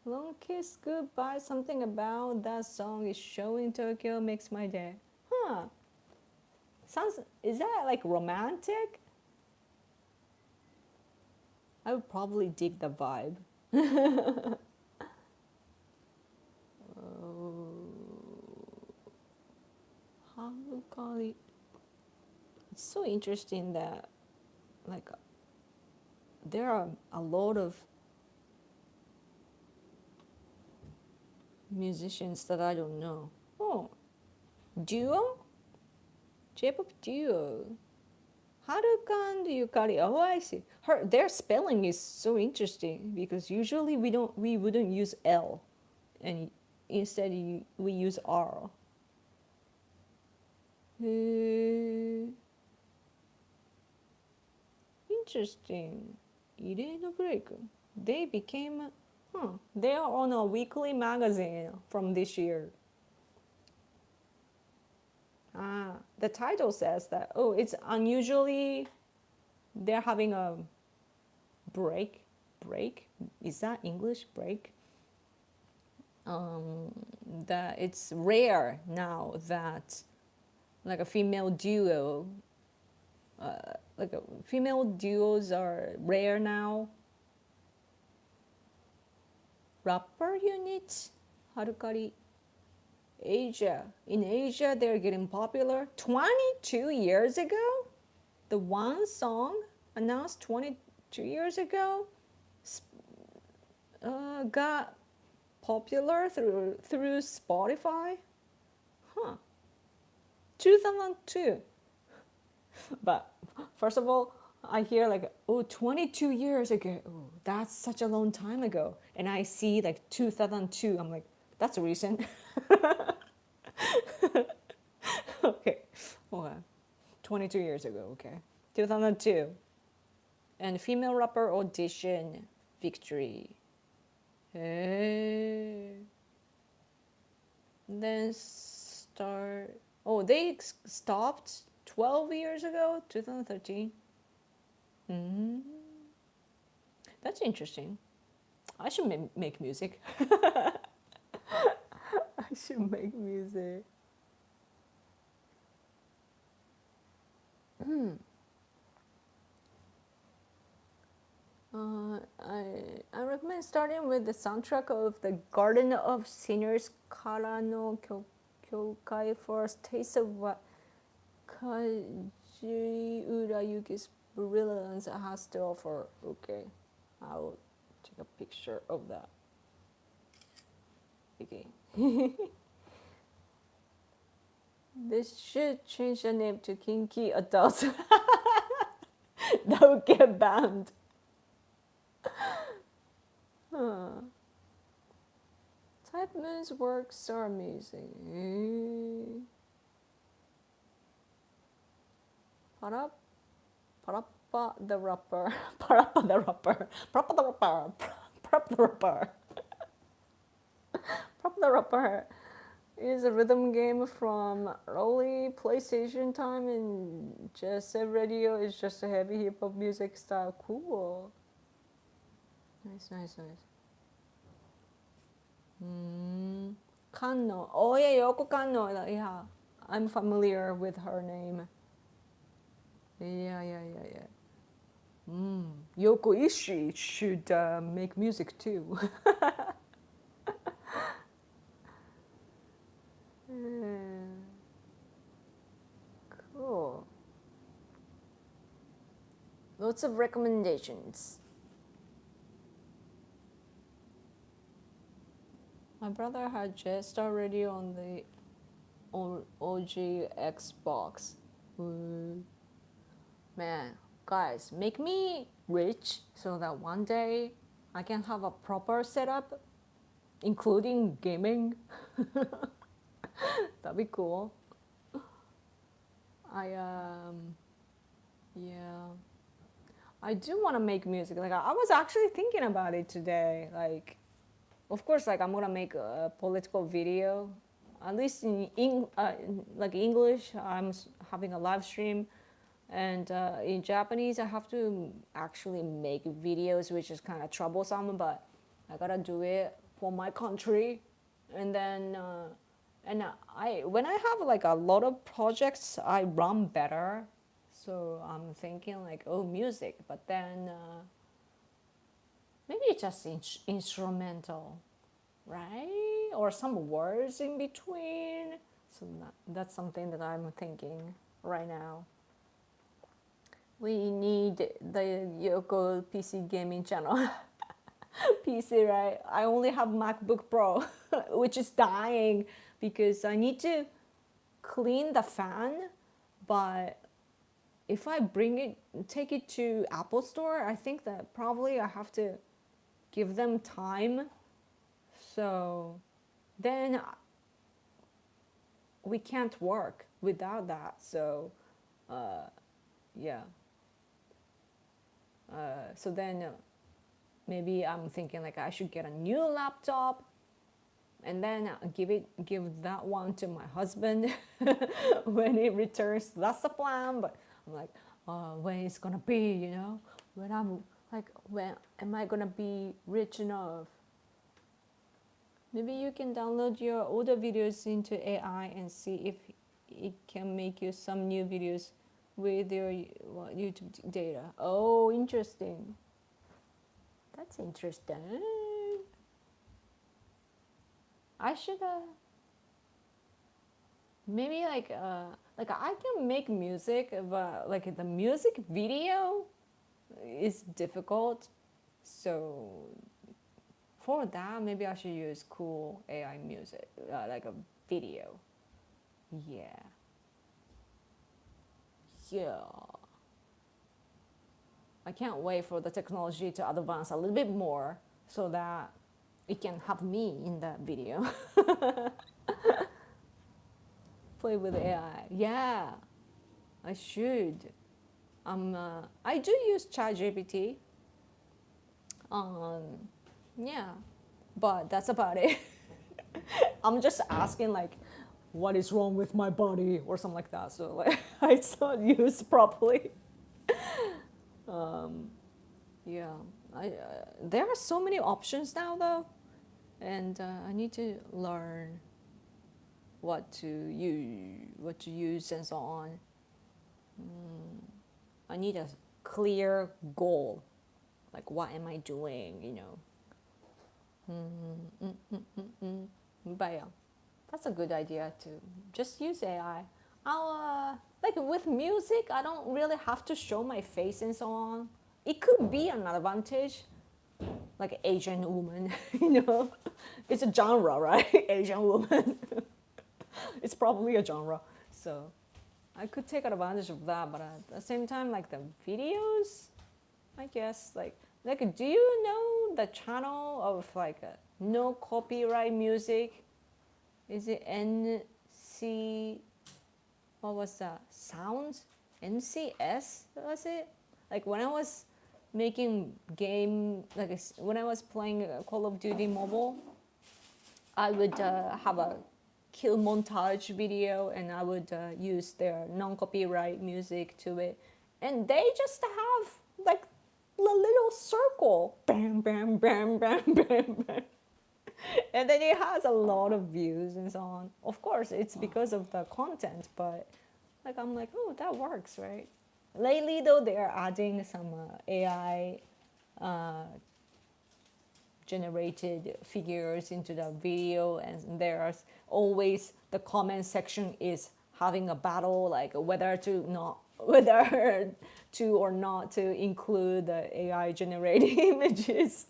Long Kiss Goodbye. Something about that song is showing Tokyo makes my day. Huh. Is that like romantic? I would probably dig the vibe. Halakali. It's so interesting that like there are a lot of musicians that I don't know. Oh, duo? J-pop duo. Haruka and Yukari. Oh, I see. Their spelling is so interesting because usually we wouldn't use L, and instead we use R. Interesting. Ireno Break. They became. They are on a weekly magazine from this year. The title says that, it's unusually they're having a break, is that English, break? That it's rare now that like a female duo, like a female duos are rare now. Rapper units, Harukari, Asia. In Asia, they're getting popular. 22 years ago, the one song announced 22 years ago got popular through Spotify. Huh. 2002. But first of all, I hear like, oh, 22 years ago. Oh, that's such a long time ago. And I see like 2002. I'm like, that's recent. Okay. Okay. 22 years ago. Okay. 2002. And female rapper audition victory. Hey. Then start. Oh, they stopped 12 years ago, 2013. That's interesting. I should make music. I should make music. I recommend starting with the soundtrack of the Garden of Sinners Kara no Kyokai First Taste of what Kajiura Yuki's brilliance has to offer. Okay, I'll take a picture of that. Okay. This should change the name to Kinky Adults. That would get banned. Type Moon's works are amazing. Parappa the Rapper. Parappa the Rapper. Parappa the Rapper. Parappa the Rapper. Parappa the Rapper is a rhythm game from early PlayStation time, and Jet Set Radio is just a heavy hip hop music style. Cool. Nice. Kanno. Oh yeah, Yoko Kanno. Yeah, I'm familiar with her name. Yeah. Yoko Ishii should make music too. Cool. Lots of recommendations. My brother had just already on the OG Xbox. Man, guys, make me rich so that one day I can have a proper setup, including gaming. That'd be cool. I do want to make music. Like I was actually thinking about it today. Like, of course, like I'm gonna make a political video, at least in like English. I'm having a live stream, and in Japanese, I have to actually make videos, which is kind of troublesome. But I gotta do it for my country, and then when I have like a lot of projects, I run better. So I'm thinking like, oh, music, but then maybe it's just instrumental, right? Or some words in between. So that's something that I'm thinking right now. We need the Yoko PC gaming channel. PC, right? I only have MacBook Pro, which is dying because I need to clean the fan, but if I take it to Apple Store, I think that probably I have to give them time. So then we can't work without that. So yeah. So then maybe I'm thinking like I should get a new laptop and then give that one to my husband when he returns. That's the plan. But I'm like, when it's gonna be, when I'm like, when am I gonna be rich enough? Maybe you can download your older videos into AI and see if it can make you some new videos with your YouTube data. Oh, interesting. That's interesting. I should maybe like I can make music, but like the music video is difficult. So for that, maybe I should use cool AI music, like a video. Yeah. Yeah. I can't wait for the technology to advance a little bit more so that it can have me in the video. Play with AI. Yeah, I should. I do use ChatGPT. Um, yeah, but that's about it. I'm just asking like, what is wrong with my body or something like that. So like, it's not used properly. Um, yeah, there are so many options now though, and I need to learn what to use and so on. I need a clear goal, like what am I doing, But yeah, that's a good idea to just use AI. I'll like with music, I don't really have to show my face and so on. It could be an advantage, like Asian woman, It's a genre, right? Asian woman. It's probably a genre. So I could take advantage of that, but at the same time, like the videos, I guess, like do you know the channel of like no copyright music? Is it NC? What was that? Sounds? NCS was it? Like when I was making game, like when I was playing Call of Duty Mobile, I would have a kill montage video and I would use their non-copyright music to it, and they just have like a little circle, bam bam bam bam bam bam, and then it has a lot of views and so on. Of course it's because of the content, but like I'm like, oh, that works, right? Lately though, they are adding some AI generated figures into the video, and there's always the comment section is having a battle, like whether to or not to include the AI generated images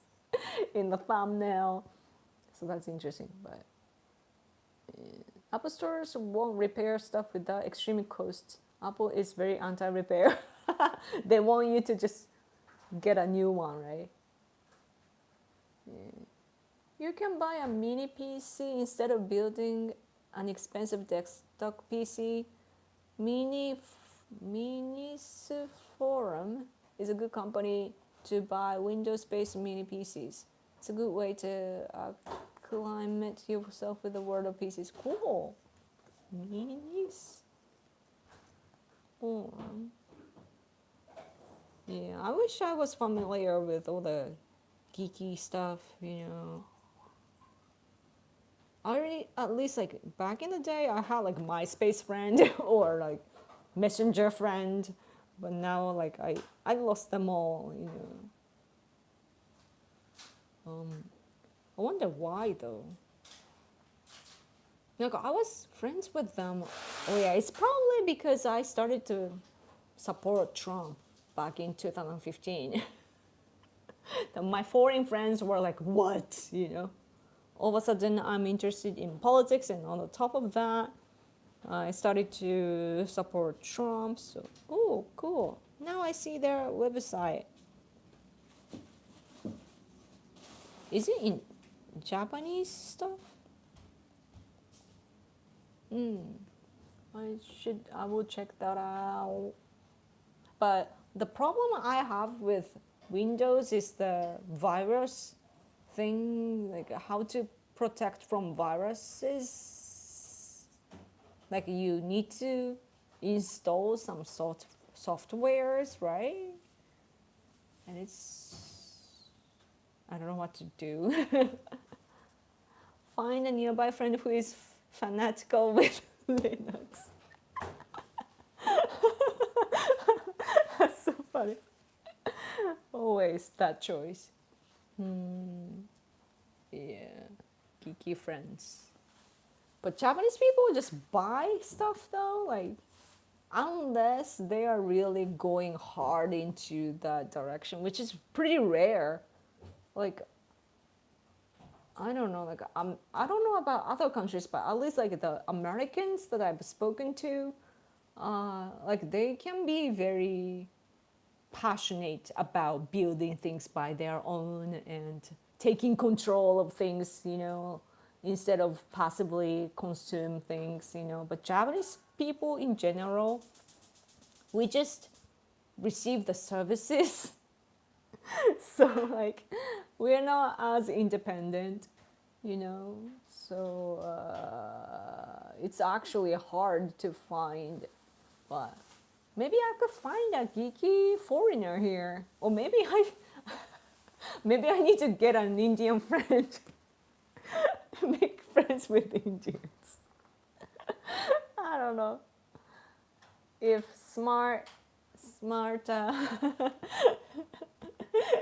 in the thumbnail. So that's interesting. But Apple stores won't repair stuff without extreme costs. Apple is very anti-repair. They want you to just get a new one, right? You can buy a mini PC instead of building an expensive desktop PC. Minisiforum is a good company to buy Windows-based mini PCs. It's a good way to acclimate yourself with the world of PCs. Cool. Minis. Yeah, I wish I was familiar with all the geeky stuff, I already, at least like back in the day, I had like MySpace friend or like Messenger friend, but now like I lost them all, I wonder why though. Like I was friends with them. Oh yeah, it's probably because I started to support Trump back in 2015. My foreign friends were like, what, all of a sudden I'm interested in politics, and on the top of that I started to support Trump. So oh cool, now I see their website. Is it in Japanese stuff? I will check that out. But the problem I have with Windows is the virus thing, like how to protect from viruses. Like you need to install some softwares, right? And I don't know what to do. Find a nearby friend who is fanatical with Linux. That's so funny. Always that choice. Yeah, geeky friends. But Japanese people just buy stuff though, like unless they are really going hard into that direction, which is pretty rare. Like I don't know, like I don't know about other countries, but at least like the Americans that I've spoken to, like they can be very passionate about building things by their own and taking control of things, instead of passively consume things. But Japanese people in general, we just receive the services. So like we're not as independent, you know. So it's actually hard to find, but maybe I could find a geeky foreigner here, or maybe I need to get an Indian friend to make friends with Indians. I don't know if smart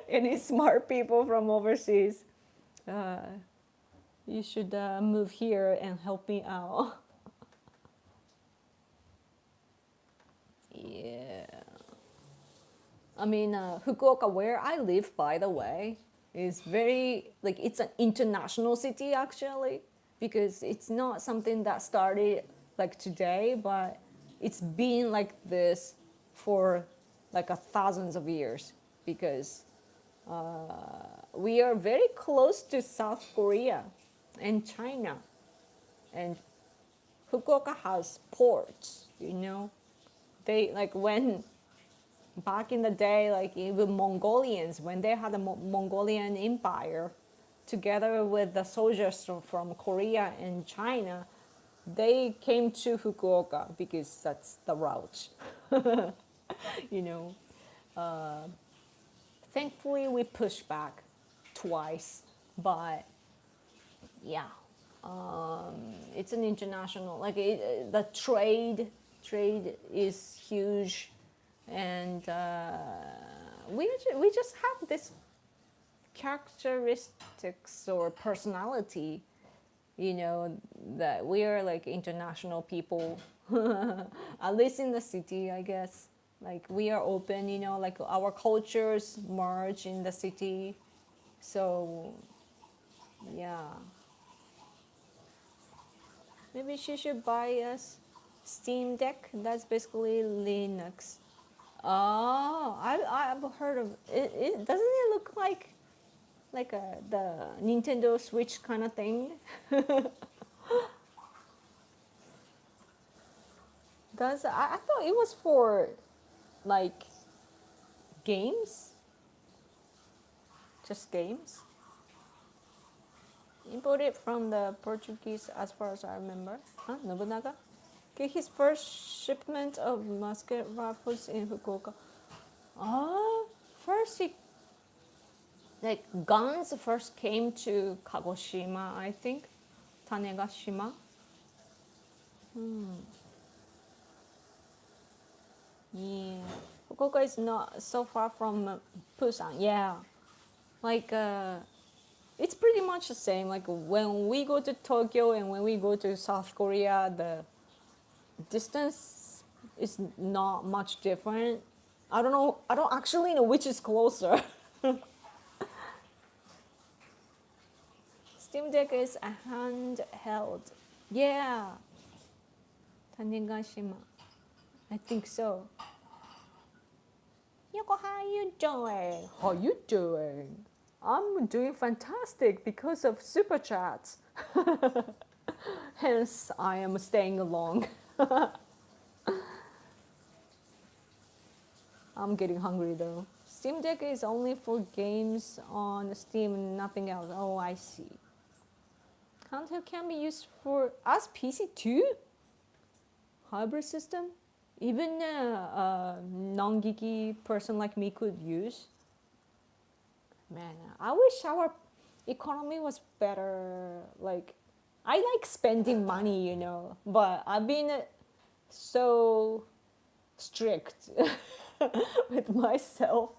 any smart people from overseas, you should move here and help me out. Yeah. I mean, Fukuoka, where I live, by the way, is very, like, it's an international city actually, because it's not something that started like today, but it's been like this for like thousands of years, because we are very close to South Korea and China, and Fukuoka has ports, They, like, when back in the day, like even Mongolians, when they had the Mongolian Empire, together with the soldiers from Korea and China, they came to Fukuoka because that's the route. you know. Thankfully, we pushed back twice, but yeah, it's an international, like the trade is huge, and we just have this characteristics or personality, that we are like international people, at least in the city, I guess. Like we are open, like our cultures merge in the city. So yeah, maybe she should buy us Steam Deck. That's basically Linux. Oh, I've heard of it. Doesn't it look like the Nintendo Switch kind of thing? I thought it was for like games, just games. Imported from the Portuguese, as far as I remember. Huh? Nobunaga? Okay, his first shipment of musket rifles in Fukuoka. Oh, first like guns first came to Kagoshima, I think. Tanegashima. Yeah. Fukuoka is not so far from Busan. Yeah. Like, it's pretty much the same. Like, when we go to Tokyo and when we go to South Korea, the distance is not much different. I don't know. I don't actually know which is closer. Steam Deck is a handheld. Yeah. Tanegashima. I think so. Yoko, how you doing? How you doing? I'm doing fantastic because of super chats. Hence, I am staying along. I'm getting hungry though. Steam Deck is only for games on Steam, nothing else. Oh, I see. Handheld can be used for as PC too? Hybrid system? even a non-geeky person like me could use. Man, I wish our economy was better. Like, I like spending money, but I've been so strict with myself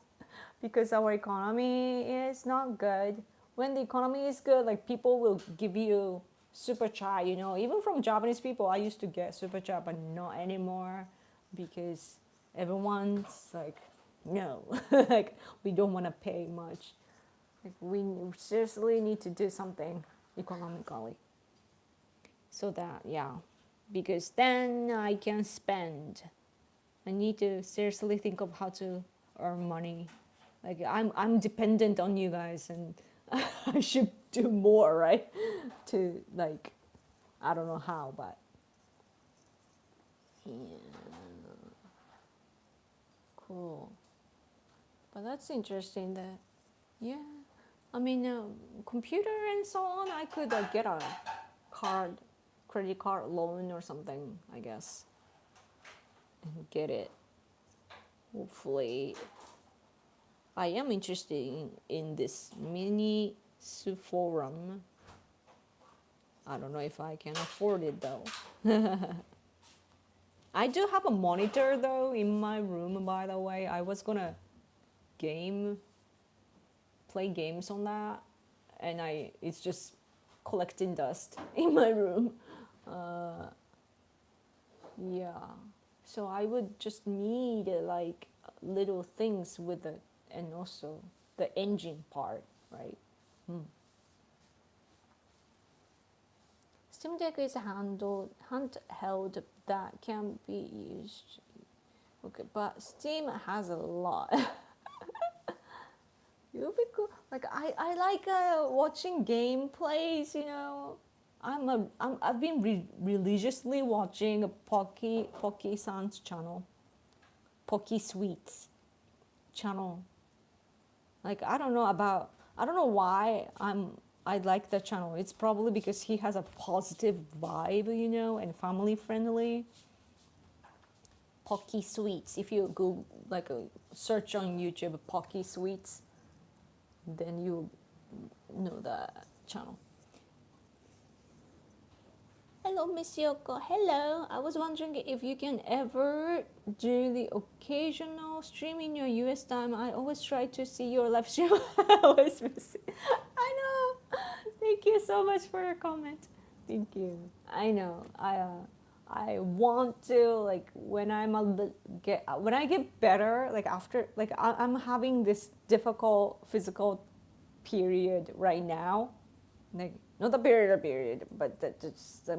because our economy is not good. When the economy is good, like people will give you super chat, even from Japanese people. I used to get super chat, but not anymore because everyone's like, no, like we don't want to pay much. Like we seriously need to do something economically so that, yeah, because then I can spend. I need to seriously think of how to earn money. Like I'm dependent on you guys, and I should do more, right? To like, I don't know how, but yeah, cool. But that's interesting. That yeah, I mean, computer and so on. I could get a card, credit card loan or something, I guess, and get it. Hopefully, I am interested in this mini forum. I don't know if I can afford it though. I do have a monitor though in my room, by the way. I was gonna play games on that, and it's just collecting dust in my room. Yeah, so I would just need like little things with it, and also the engine part, right? Steam Deck is a handheld that can be used. Okay, but Steam has a lot. It would be cool. Like I like watching gameplays. I've been religiously watching Pocky-san's channel, Pocky Sweets channel. Like I don't know why I like the channel. It's probably because he has a positive vibe, and family friendly. Pocky Sweets. If you go like a search on YouTube, Pocky Sweets, then you know the channel. Hello, Miss Yoko. Hello. I was wondering if you can ever do the occasional stream in your US time. I always try to see your live stream. I always miss it. I know. Thank you so much for your comment. Thank you. I know. I want to, like, when when I get better, like after, like I'm having this difficult physical period right now, like not a period, but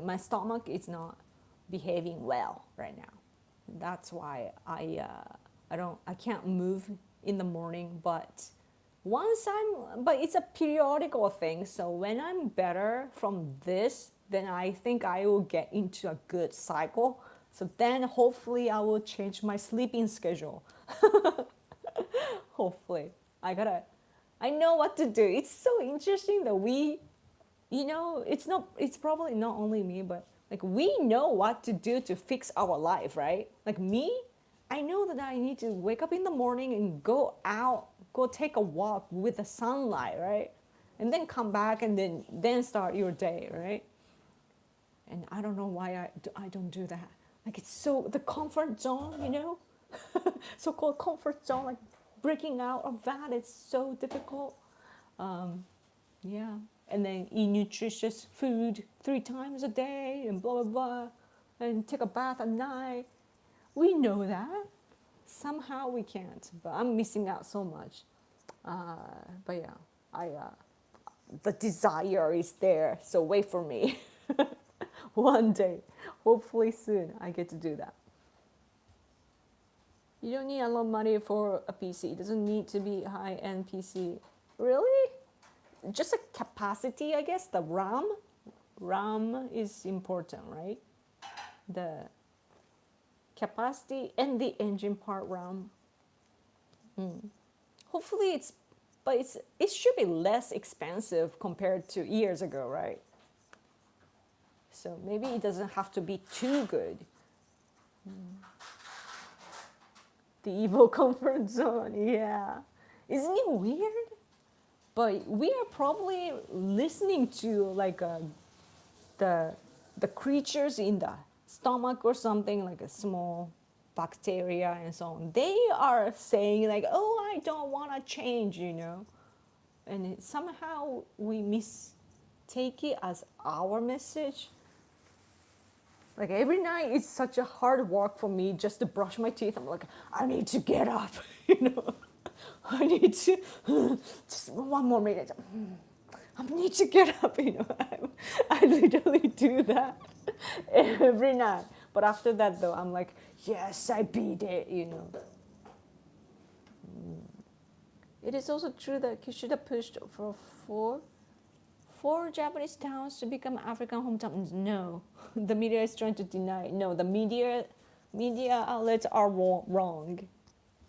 my stomach is not behaving well right now. That's why I can't move in the morning, but but it's a periodical thing. So when I'm better from this, then I think I will get into a good cycle. So then hopefully I will change my sleeping schedule. Hopefully. I know what to do. It's so interesting that it's probably not only me, but like we know what to do to fix our life, right? Like me, I know that I need to wake up in the morning and go out, go take a walk with the sunlight, right? And then come back and then start your day, right? And I don't know why I don't do that. Like it's so the comfort zone, so-called comfort zone, like breaking out of that is so difficult. Yeah, and then eat nutritious food 3 times a day and blah, blah, blah, and take a bath at night. We know that. Somehow we can't, but I'm missing out so much. But yeah, the desire is there, so wait for me. One day, hopefully soon, I get to do that. You don't need a lot of money for a PC. It doesn't need to be a high-end PC. Really? Just a capacity, I guess. The RAM is important, right? The capacity and the engine part RAM. Hopefully it should be less expensive compared to years ago, right? So maybe it doesn't have to be too good. The evil comfort zone. Yeah. Isn't it weird? But we are probably listening to like the the creatures in the stomach or something, like a small bacteria and so on. They are saying like, "Oh, I don't want to change," and somehow we mistake it as our message. Like every night, it's such a hard work for me just to brush my teeth. I'm like, I need to get up, you know. I need to just one more minute. I need to get up, I literally do that every night. But after that, though, I'm like, yes, I beat it. It is also true that Kishida pushed for four Japanese towns to become African hometowns. No, the media is trying to deny. No, the media outlets are wrong.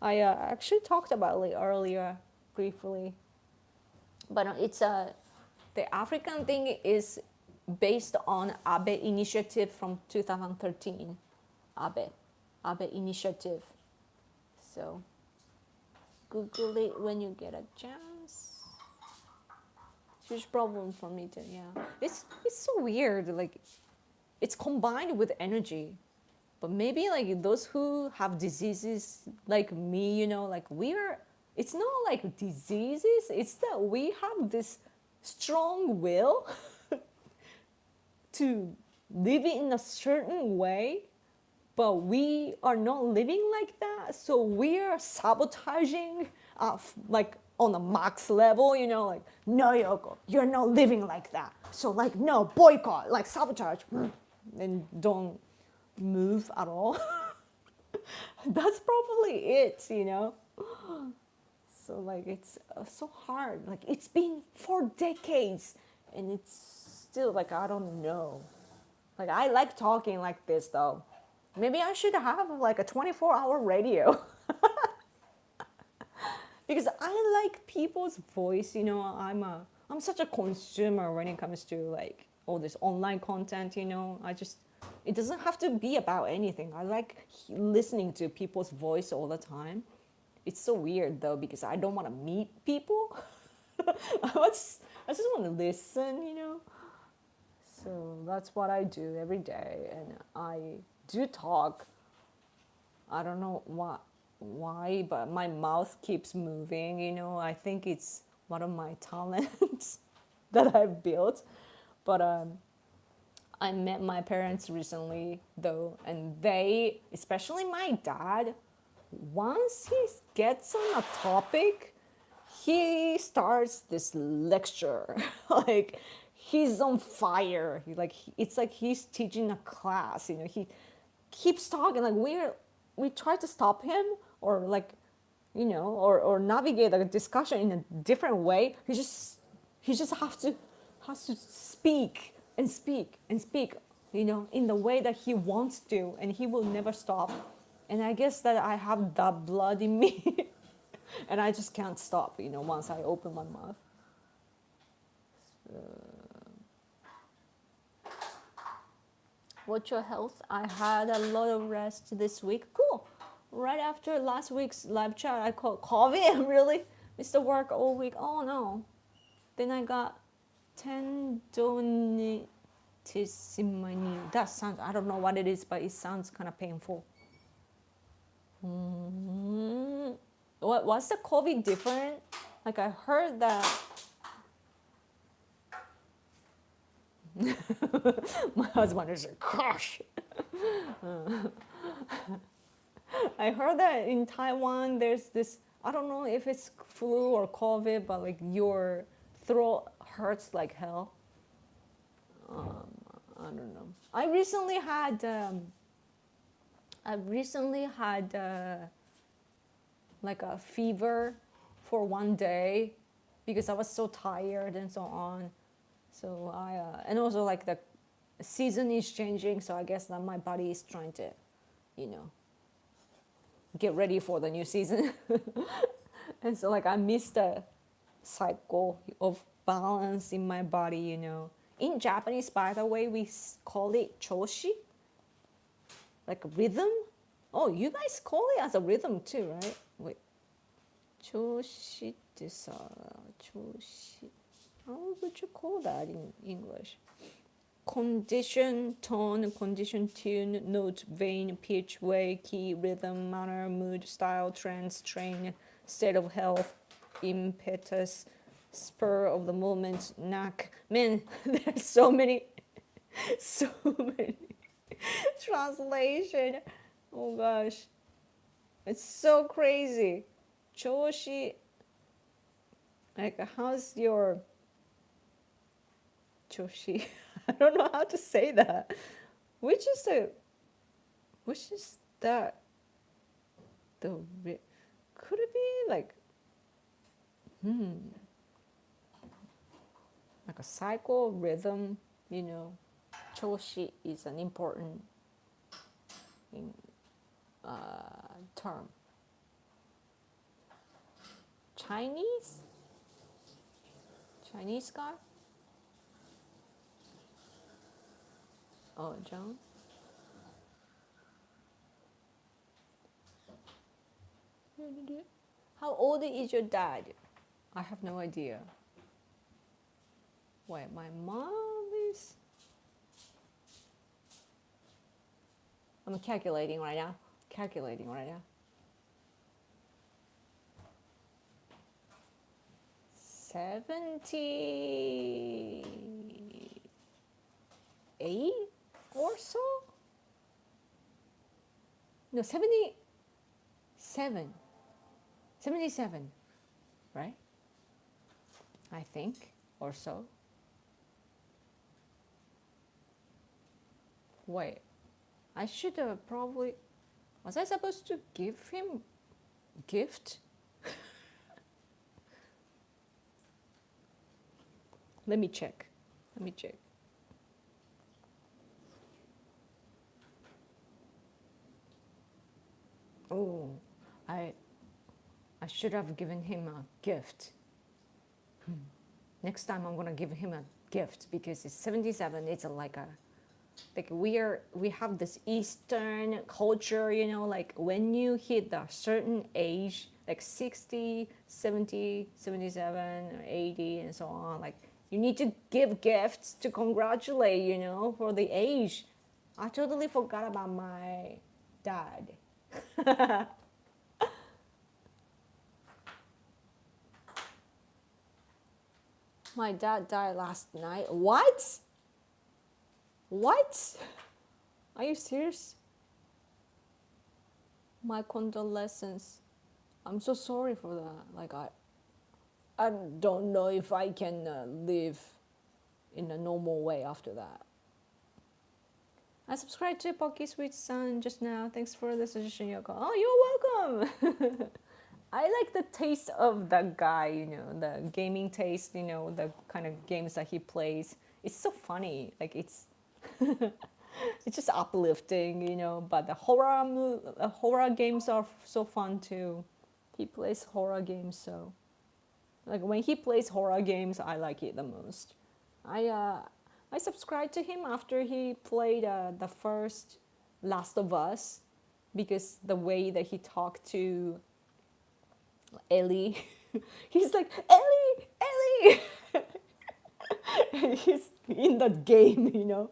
I actually talked about it earlier briefly, but it's the African thing is based on Abe initiative from 2013. Abe initiative. So Google it when you get a chance. Huge problem for me too. Yeah, it's so weird. Like, it's combined with energy, but maybe like those who have diseases like me, like it's not like diseases. It's that we have this strong will to live in a certain way, but we are not living like that. So we're sabotaging, like on a max level, like, no, Yoko, you're not living like that. So like, no, boycott, like sabotage, and don't move at all. That's probably it, So like, it's so hard. Like, it's been 4 decades, and it's still like, I don't know. Like, I like talking like this though. Maybe I should have like a 24-hour radio. Because I like people's voice, I'm such a consumer when it comes to like all this online content, it doesn't have to be about anything. I like listening to people's voice all the time. It's so weird though, because I don't want to meet people. I just want to listen. So that's what I do every day, and I do talk. I don't know why, but my mouth keeps moving. I think it's one of my talents that I've built. But I met my parents recently, though, and they, especially my dad, once he gets on a topic, he starts this lecture. Like, he's on fire. It's like he's teaching a class. He keeps talking. Like, we try to stop him, or like, or navigate a discussion in a different way. He just has to speak and speak and speak, in the way that he wants to, and he will never stop. And I guess that I have that blood in me, and I just can't stop, once I open my mouth. What's your health? I had a lot of rest this week. Cool. Right after last week's live chat, I called COVID. Really? Missed the work all week. Oh no. Then I got tendonitis in my knee. That sounds, I don't know what it is, but it sounds kind of painful. What's the COVID different? Like, I heard that my husband is like, gosh. I heard that in Taiwan there's this, I don't know if it's flu or COVID, but like your throat hurts like hell. I don't know. I recently had like a fever for one day because I was so tired and so on. So and also like the season is changing, so I guess that my body is trying to, get ready for the new season. And so like I missed the cycle of balance in my body. In Japanese, by the way, we call it choshi, like rhythm. Oh, you guys call it as a rhythm too, right? Wait. 調子ってさ、調子。How would you call that in English? Condition, tone, condition, tune, note, vein, pitch, way, key, rhythm, manner, mood, style, trend, strain, state of health, impetus, spur of the moment, knack. Man, there's so many translation. Oh gosh, it's so crazy. 調子, like how's your 調子? I don't know how to say that. Which is the which is that the could it be like like a cycle rhythm, you know? 調子 is an important in, term. Chinese? Chinese guy? Oh, John? How old is your dad? I have no idea. Wait, my mom is. I'm calculating right now. 78 or so? No, 77. 77, right? I think, or so. Wait, I should have probably. Was I supposed to give him gift? Let me check. Oh, I should have given him a gift. Next time I'm gonna give him a gift because it's 77. It's like we have this Eastern culture, you know, like when you hit a certain age, like 60, 70, 77, 80, and so on, like you need to give gifts to congratulate, you know, for the age. I totally forgot about my dad. My dad died last night. What? Are you serious? My condolences. I'm so sorry for that. Like I don't know if I can live in a normal way after that. I subscribed to Pocky Sweet Sun just now. Thanks for the suggestion, Yoko. Oh, you're welcome. I like the taste of that guy, you know, the gaming taste, you know, the kind of games that he plays. It's so funny. Like it's it's just uplifting, you know, but the horror games are so fun too. He plays horror games, so like when he plays horror games, I like it the most. I subscribed to him after he played the first Last of Us because the way that he talked to Ellie, he's like Ellie, and he's in that game, you know.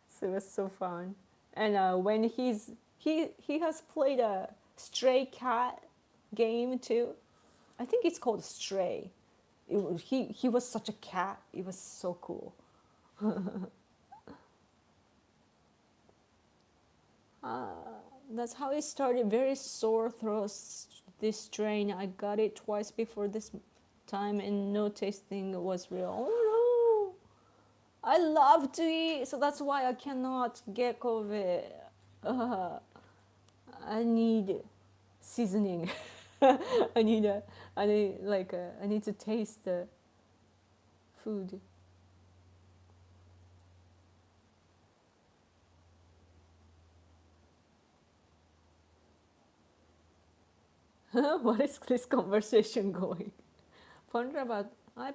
So it was so fun. And when he has played a Stray Cat game too. I think it's called Stray. He was such a cat. It was so cool. That's how it started. Very sore throat this strain. I got it twice before this time and no tasting was real. Oh no! I love to eat, so that's why I cannot get COVID. I need seasoning. I need to taste the food. What is this conversation going? I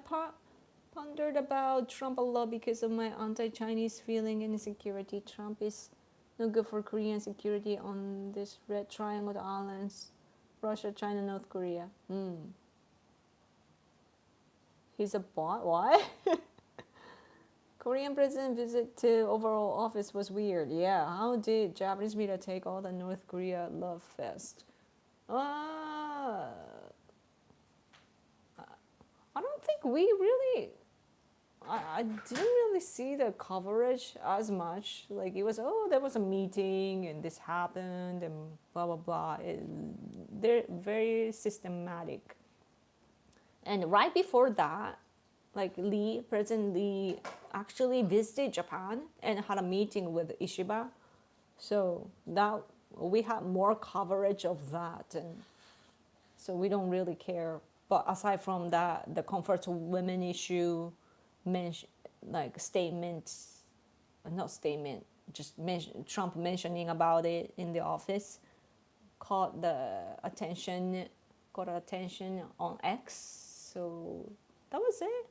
pondered about Trump a lot because of my anti-Chinese feeling and insecurity. Trump is No good for Korean security on this red triangle islands. Russia, China, North Korea. He's a bot? What? Korean president visit to Oval Office was weird. Yeah, how did Japanese media take all the North Korea love fest? I don't think we really. I didn't really see the coverage as much. Like it was, oh, there was a meeting and this happened and blah blah blah. They're very systematic. And right before that, like President Lee actually visited Japan and had a meeting with Ishiba. So that we had more coverage of that, and so we don't really care. But aside from that, the comfort of women issue, like statements, not statement, just Trump mentioning about it in the office, caught attention on X. So that was it,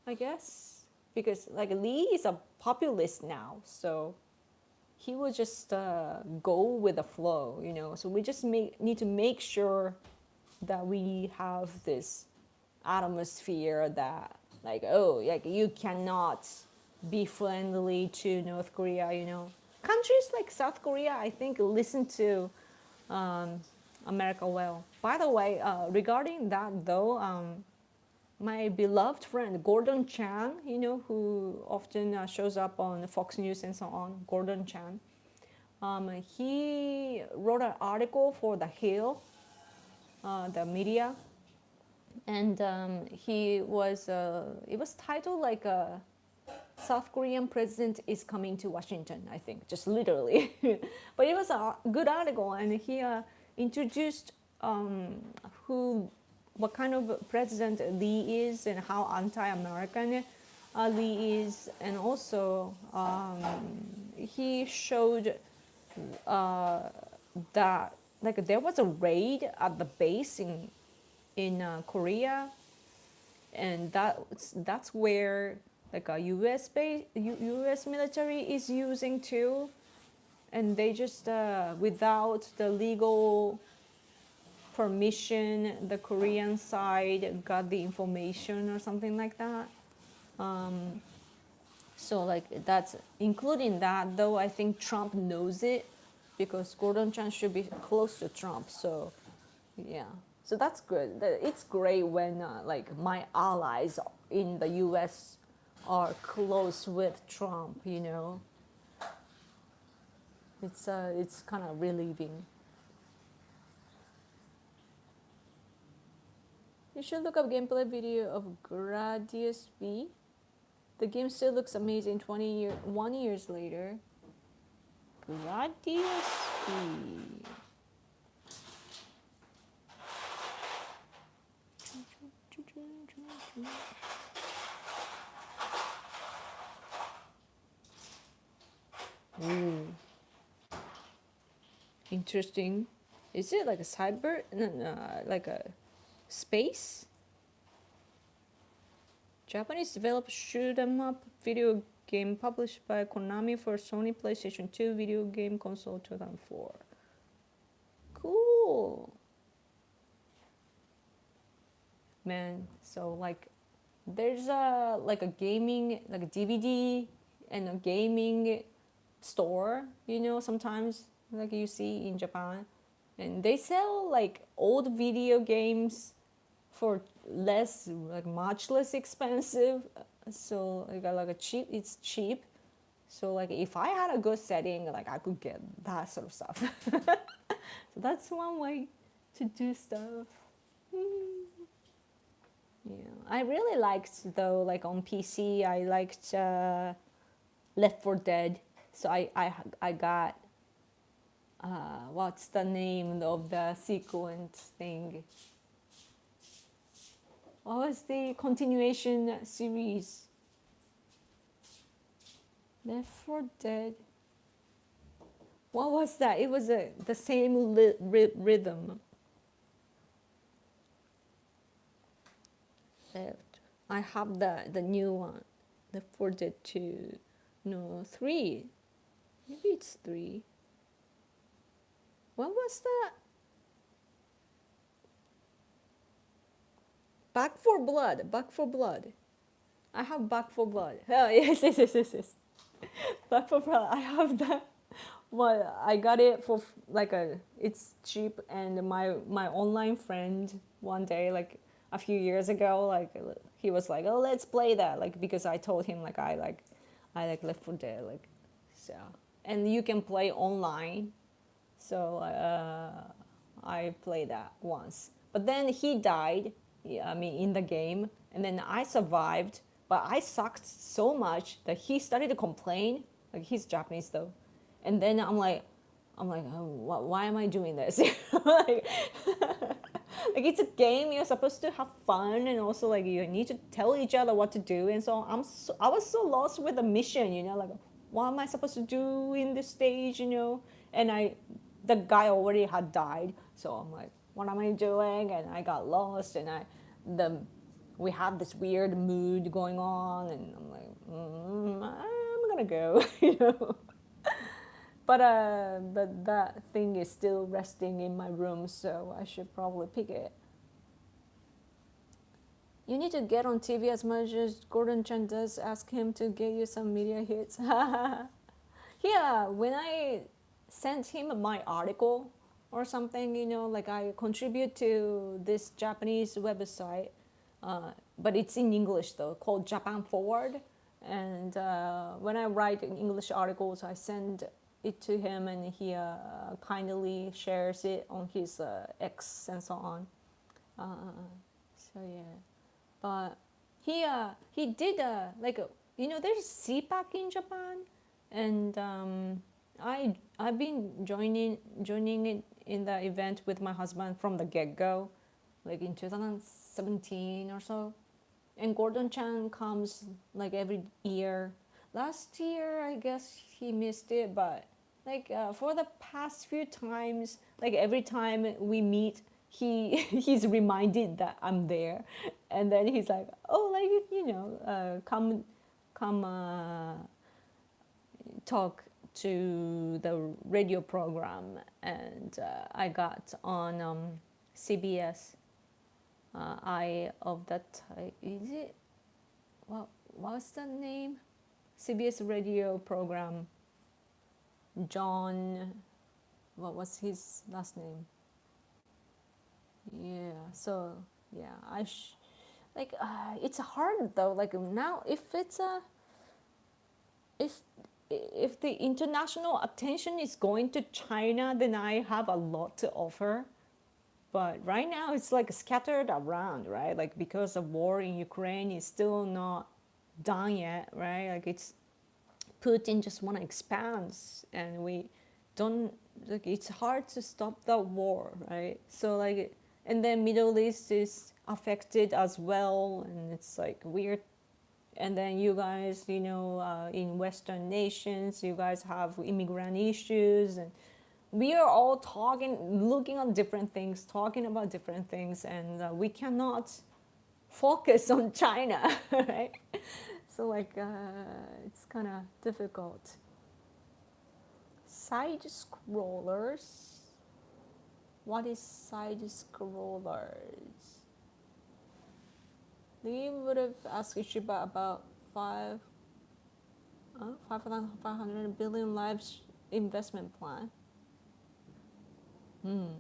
I guess, because like Lee is a populist now, so he will just go with the flow, you know. So we just need to make sure that we have this atmosphere that like, oh, like you cannot be friendly to North Korea, you know. Countries like South Korea, I think, listen to America well. By the way, regarding that though, my beloved friend Gordon Chan, you know, who often shows up on Fox News and so on, Gordon Chan, he wrote an article for The Hill, the media, and it was titled like South Korean president is coming to Washington, I think, just literally. But it was a good article, and he introduced what kind of president Lee is and how anti-American Lee is, and also he showed that like there was a raid at the base in Korea, and that's where like a U.S. military is using too, and they just without the legal permission, the Korean side got the information or something like that. So like that's including that though. I think Trump knows it because Gordon Chan should be close to Trump. So yeah, so that's good. It's great when like my allies in the U.S. are close with Trump. You know, it's kind of relieving. You should look up gameplay video of Gradius V. The game still looks amazing 1 years later. Gradius V. Ooh. Interesting. Is it like a cyber? No, like a space? Japanese developed shoot 'em up video game published by Konami for Sony PlayStation 2 video game console 2004. Cool. Man, so like there's a gaming, like a DVD and a gaming store, you know, sometimes like you see in Japan, and they sell like old video games for less, like much less expensive. So it's cheap. So like if I had a good setting, like I could get that sort of stuff. So that's one way to do stuff. Yeah, I really liked though, like on PC, I liked Left 4 Dead. So I got what's the name of the sequence thing? What was the continuation series? Left 4 Dead. What was that? It was the same rhythm. I have the new one, Left 4 Dead 2, no 3. Maybe it's 3. What was that? Back for Blood. Back for Blood. I have Back for Blood. Oh, yes, yes, yes, yes, yes. Back for Blood. I have that. Well, I got it for like a. It's cheap, and my online friend one day, like a few years ago, like he was like, "Oh, let's play that," like because I told him like I like Left 4 Dead, like so, and you can play online. So I played that once, but then he died. Yeah, I mean, in the game, and then I survived, but I sucked so much that he started to complain. Like he's Japanese though, and then I'm like, oh, why am I doing this? like, like it's a game. You're supposed to have fun, and also like you need to tell each other what to do. And so I was so lost with the mission. Like what am I supposed to do in this stage? And the guy already had died, so I'm like, what am I doing? And I got lost, and the we had this weird mood going on, and I'm like, I'm gonna go, but that thing is still resting in my room, so I should probably pick it. You need to get on TV as much as Gordon Chan does. Ask him to get you some media hits. Yeah, when I sent him my article or something, like I contribute to this Japanese website, but it's in English though, called Japan Forward. And when I write English articles, I send it to him, and he kindly shares it on his X and so on. So yeah, but he did like there's CPAC in Japan, and I've been joining it in the event with my husband from the get go, like in 2017 or so. And Gordon Chan comes like every year. Last year, I guess he missed it, but like for the past few times, like every time we meet, he's reminded that I'm there, and then he's like, "Oh, like come talk to the radio program," and I got on CBS. Eye of that is it? What's the name? CBS radio program. John, what was his last name? Yeah. So yeah, like it's hard though. Like now, if if the international attention is going to China, then I have a lot to offer. But right now it's like scattered around, right? Like because the war in Ukraine is still not done yet, right? Like it's Putin just want to expand, and we don't, like it's hard to stop the war, right? So like, and then Middle East is affected as well, and it's like weird. And then you guys, in Western nations, you guys have immigrant issues, and we are all looking at different things, talking about different things, and we cannot focus on China, right? So like, it's kind of difficult. Side scrollers. What is side scrollers? They would have asked Ishiba about 5,500 billion lives investment plan. You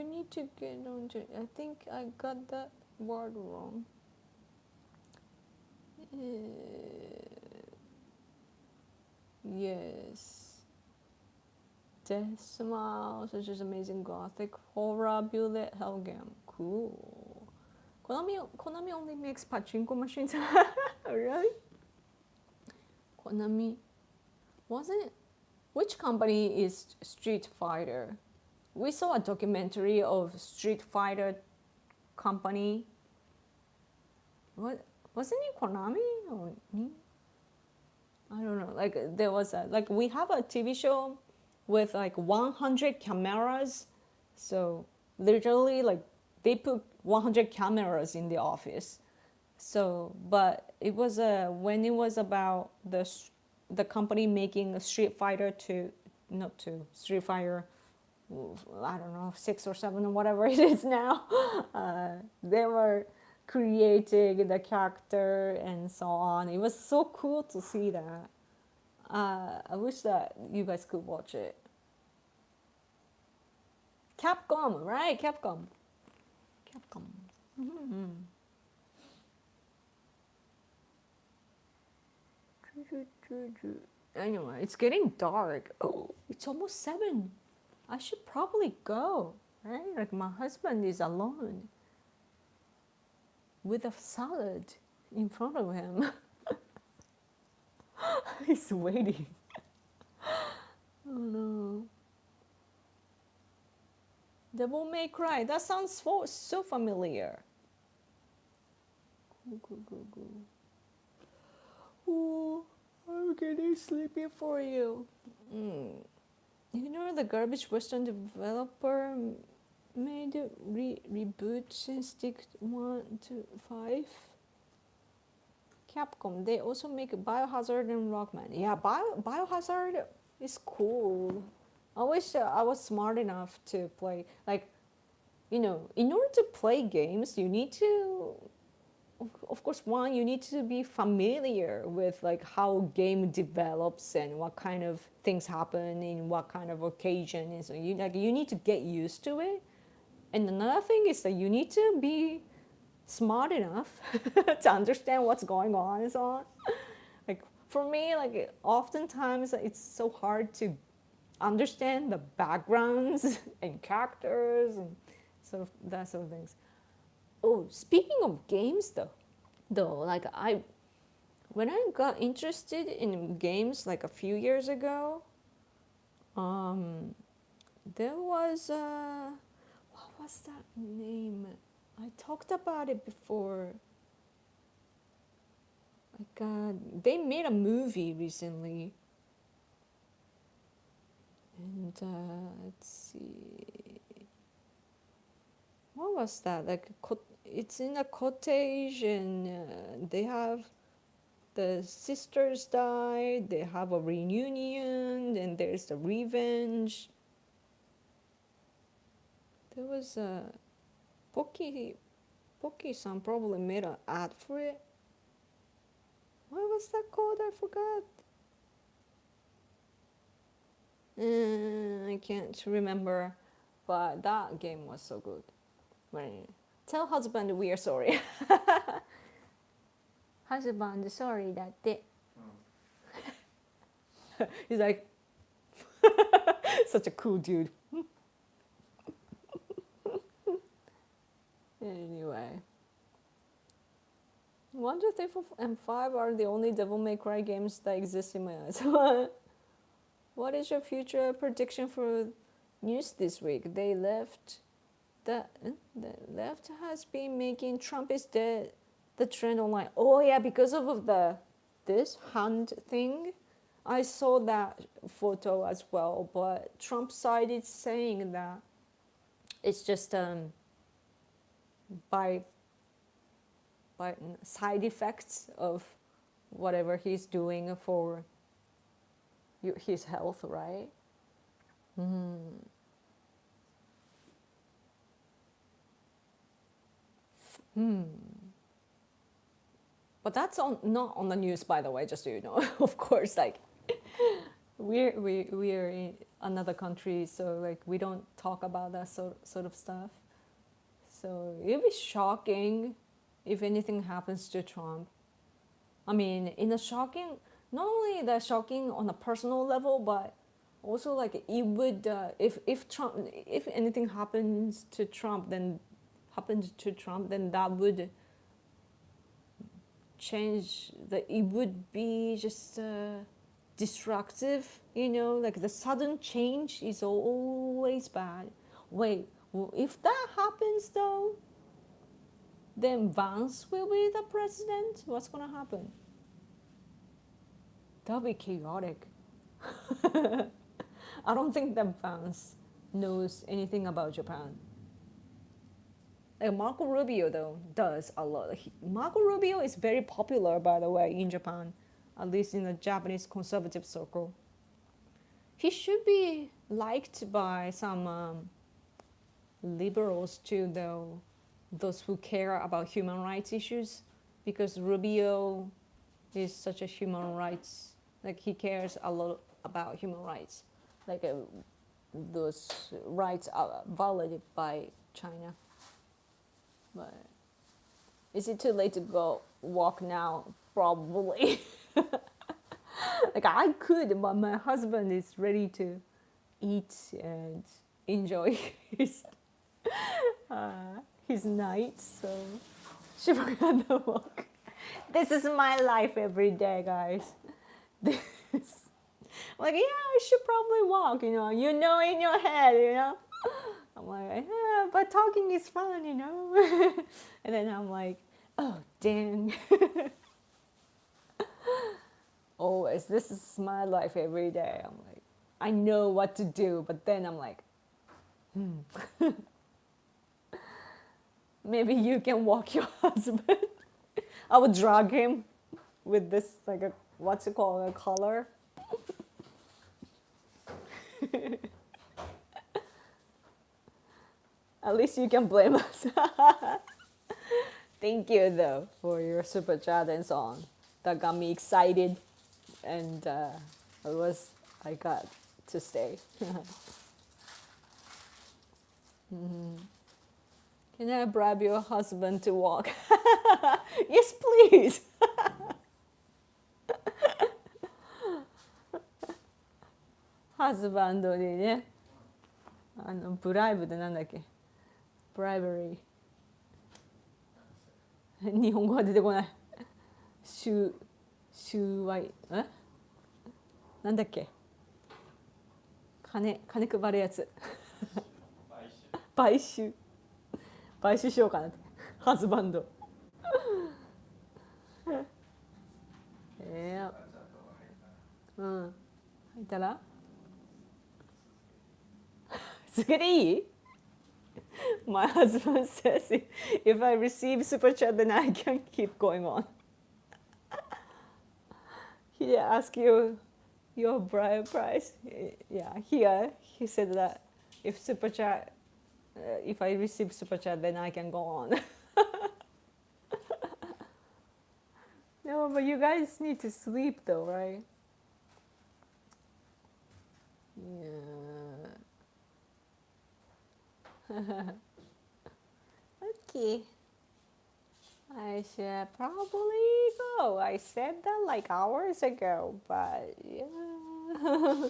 need to get on to. I think I got that word wrong. Yes. Decimal, such as amazing gothic horror bullet hell game. Cool. Konami only makes pachinko machines. Really? Konami wasn't it? Which company is Street Fighter? We saw a documentary of Street Fighter company. What wasn't it Konami or I don't know. Like there was we have a TV show with like 100 cameras. So literally like they put 100 cameras in the office. So, but it was when it was about the company making a Street Fighter to not to Street Fighter, I don't know, 6 or 7 or whatever it is now. They were creating the character and so on. It was so cool to see that. I wish that you guys could watch it. Capcom, right? Capcom. Capcom. Anyway, it's getting dark. Oh, it's almost 7. I should probably go, right? Like my husband is alone with a salad in front of him. He's waiting. Oh no. Devil May Cry. That sounds so familiar. Go. Oh, I'm getting sleepy for you. You know the garbage Western developer made a reboot since Stick 1 to 5. Capcom. They also make Biohazard and Rockman. Yeah, Biohazard is cool. I wish I was smart enough to play. Like, in order to play games, you need to, of course, one, you need to be familiar with like how game develops and what kind of things happen in what kind of occasion. And so you need to get used to it. And another thing is that you need to be smart enough to understand what's going on and so on. Like for me, like oftentimes it's so hard to understand the backgrounds and characters and sort of that sort of things. Oh, speaking of games though, like when I got interested in games like a few years ago, there was what was that name? I talked about it before. Like they made a movie recently, and let's see, what was that? Like it's in a cottage, and they have the sisters died. They have a reunion, and there's the revenge. There was a Pocky-san probably made an ad for it. What was that called? I forgot. I can't remember, but that game was so good. Tell husband we are sorry. Husband, sorry that he's like such a cool dude. Anyway, 1, 2, 3, 4, and 5 are the only Devil May Cry games that exist in my eyes. What is your future prediction for news this week? The left has been making Trump is dead the trend online. Oh yeah, because of this hand thing. I saw that photo as well, but Trump's side is saying that it's just by side effects of whatever he's doing for his health, right? But that's not on the news, by the way, just so you know. Of course, like we're in another country, so like we don't talk about that sort of stuff. So it'd be shocking if anything happens to Trump. I mean, not only that shocking on a personal level, but also like it would if anything happens to Trump, then that would change. It would be just destructive, like the sudden change is always bad. Wait, if that happens though, then Vance will be the president? What's gonna happen? That'll be chaotic. I don't think that Vance knows anything about Japan. Like Marco Rubio though does a lot. Marco Rubio is very popular, by the way, in Japan, at least in the Japanese conservative circle. He should be liked by some liberals too, though, those who care about human rights issues, because Rubio is such a human rights, like he cares a lot about human rights, like those rights are violated by China. But is it too late to go walk now? Probably. Like I could, but my husband is ready to eat and enjoy his night, so she forgot to walk. This is my life every day, guys. This, like, yeah, I should probably walk, you know in your head. I'm like, yeah, but talking is fun. And then I'm like, oh, dang. Always, this is my life every day. I'm like, I know what to do, but then I'm like, maybe you can walk your husband. I would drag him with this, like a, what's it called, a collar. At least you can blame us. Thank you though for your super chat and so on. That got me excited, and I got to stay. Can I bribe your husband to walk? Yes, please. ハズバンドにね、ブライブでなんだっけ、ブライブリー。日本語が出てこない。収賄、なんだっけ。金配るやつ。買収しようかなって。ハズバンド。うん。入ったら続けていい？ My husband says if I receive super chat, then I can keep going on. He asked you your bride price. Yeah, here he said that if super chat, if I receive super chat, then I can go on. No, but you guys need to sleep though, right? Yeah. Okay. I should probably go. I said that like hours ago, but yeah.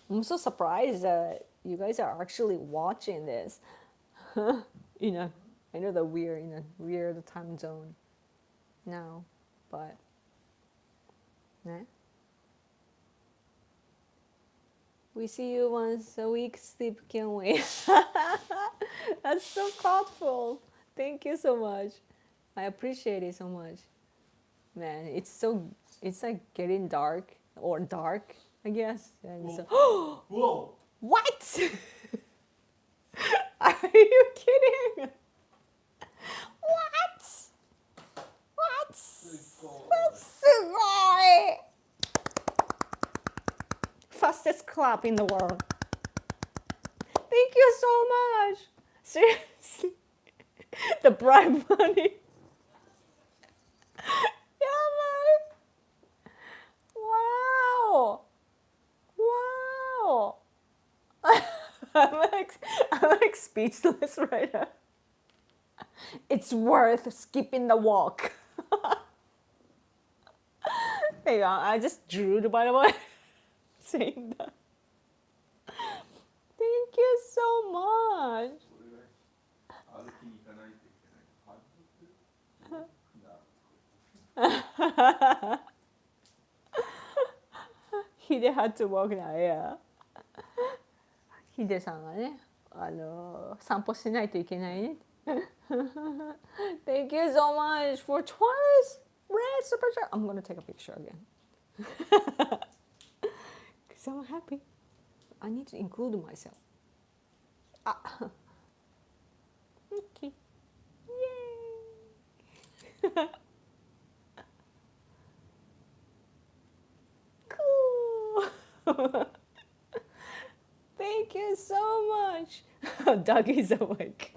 I'm so surprised that you guys are actually watching this. I know that we're in a weird time zone now, but yeah. We see you once a week, sleep, can't wait. That's so thoughtful. Thank you so much. I appreciate it so much. Man, it's like getting dark, I guess. And so, Whoa! what? Are you kidding? What? That's right. Fastest clap in the world. Thank you so much. Seriously. The bribe money. Yeah, man. Wow. I'm like speechless right now. It's worth skipping the walk. Hey, I just drew, by the way, saying that. Thank you so much. Hide had to walk now, yeah. ヒデさんがね、散歩しないといけないね。Thank you so much for twice red super chat. I'm gonna take a picture again. Because I'm happy. I need to include myself. Okay. Cool. Thank you so much. Doug is awake.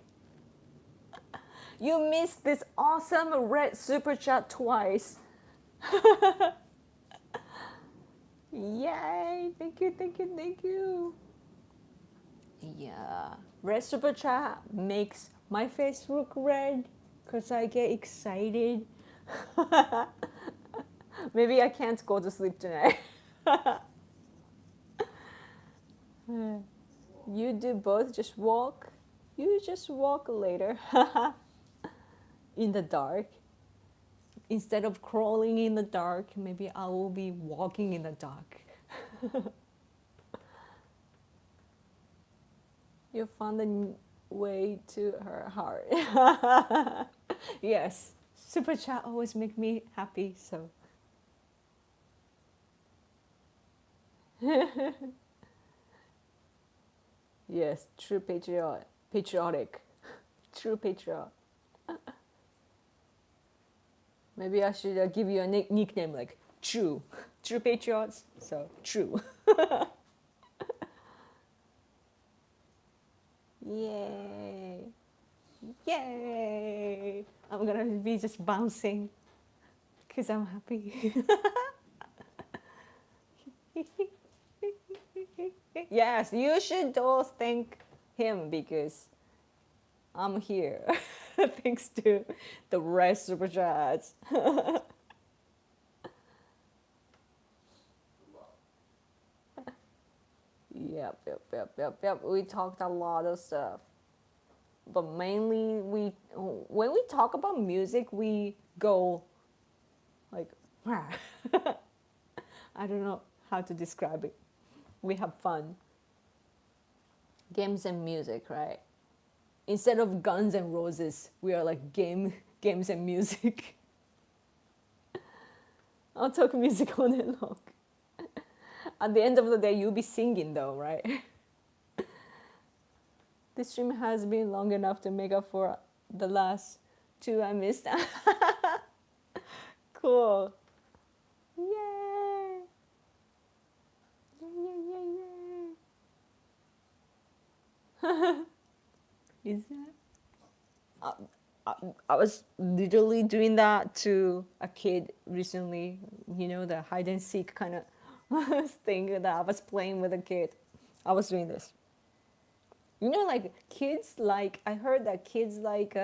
You missed this awesome red super chat twice. Yay! Thank you, thank you, thank you. Yeah, red super chat makes my face look red because I get excited. Maybe I can't go to sleep tonight. You do both, just walk. You just walk later in the dark. Instead of crawling in the dark, maybe I will be walking in the dark. You found a way to her heart. Yes, super chat always make me happy. So yes, true patriotic, true patriot. Maybe I should give you a nickname like True, True Patriots. So True. Yay! Yay! I'm gonna be just bouncing because I'm happy. Yes, you should all thank him because I'm here. Thanks to the rest super chats. Yep. We talked a lot of stuff, but mainly when we talk about music, we go like, I don't know how to describe it. We have fun. Games and music, right? Instead of Guns and Roses, we are like games and music. I'll talk music all day long. At the end of the day, you'll be singing though, right? This stream has been long enough to make up for the last two I missed. Cool. Yay! Yay. Is that? I was literally doing that to a kid recently. You know, the hide and seek kind of thing that I was playing with a kid. I was doing this. You know, like kids like I heard that kids like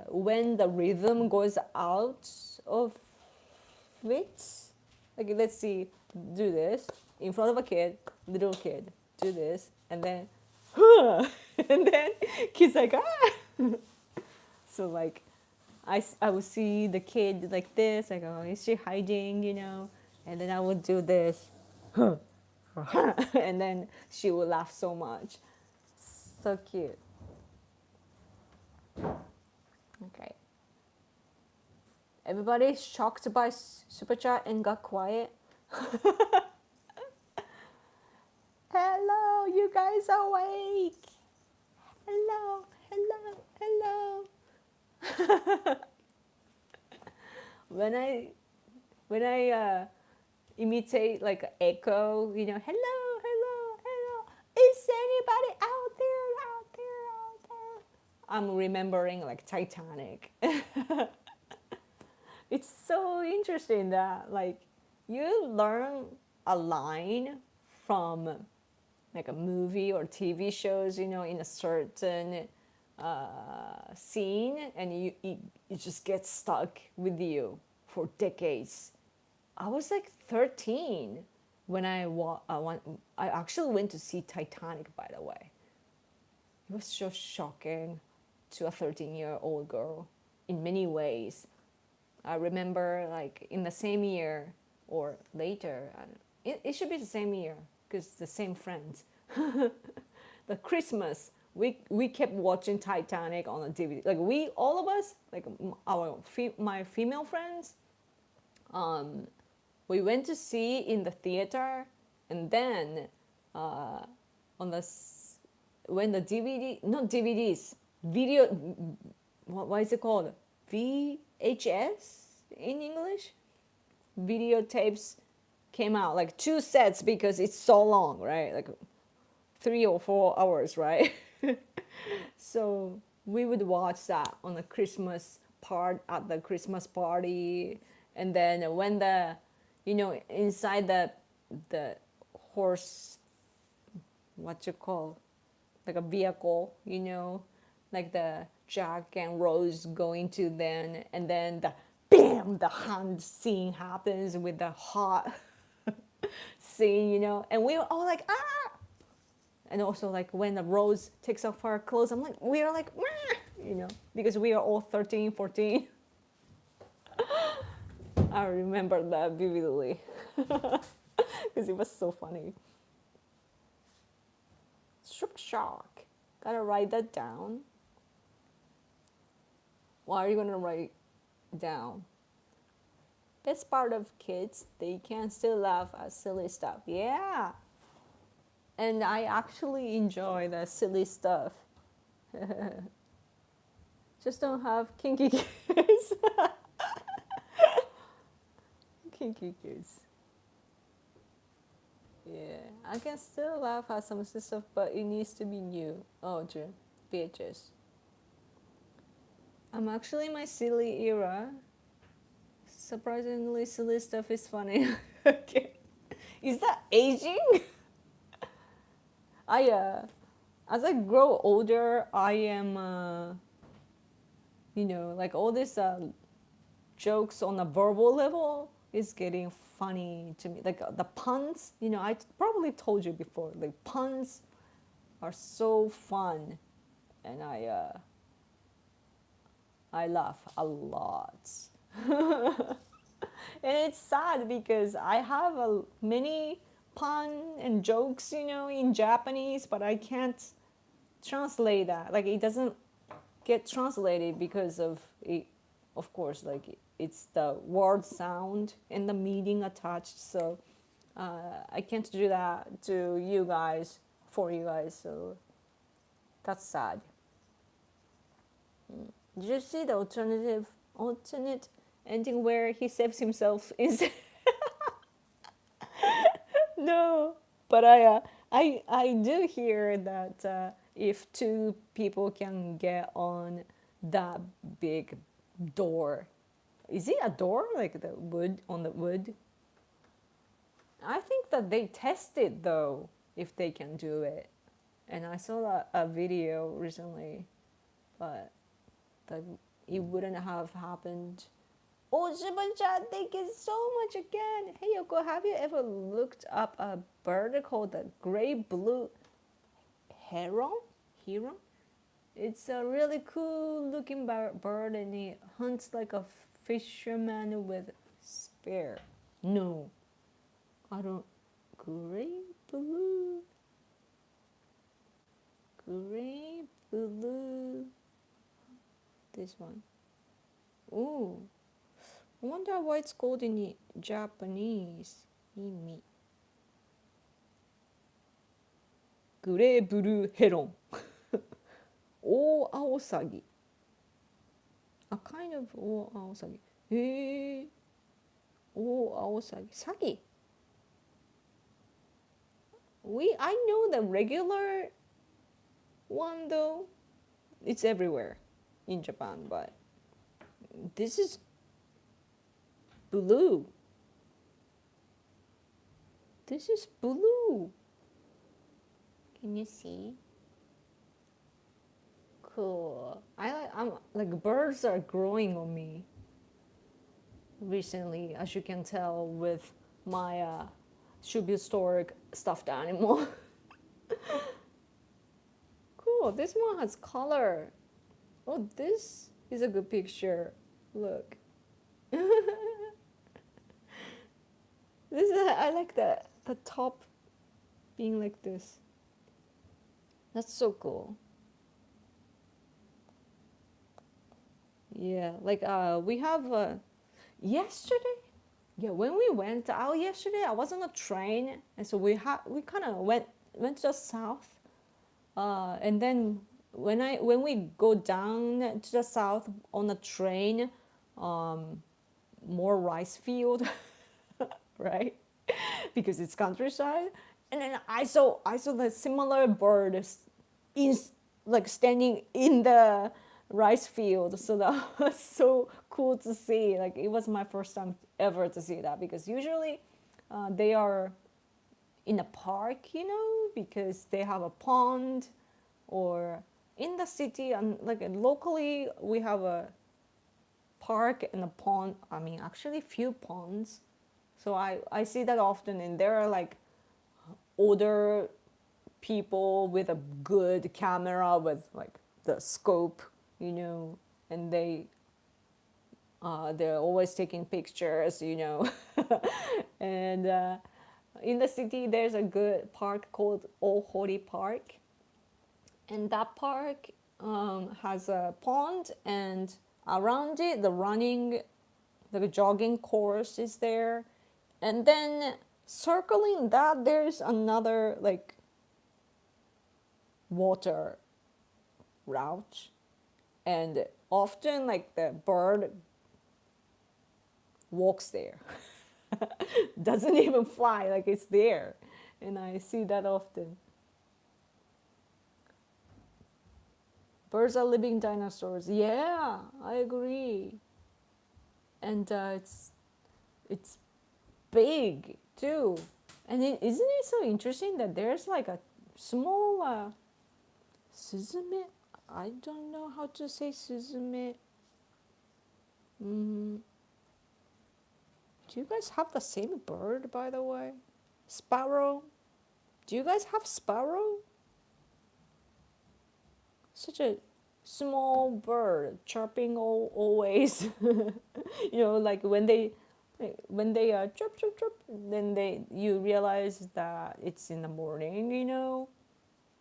when the rhythm goes out of it. Like let's see, do this in front of a kid, little kid, do this, and then, and then kids like ah. So like, I would see the kid like this, like oh is she hiding, you know, and then I would do this, and then she would laugh so much. So cute. Okay. Everybody shocked by super chat and got quiet. Hello, you guys awake? Hello, hello, hello. when I imitate like echo, you know, hello, hello, hello. Is anybody out there, out there, out there? I'm remembering like Titanic. It's so interesting that like you learn a line from like a movie or TV shows, you know, in a certain scene, and it just gets stuck with you for decades. I was like 13 when I actually went to see Titanic, by the way. It was so shocking to a 13-year-old girl in many ways. I remember like in the same year or later, it should be the same year because the same friends. The Christmas, we kept watching Titanic on a DVD. Like we, all of us, like my female friends, we went to see in the theater, and then on the when the DVD, not DVDs, video, what is it called? VHS in English. Videotapes came out like two sets because it's so long, right? Like 3 or 4 hours, right? So we would watch that on the Christmas part at the Christmas party, and then when the, inside the horse, what you call, like a vehicle, like the Jack and Rose going to them, and then the bam, the hand scene happens with the hot scene, and we were all like, ah. And also like when the Rose takes off her clothes, we are like, wah! Because we are all 13, 14. I remember that vividly because it was so funny. Strip shock. Gotta write that down. What are you gonna write down? Best part of kids, they can still laugh at silly stuff. Yeah. And I actually enjoy the silly stuff. Just don't have kinky kids. Kinky kids. Yeah, I can still laugh at some stuff, but it needs to be new. Oh, true. VHS. I'm actually in my silly era. Surprisingly, silly stuff is funny. Okay. Is that aging? As I grow older, I am, like all these jokes on a verbal level is getting funny to me. Like the puns, I probably told you before, like puns are so fun, and I laugh a lot. And it's sad because I have many pun and jokes, in Japanese, but I can't translate that. Like it doesn't get translated because of it, of course, like it's the word sound and the meaning attached. So I can't do that to you guys, for you guys. So that's sad. Did you see the alternate ending where he saves himself? Is no, but I do hear that if two people can get on that big door, is it a door like the wood on the wood? I think that they tested though if they can do it, and I saw a video recently, but that it wouldn't have happened. Oh, Shiba-chan, thank you so much again. Hey, Yoko, have you ever looked up a bird called the gray blue heron? Heron? It's a really cool looking bird, and it hunts like a fisherman with spear. No, I don't. Gray blue. Gray blue. This one. Ooh. I wonder why it's called in Japanese. Imi. グレーブルーヘロン。大アオサギ。A kind of 大アオサギ。へえ。大アオサギ。サギ。I know the regular one though. It's everywhere in Japan, but this is blue. This is blue. Can you see? Cool. I'm like birds are growing on me recently, as you can tell with my Shubihistoric stuffed animal. Cool. This one has color. Oh, this is a good picture. Look. This is, I like the top being like this. That's so cool. Yeah, like we have yesterday. Yeah, when we went out yesterday, I was on a train, and so we kind of went to the south, and then when we go down to the south on the train, more rice field, right? Because it's countryside. And then I saw the similar bird in like standing in the rice field. So that was so cool to see. Like it was my first time ever to see that, because usually they are in a park, because they have a pond, or in the city, and like locally we have a park and a pond. I mean, actually few ponds. So I see that often, and there are like older people with a good camera with like the scope, and they're always taking pictures. And in the city, there's a good park called Ohori Park, and that park has a pond, and around it, the jogging course is there, and then circling that, there's another like water route, and often like the bird walks there. Doesn't even fly, like it's there, and I see that often. Birds are living dinosaurs. Yeah, I agree. And it's big too. And isn't it so interesting that there's like a small suzume? I don't know how to say suzume. Mm, do you guys have the same bird, by the way? Sparrow? Do you guys have sparrow? Such a small bird, chirping always. Like when they chirp chirp chirp, then you realize that it's in the morning.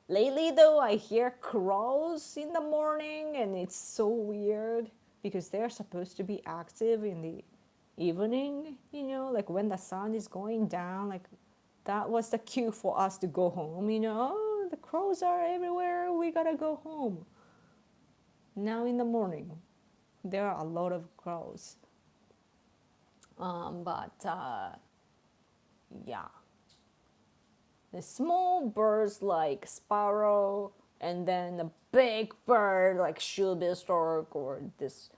Lately though, I hear crows in the morning, and it's so weird because they're supposed to be active in the evening, like when the sun is going down, like that was the cue for us to go home. Oh, the crows are everywhere, we gotta go home. Now in the morning, there are a lot of crows. But yeah, the small birds like sparrow, and then a big bird like shoebill stork, or this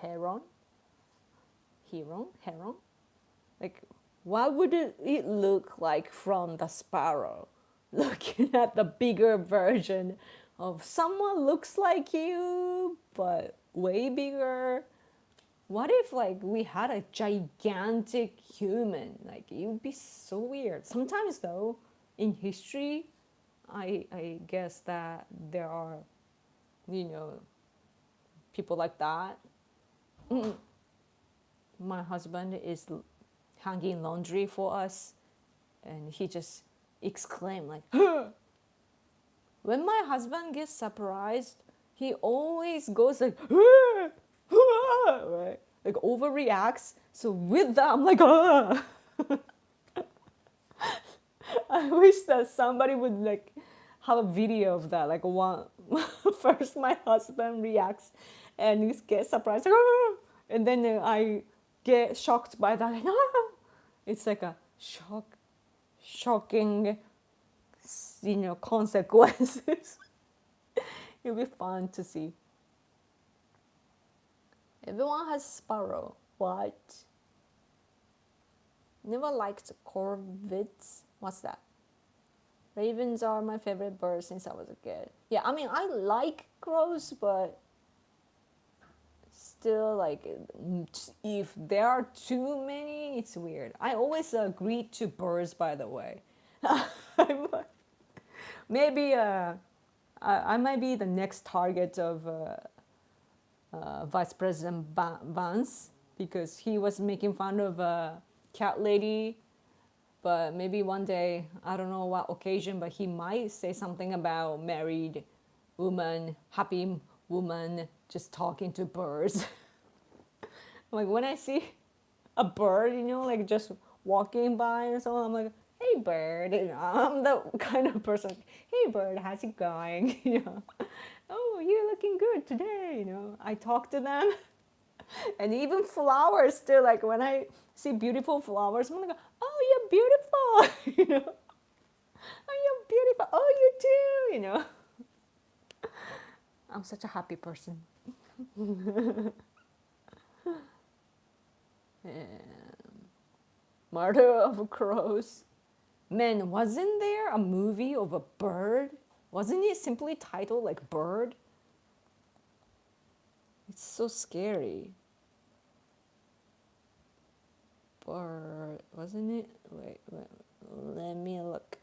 heron. Like, what would it look like from the sparrow? Looking at the bigger version of someone looks like you, but way bigger. What if like we had a gigantic human? Like it would be so weird. Sometimes though, in history, I guess that there are, people like that. My husband is hanging laundry for us, and he just exclaimed like, when my husband gets surprised, he always goes like, right? Like overreacts. So with that, I'm like, I wish that somebody would like have a video of that. Like one, first my husband reacts, and he gets surprised, like, and then I get shocked by that. Like, it's like a shocking, consequences. It'll be fun to see. Everyone has sparrow. What? Never liked corvids. What's that? Ravens are my favorite bird since I was a kid. Yeah, I mean, I like crows, but still, like, if there are too many, it's weird. I always agree to birds, by the way. Maybe I might be the next target of Vice President Vance, because he was making fun of a cat lady. But maybe one day, I don't know what occasion, but he might say something about married woman, happy woman, just talking to birds. Like when I see a bird, like just walking by and so on, I'm like, hey hey bird, I'm the kind of person, hey bird, how's it going? Oh, you're looking good today. I talk to them. And even flowers too, like when I see beautiful flowers, I'm like, oh, you're beautiful. Oh, you're beautiful. Oh, you too. I'm such a happy person. Murder of crows. Man, wasn't there a movie of a bird? Wasn't it simply titled like Bird? It's so scary. Bird, wasn't it? Wait, let me look.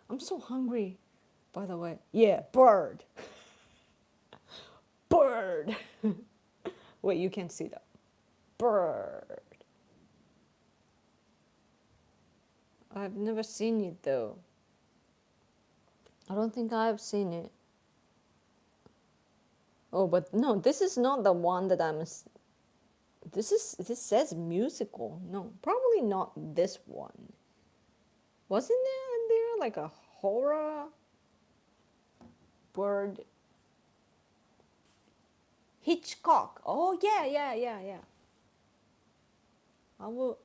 I'm so hungry, by the way. Yeah, Bird. Bird. Wait, you can't see that. Bird. I've never seen it though. I don't think I've seen it. Oh, but no, this is not the one that I'm. This says musical. No, probably not this one. Wasn't there like a horror bird? Hitchcock. Oh yeah. I will.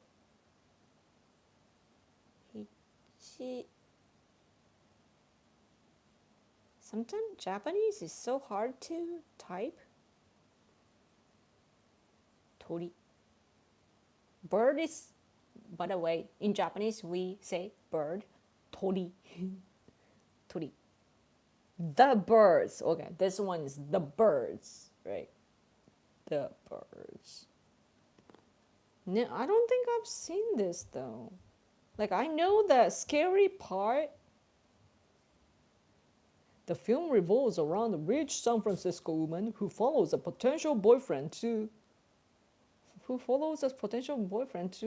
Sometimes Japanese is so hard to type. Tori. Bird is, by the way, in Japanese we say bird. Tori. Tori. The birds. Okay, this one is the birds, right? The birds. No, I don't think I've seen this though. Like, I know the scary part. The film revolves around a rich San Francisco woman who follows a potential boyfriend to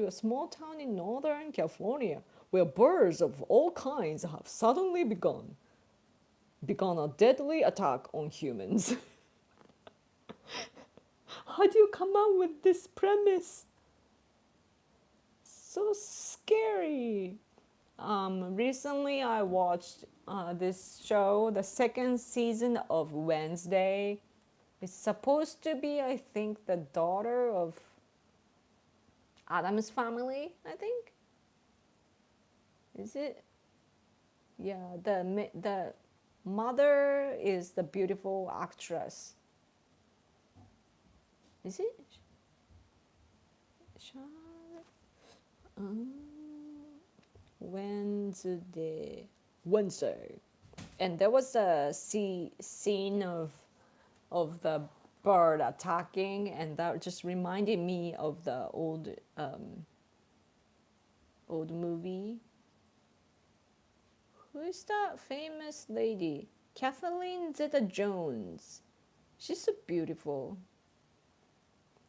a small town in Northern California where birds of all kinds have suddenly begun a deadly attack on humans. How do you come up with this premise? So scary. Recently I watched this show, the second season of Wednesday. It's supposed to be, I think, the daughter of Addams Family, I think. Is it? Yeah, the mother is the beautiful actress. Is it? Wednesday. And there was a scene of the bird attacking, and that just reminded me of the old movie. Who is that famous lady? Kathleen Zeta-Jones. She's so beautiful.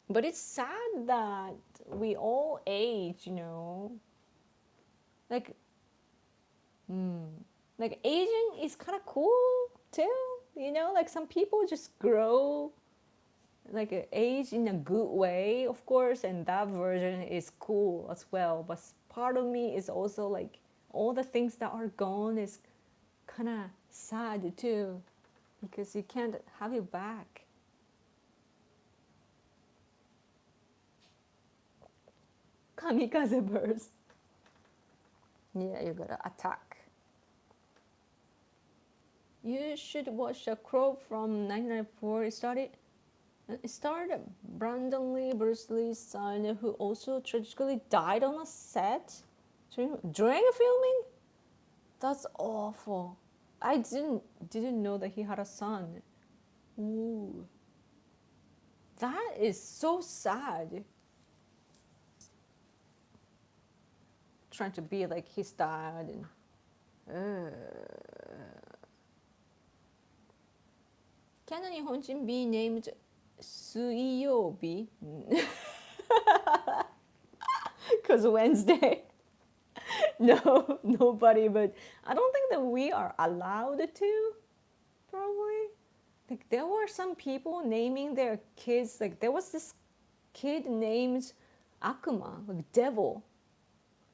But it's sad that we all age, Like, like aging is kind of cool too, Like some people just grow, like age in a good way, of course, and that version is cool as well. But part of me is also like all the things that are gone is kind of sad too, because you can't have it back. Kamikaze birds. Yeah, you gotta attack. You should watch The Crow from 1994. It starred Brandon Lee, Bruce Lee's son, who also tragically died on a set during filming. That's awful. I didn't know that he had a son. Ooh, that is so sad. Trying to be like his dad and. Can a Nihonjin be named Suiyobi? Because Wednesday. No, nobody, but I don't think that we are allowed to, probably. Like, there were some people naming their kids, like, there was this kid named Akuma, like devil.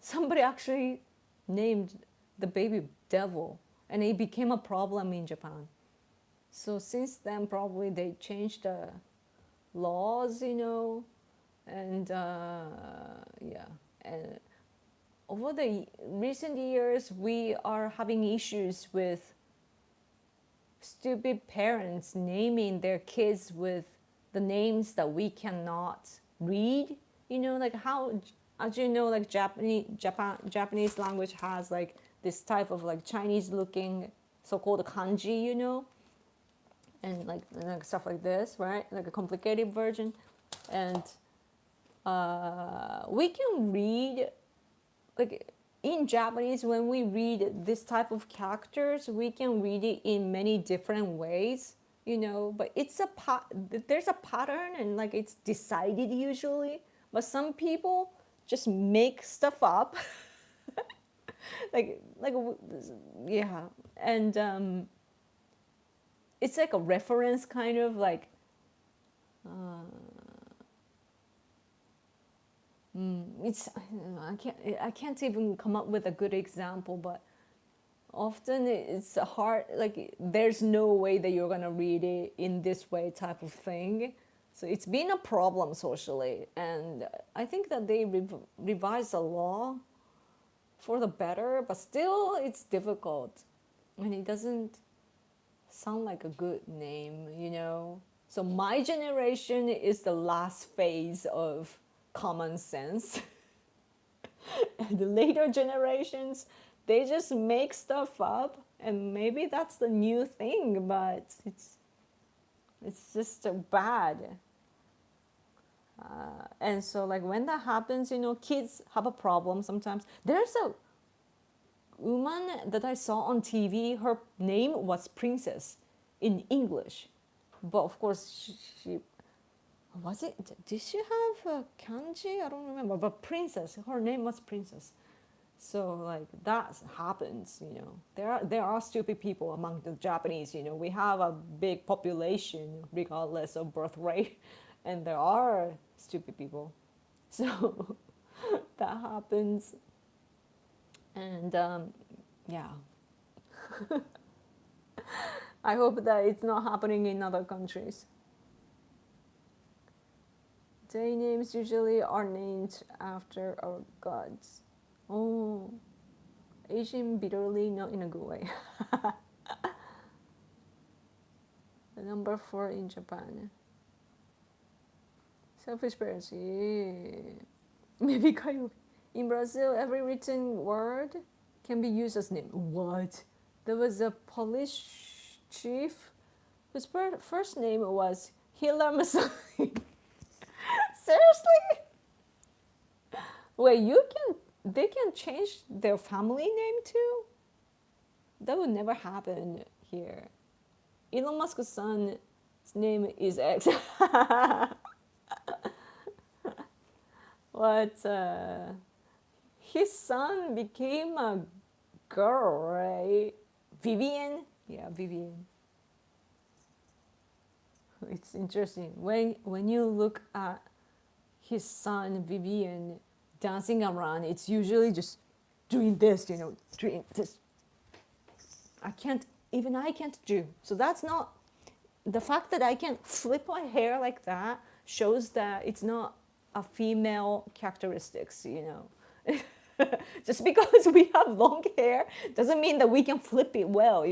somebody actually named the baby devil, and it became a problem in Japan. So since then, probably they changed the laws, and yeah. And over the recent years, we are having issues with stupid parents naming their kids with the names that we cannot read. Like how, as you know, like Japanese language has like this type of like Chinese looking so-called kanji, and like stuff like this, right? Like a complicated version, and we can read like in Japanese, when we read this type of characters, we can read it in many different ways, but there's a pattern, and like it's decided usually, but some people just make stuff up. like yeah. And it's like a reference kind of like it's I can't even come up with a good example, but often it's hard, like there's no way that you're gonna read it in this way type of thing. So it's been a problem socially, and I think that they revised the law for the better, but still it's difficult, and it doesn't sound like a good name. So my generation is the last phase of common sense. And the later generations, they just make stuff up, and maybe that's the new thing, but it's just bad. And so like when that happens, kids have a problem sometimes. There's a woman that I saw on TV, her name was Princess in English, but of course she was it, did she have a kanji? I don't remember, but Princess, her name was Princess. So like that happens. There are stupid people among the Japanese. We have a big population regardless of birth rate, and there are stupid people. So that happens. And yeah. I hope that it's not happening in other countries. Day names usually are named after our gods. Oh, aging bitterly, not in a good way. The number 4 in Japan. Selfish parents. Maybe Kayo. In Brazil, every written word can be used as name. What? There was a Polish chief whose first name was Hitler Mussolini. Seriously? Wait, they can change their family name too? That would never happen here. Elon Musk's son's name is X. What? His son became a girl, right? Vivian? Yeah, Vivian. It's interesting. When you look at his son, Vivian, dancing around, it's usually just doing this, doing this. I can't do. So that's not, the fact that I can flip my hair like that shows that it's not a female characteristics. Just because we have long hair doesn't mean that we can flip it well.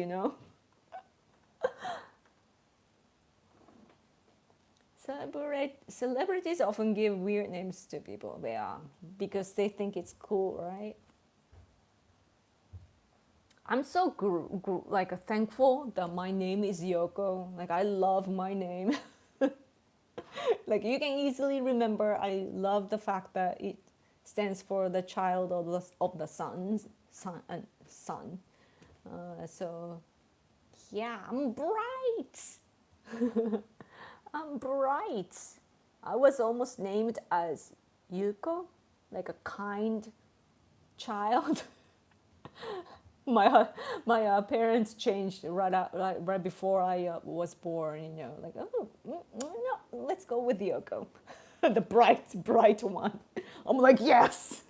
Celebrities often give weird names to people. They are, because they think it's cool, right? I'm so thankful that my name is Yoko. Like I love my name. Like you can easily remember. I love the fact that it stands for the child of the sun. So yeah, I'm bright. I'm bright. I was almost named as Yuko, like a kind child. My parents changed right before I was born. Like, oh no, let's go with Yoko, the bright one. I'm like, yes.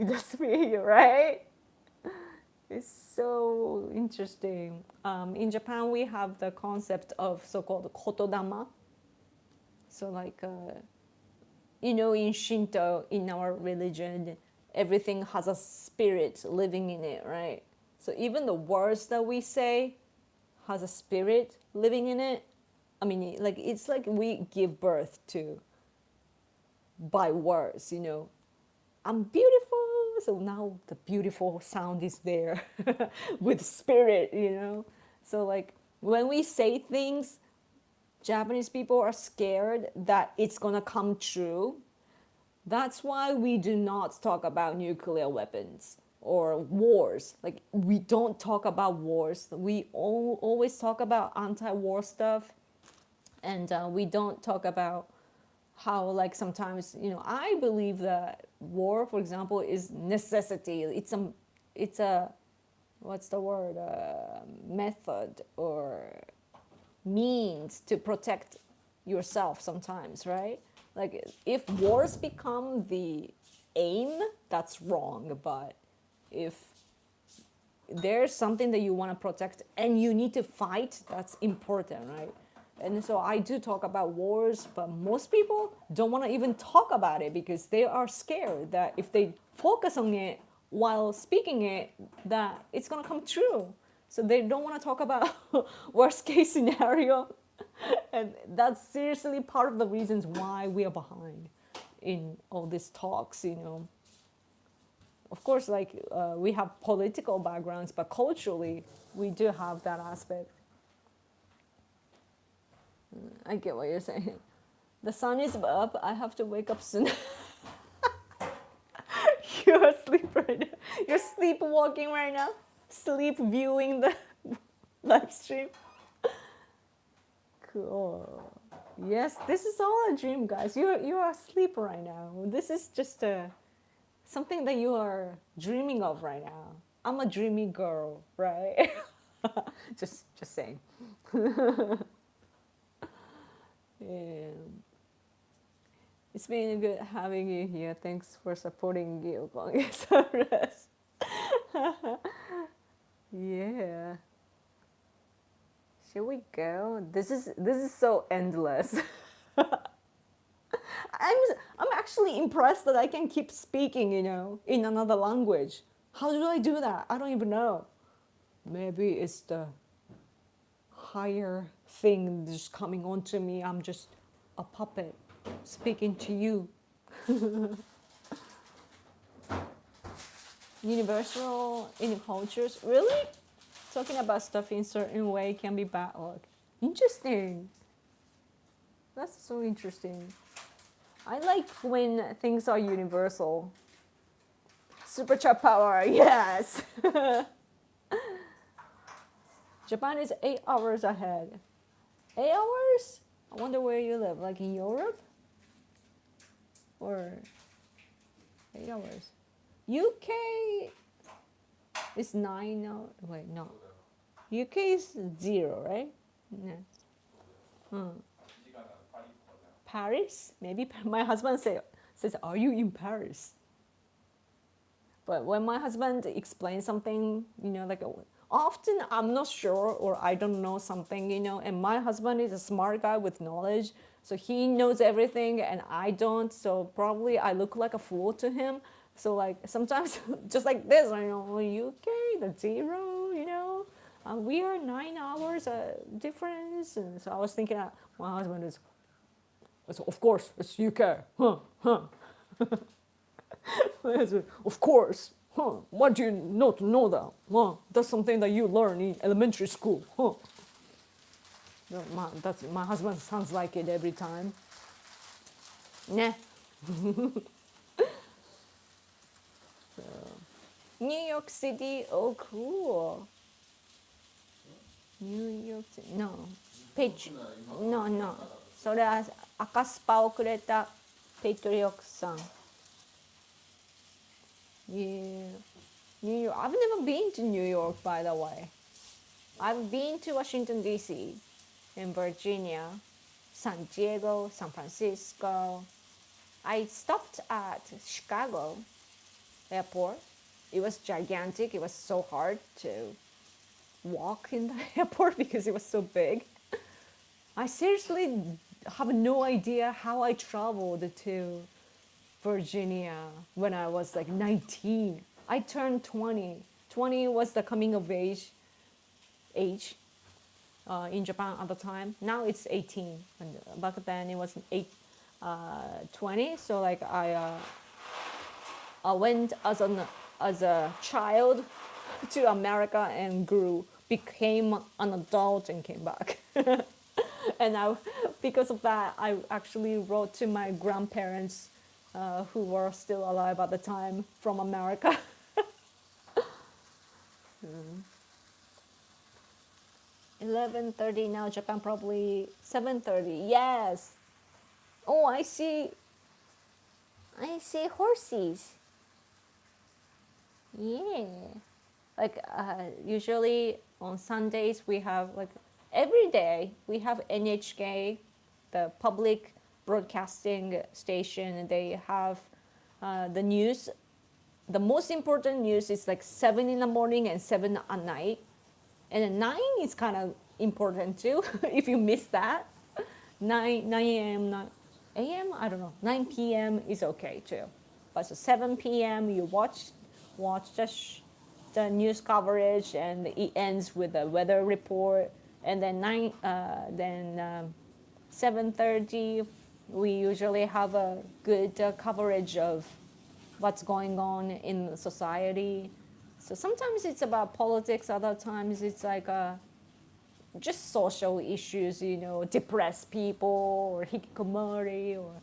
the spirit, right? It's so interesting. In Japan, we have the concept of so-called kotodama. So, like, in Shinto, in our religion, everything has a spirit living in it, right? So even the words that we say has a spirit living in it. I mean, like it's like we give birth to by words, I'm beautiful. So now the beautiful sound is there with spirit. So like when we say things, Japanese people are scared that it's gonna come true. That's why we do not talk about nuclear weapons or wars. Like we don't talk about wars. We always talk about anti-war stuff, and we don't talk about how like sometimes I believe that war, for example, is necessity. It's a what's the word, method or means to protect yourself sometimes, right? Like if wars become the aim, that's wrong. But if there's something that you want to protect and you need to fight, that's important, right? And so I do talk about wars, but most people don't want to even talk about it because they are scared that if they focus on it while speaking it, that it's going to come true. So they don't want to talk about worst case scenario. And that's seriously part of the reasons why we are behind in all these talks. Of course, like we have political backgrounds, but culturally we do have that aspect. I get what you're saying. The sun is up. I have to wake up soon. You're asleep right now. You're sleepwalking right now. Sleep viewing the live stream. Cool. Yes, this is all a dream, guys. You're asleep right now. This is just something that you are dreaming of right now. I'm a dreamy girl, right? just saying. Yeah. It's been good having you here. Thanks for supporting Gyokong. Yeah. Should we go? This is so endless. I'm actually impressed that I can keep speaking, in another language. How do I do that? I don't even know. Maybe it's the higher thing just coming onto me. I'm just a puppet speaking to you. Universal in cultures, really? Talking about stuff in certain way can be bad luck. Interesting. That's so interesting. I like when things are universal. Super chat power, yes. Japan is 8 hours ahead. 8 hours? I wonder where you live, like in Europe? Or 8 hours? UK is 9 hours. Wait, no. UK is 0, right? No. Paris? Maybe my husband says, are you in Paris? But when my husband explains something, like often I'm not sure or I don't know something, and my husband is a smart guy with knowledge. So he knows everything and I don't. So probably I look like a fool to him. So like sometimes just like this, UK, the 0, we are 9 hours difference. And so I was thinking my husband is, of course, it's UK. Of course. Why do you not know that? That's something that you learn in elementary school. My husband sounds like it every time. Nah. So, New York City, oh cool. New York City, no. No. それは赤スパをくれたペイトリオックさん。Yeah. New York. I've never been to New York, by the way. I've been to Washington, D.C., and Virginia, San Diego, San Francisco. I stopped at Chicago. airport. It was gigantic. It was so hard to walk in the airport because it was so big. I seriously have no idea how I traveled to Virginia when I was like 19. I turned 20. 20 was the coming of age in Japan at the time. Now it's 18. And back then it was 20. So like I went as a child to America and grew, became an adult and came back. And because of that, I actually wrote to my grandparents who were still alive at the time from America. 11:30 now, Japan probably 7:30. Yes. Oh, I see. I see horses. Yeah. Like usually on Sundays we have like every day we have NHK, the public broadcasting station. They have the news. The most important news is like 7 in the morning and 7 at night. And then 9 is kind of important too. If you miss that, 9 a.m. 9 a.m. I don't know. 9 p.m. is okay too. But so 7 p.m. you watch the news coverage, and it ends with the weather report. And then 7:30 we usually have a good coverage of what's going on in society. So sometimes it's about politics, other times it's like just social issues, depressed people or hikikomori or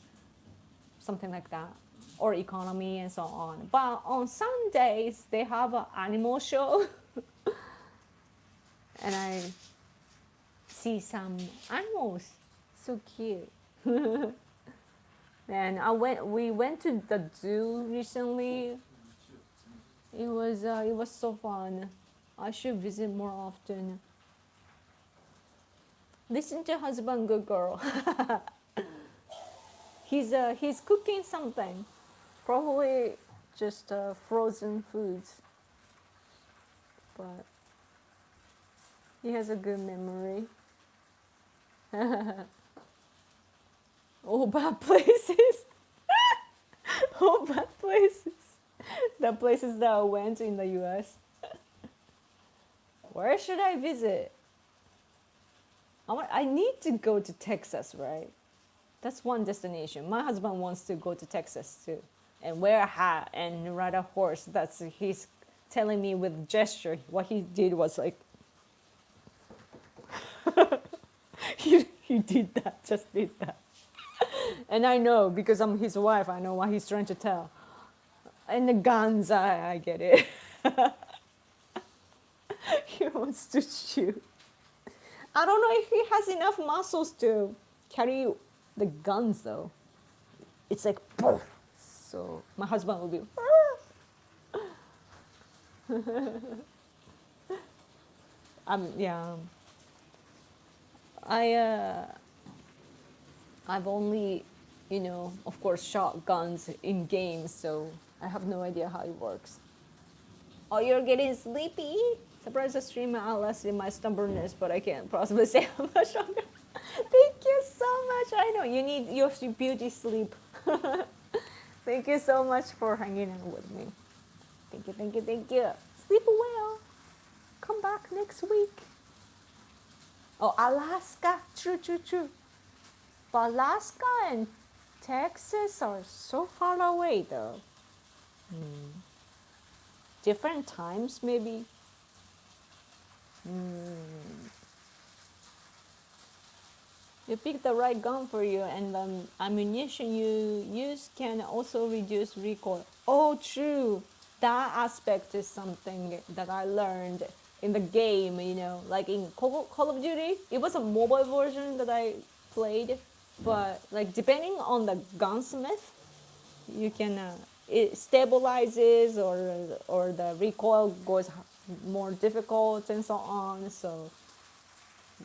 something like that, or economy and so on. But on Sundays they have an animal show, and I see some animals, so cute. And we went to the zoo recently. It was so fun. I should visit more often. Listen to husband, good girl. He's cooking something, probably just frozen foods, but he has a good memory. Oh, bad places. Oh, bad places. The places that I went in the US. Where should I visit? I need to go to Texas, right? That's one destination. My husband wants to go to Texas too, and wear a hat and ride a horse. He's telling me with gesture. What he did was like, he did that, just did that. And I know, because I'm his wife, I know what he's trying to tell. And the guns, I get it. He wants to shoot. I don't know if he has enough muscles to carry the guns though. It's like, "Poof." So my husband will be, yeah. I've only, of course, shot guns in games, so I have no idea how it works. Oh, you're getting sleepy? Surprise the stream outlasted my stubbornness, but I can't possibly say how much longer. Thank you so much. I know you need your beauty sleep. Thank you so much for hanging out with me. Thank you, thank you, thank you. Sleep well. Come back next week. Oh, Alaska. True, true, true. But Alaska and Texas are so far away though. Different times maybe. You pick the right gun for you, and the ammunition you use can also reduce recoil. Oh, true. That aspect is something that I learned in the game, like in Call of Duty. It was a mobile version that I played, but like depending on the gunsmith, you can it stabilizes, or the recoil goes more difficult and so on. So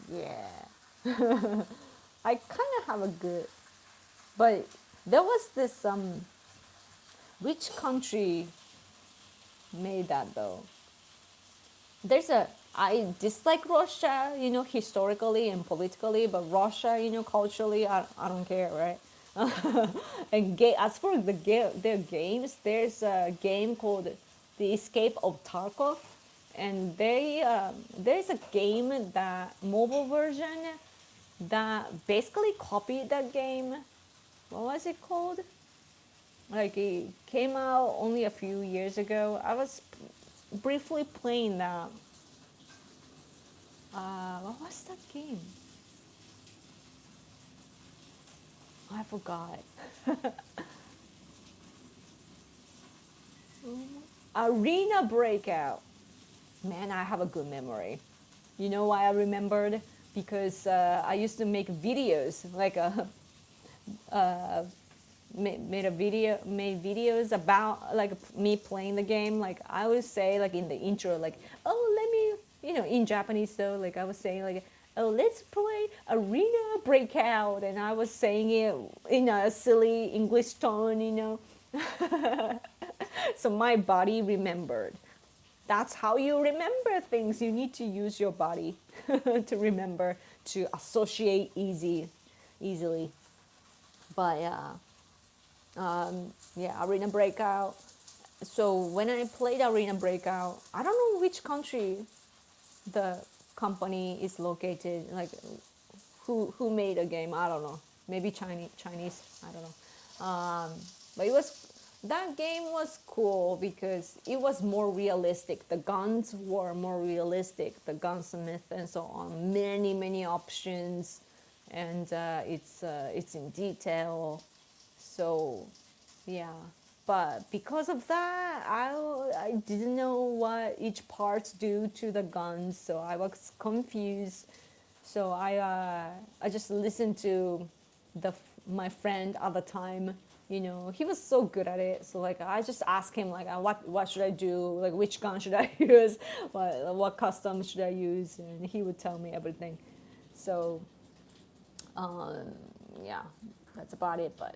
yeah. I kind of have a good, but there was this which country made that though. There's a I dislike Russia, historically and politically, but Russia, culturally, I don't care, right? And as for their games, there's a game called The Escape of Tarkov, and there's a game that mobile version that basically copied that game. What was it called? Like it came out only a few years ago. I was briefly playing that. What was that game? I forgot. Arena Breakout. Man, I have a good memory. You know why I remembered? Because I used to make videos, like uh, made videos about like me playing the game. Like I would say, like in the intro, like, oh, let me, in Japanese though, like I was saying, like, oh, let's play Arena Breakout, and I was saying it in a silly English tone. So my body remembered. That's how you remember things. You need to use your body to remember, to associate easily. But yeah, Arena Breakout. So when I played Arena Breakout, I don't know which country the company is located. Like who made a game? I don't know. Maybe Chinese. I don't know. But that game was cool because it was more realistic. The guns were more realistic. The gunsmith and so on. Many options, and it's in detail. So yeah, but because of that, I didn't know what each parts do to the guns, so I was confused. So I just listened to my friend at the time. He was so good at it. So like I just asked him like what should I do, like which gun should I use, what custom should I use, and he would tell me everything. So yeah, that's about it. But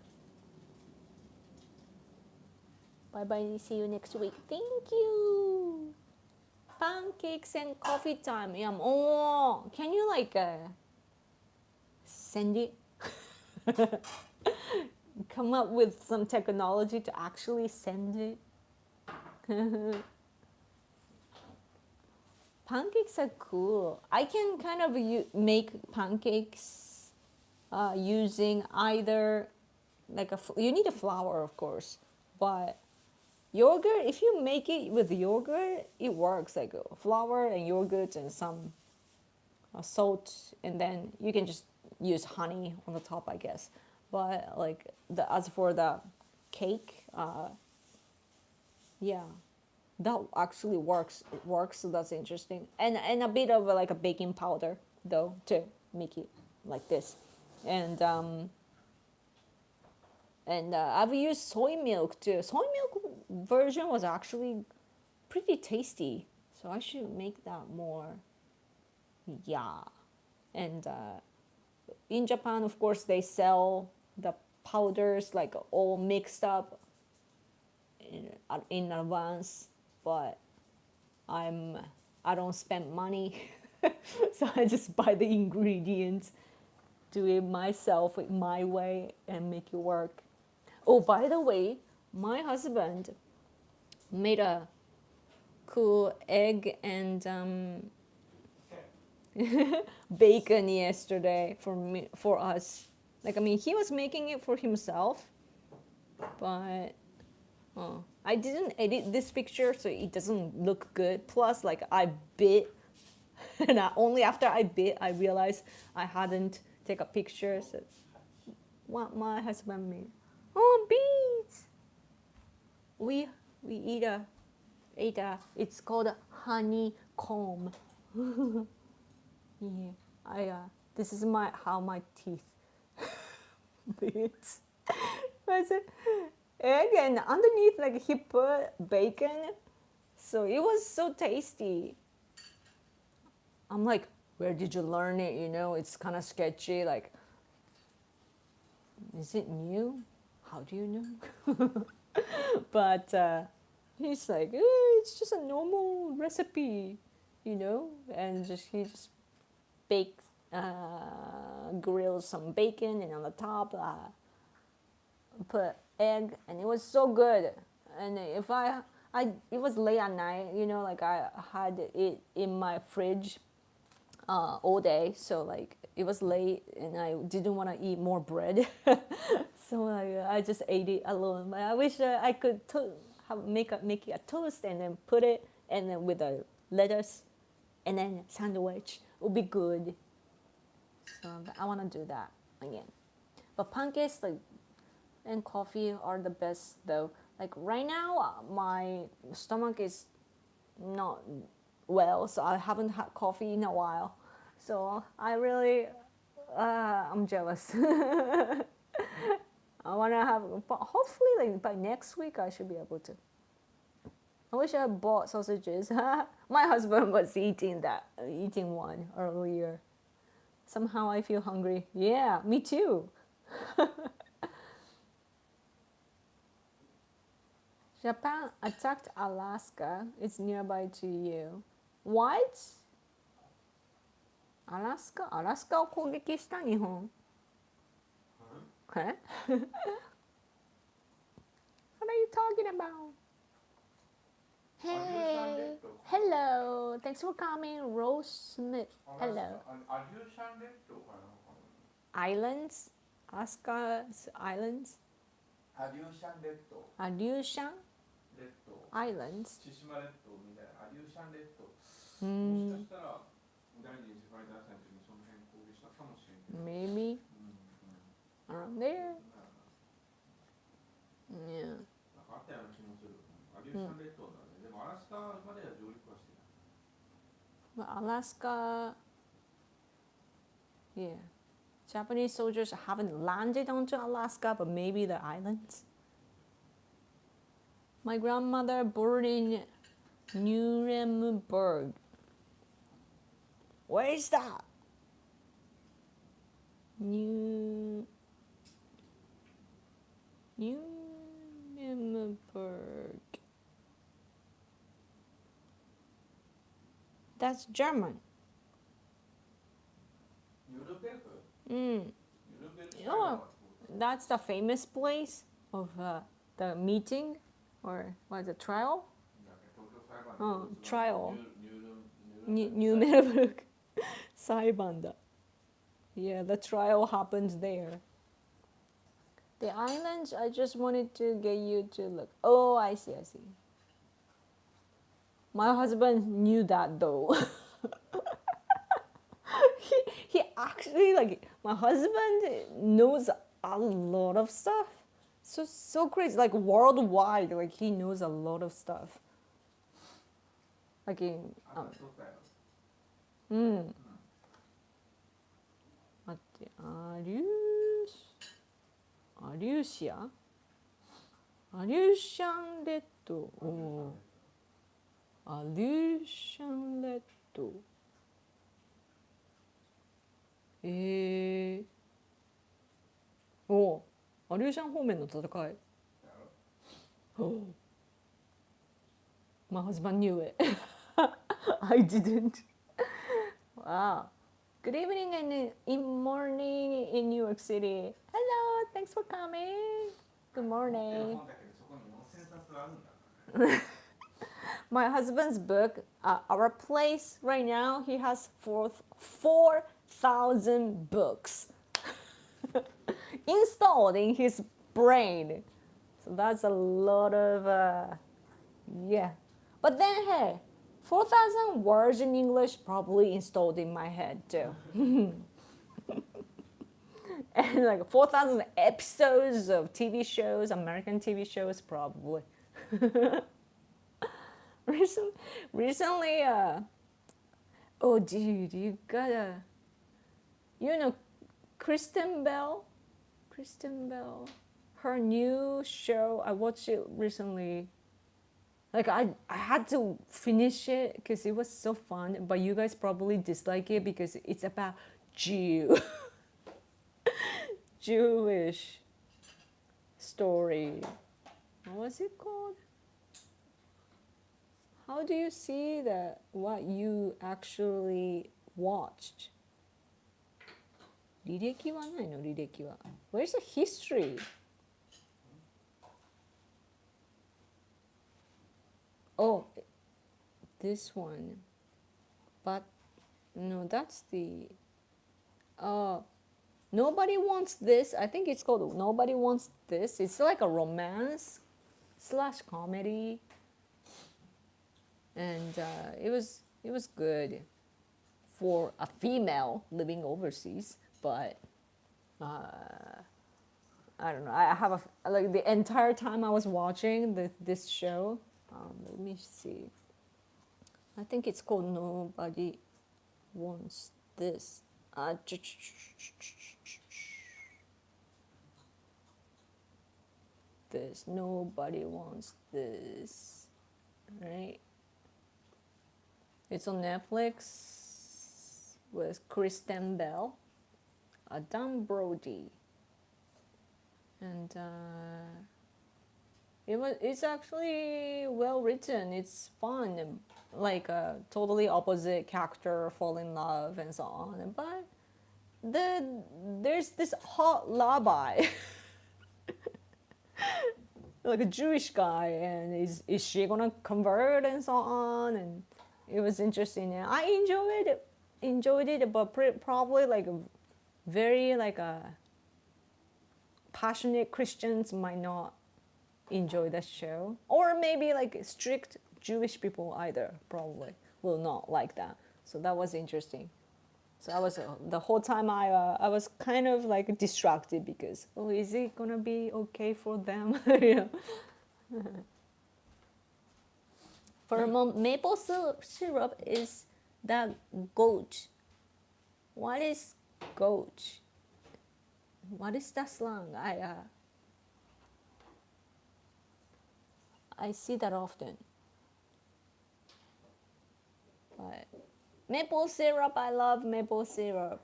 bye bye. See you next week. Thank you. Pancakes and coffee time. Yum. Oh, can you like send it? Come up with some technology to actually send it. Pancakes are cool. I can kind of make pancakes using either like you need a flour, of course, but yogurt. If you make it with yogurt, it works. Like flour and yogurt and some salt, and then you can just use honey on the top, I guess. But like as for the cake, yeah, that actually works. So that's interesting, and a bit of like a baking powder though to make it like this, and I've used soy milk too. Soy milk version was actually pretty tasty, so I should make that more. Yeah, and in Japan, of course, they sell the powders like all mixed up in advance, but I don't spend money, so I just buy the ingredients, do it myself my way, and make it work. Oh, by the way, my husband made a cool egg and bacon yesterday for us. Like I mean, he was making it for himself, but I didn't edit this picture, so it doesn't look good. Plus, like I bit, and only after I bit, I realized I hadn't take a picture. So what my husband made. Oh, beans! We ate a. It's called a honeycomb. Yeah, this is how my teeth beats. But egg and underneath like he put bacon, so it was so tasty. I'm like, where did you learn it? It's kind of sketchy. Like, is it new? How do you know? But He's like, it's just a normal recipe, and he just baked, grilled some bacon, and on the top, put egg, and it was so good. And if it was late at night, like I had it in my fridge all day, so like it was late, and I didn't want to eat more bread, so I just ate it alone. But I wish I could make it a toast and then put it, and then with a lettuce, and then sandwich would be good. So I want to do that again. But pancakes and coffee are the best though. Like right now, my stomach is not well, so I haven't had coffee in a while. So I really, I'm jealous. I want to have, but hopefully, like by next week, I should be able to. I wish I had bought sausages. My husband was eating one earlier. Somehow I feel hungry. Yeah, me too. Japan attacked Alaska. It's nearby to you. What? アラスカを攻撃した日本。え What are you talking about? Hey, hello. Thanks for coming, Rose Smith. Hello. Islands? Alaska's islands? アリューシャン列島 Aleutian 列島 Islands? 千島列島みたいなアリューシャン列島もしかしたら第二次世界大戦の時にその辺攻撃したかもしれんけど Maybe around there. Yeah. なんかあったような気もするアリューシャン列島だね、でもアラスカまでは上陸はしてない But Alaska, yeah. Japanese soldiers haven't landed onto Alaska, but maybe the islands. My grandmother born in Nuremberg. Where is that? Nuremberg. That's German. ニュルベルク Mm. ニュルベルク You know, that's the famous place of the meeting, or what is it, trial? 東京裁判 trial. ニュル Nuremberg 裁判だ. Yeah, the trial happens there. The islands, I just wanted to get you to look. Oh, I see. My husband knew that though. he actually, like, my husband knows a lot of stuff. So crazy, like worldwide, like he knows a lot of stuff. Like in あ取ったよ 待って、アリューシアン列島。おー、アリューシャン列島。おー、アリューシャン方面の戦い。Oh. My husband knew it. I didn't. Wow. Good evening and in morning in New York City. Hello, thanks for coming. Good 持ってる morning. 本だけどそこに4000冊あるんだから My husband's book, our place right now, he has 4,000 books installed in his brain. So that's a lot of, yeah. But then, hey, 4,000 words in English probably installed in my head too. And like 4,000 episodes of TV shows, American TV shows, probably. Recently, oh dude, you gotta, Kristen Bell? Her new show, I watched it recently. Like I had to finish it because it was so fun, but you guys probably dislike it because it's about Jewish story. What was it called? how do you see that what you actually watched? 履歴はないの履歴は。Where's the history? Oh, this one. But no, that's the. Nobody Wants This. I think it's called Nobody Wants This. It's like a romance slash comedy, and it was good for a female living overseas. But I don't know. I have a like the entire time I was watching this show. Let me see. I think it's called Nobody Wants This. This Nobody Wants This, right? It's on Netflix with Kristen Bell, Adam Brody, and it's actually well written. It's fun, like a totally opposite character fall in love and so on. But there's this hot rabbi, like a Jewish guy, and is she gonna convert and so on? And it was interesting. And I enjoyed it, but probably like very like a passionate Christians might not enjoy that show, or maybe like strict Jewish people either probably will not like that. So that was interesting. So I was the whole time I was kind of like distracted because is it gonna be okay for them? You know. For maple syrup is that goat. What is goat? What is that slang? I see that often. But maple syrup, I love maple syrup.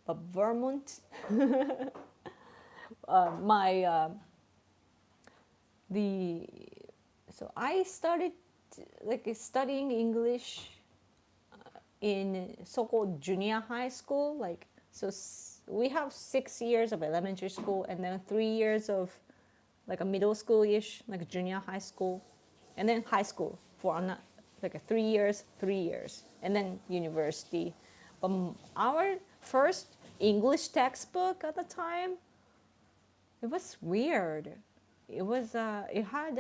But Vermont, so I started like studying English in so-called junior high school. Like so, we have 6 years of elementary school and then 3 years of like a middle school-ish, like junior high school, and then high school for like a 3 years, and then university. But our first English textbook at the time, it was weird. It was it had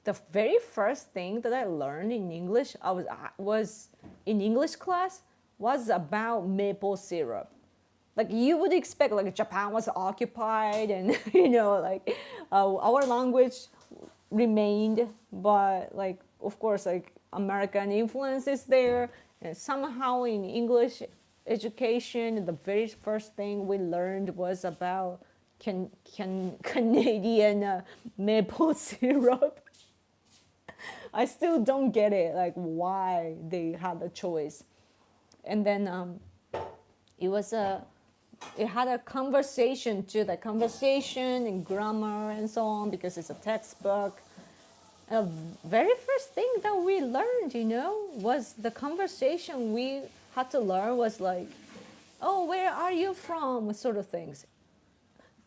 the very first thing that I learned in English. I was in English class was about maple syrup. Like you would expect, like Japan was occupied, and like our language remained, but like of course like American influence is there, and somehow in English education, the very first thing we learned was about Canadian maple syrup. I still don't get it, like why they had a choice, and then it had a conversation too, the conversation and grammar and so on, because it's a textbook. The very first thing that we learned, was the conversation we had to learn was like, oh, where are you from? Sort of things.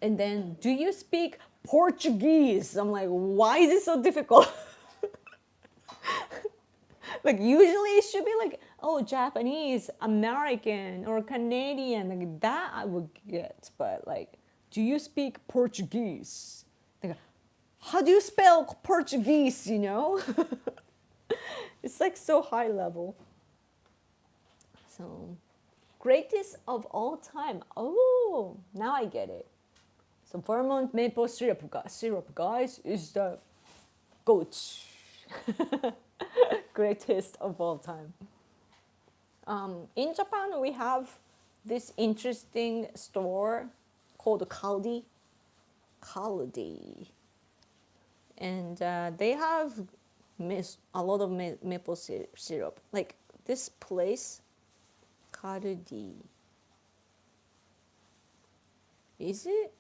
And then, do you speak Portuguese? I'm like, why is it so difficult? Like usually it should be like, oh, Japanese, American, or Canadian, like that I would get. But like, do you speak Portuguese? Like, how do you spell Portuguese? It's like so high level. So, greatest of all time. Oh, now I get it. So Vermont maple syrup, guys, is the goat. Greatest of all time. In Japan, we have this interesting store called Kaldi. And they have a lot of maple syrup. Like this place, Kaldi. Is it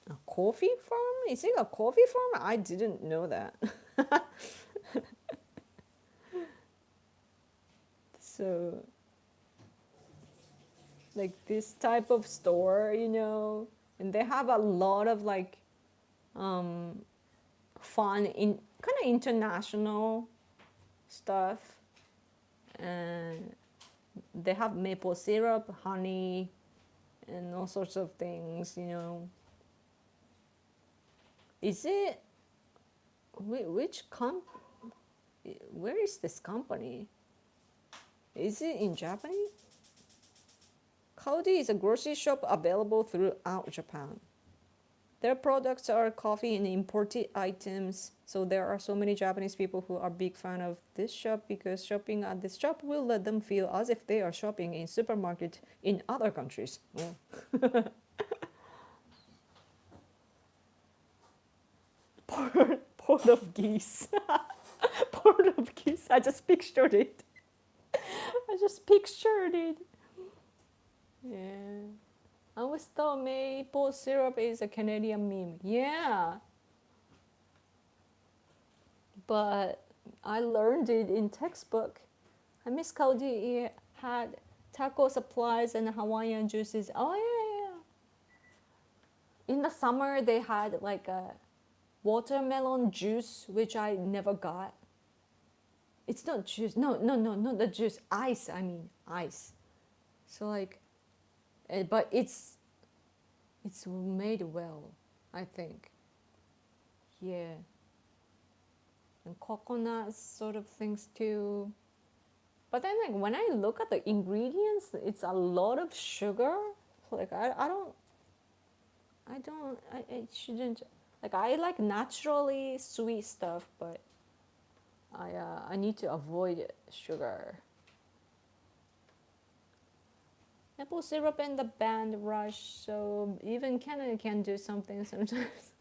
a coffee farm? Is it a coffee farm? I didn't know that. So, like this type of store, and they have a lot of like fun in kind of international stuff, and they have maple syrup, honey, and all sorts of things. Is it which where is this company? Is it in Japanese? Kaodi is a grocery shop available throughout Japan. Their products are coffee and imported items, so there are so many Japanese people who are big fan of this shop because shopping at this shop will let them feel as if they are shopping in supermarket in other countries. Yeah. Port of geese. Port of geese. I just pictured it. Yeah. I always thought maple syrup is a Canadian meme. Yeah. But I learned it in textbook. I Miss Kaudi had taco supplies and Hawaiian juices. Oh yeah. In the summer they had like a watermelon juice, which I never got. It's not juice. No, not the juice. Ice. I mean ice. So like, but it's made well, I think. Yeah. And coconut sort of things too. But then like when I look at the ingredients, it's a lot of sugar. Like I shouldn't, like I like naturally sweet stuff, but I need to avoid sugar. Maple syrup and the band Rush, so even Canada can do something sometimes.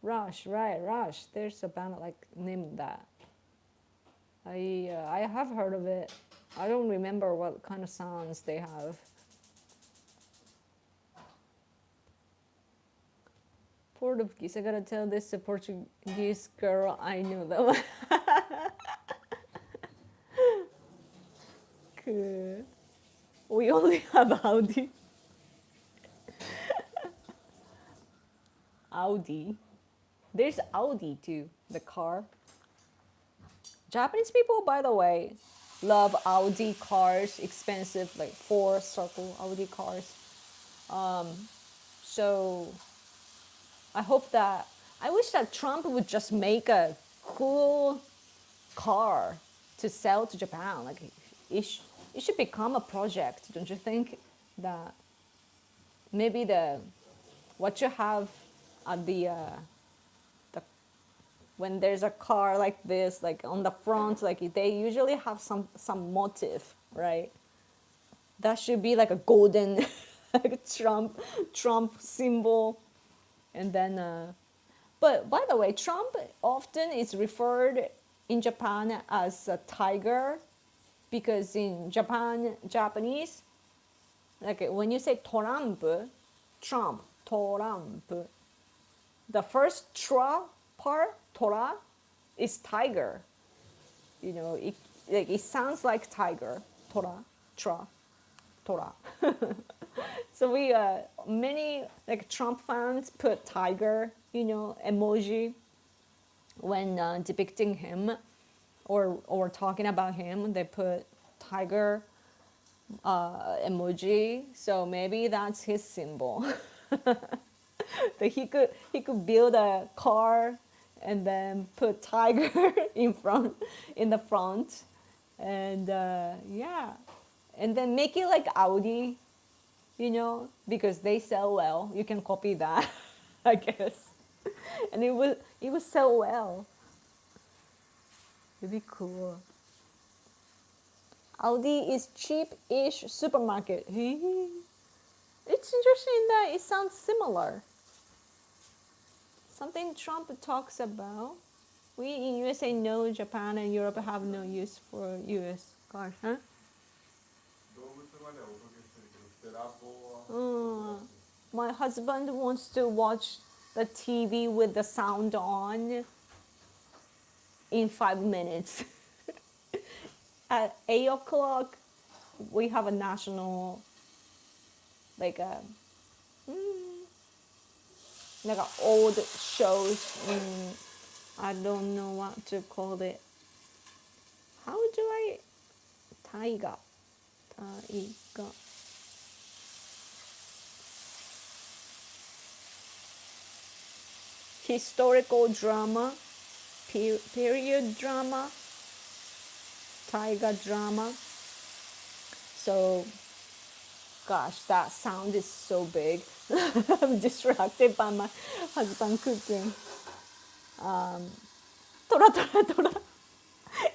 Rush, right, Rush. There's a band like named that. I have heard of it. I don't remember what kind of sounds they have. Port of Geese. I gotta tell this to Portuguese girl I knew them. Good. We only have Audi. Audi. There's Audi too, the car. Japanese people, by the way, love Audi cars, expensive, like 4-circle Audi cars. So I wish that Trump would just make a cool car to sell to Japan. Like it should become a project, don't you think? That maybe what you have at the when there's a car like this, like on the front, like they usually have some motif, right? That should be like a golden like Trump symbol, and then. But by the way, Trump often is referred in Japan as a tiger, because in Japanese, like when you say Trump, the first tra part, Tora, is tiger. It sounds like tiger. Tora. So many like Trump fans put tiger, emoji when depicting him or talking about him. They put tiger emoji. So maybe that's his symbol. That he could build a car and then put tiger in the front, and yeah, and then make it like Audi, because they sell well. You can copy that, I guess, and it would sell well. It'd be cool. Audi is cheap-ish supermarket. It's interesting that it sounds similar. Something Trump talks about. We in USA know Japan and Europe have no use for US cars, huh? My husband wants to watch the TV with the sound on. in 5 minutes. At 8 o'clock, we have a national, like a, like a old shows. I don't know what to call it. How do I? Taiga. Taiga. Historical drama, period drama, Taiga drama. So, gosh, that sound is so big. I'm distracted by my husband cooking. Tora, tora, tora.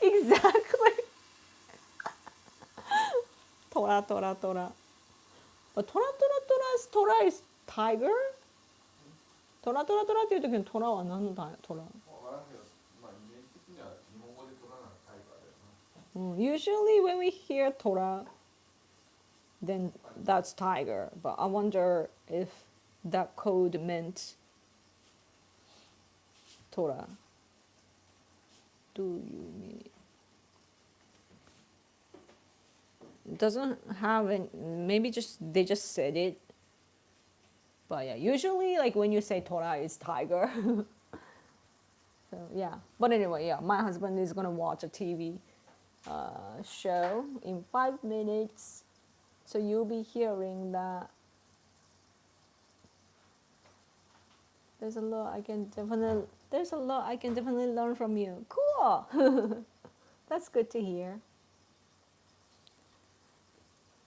Exactly. Tora, tora, tora. But tora, tora, tora is tiger? トラトラトラっていう時にトラは何のトラ？わからんけど、まあイメージ的には日本語で取らないタイガーだよな。Usually when we hear Tora, then that's tiger. But I wonder if that code meant Tora. Do you mean? It doesn't have any, maybe just they just said it. But yeah, usually like when you say Tora, it's tiger. So yeah. But anyway, yeah, my husband is gonna watch a TV show in 5 minutes. So you'll be hearing that. There's a lot I can definitely learn from you. Cool. That's good to hear.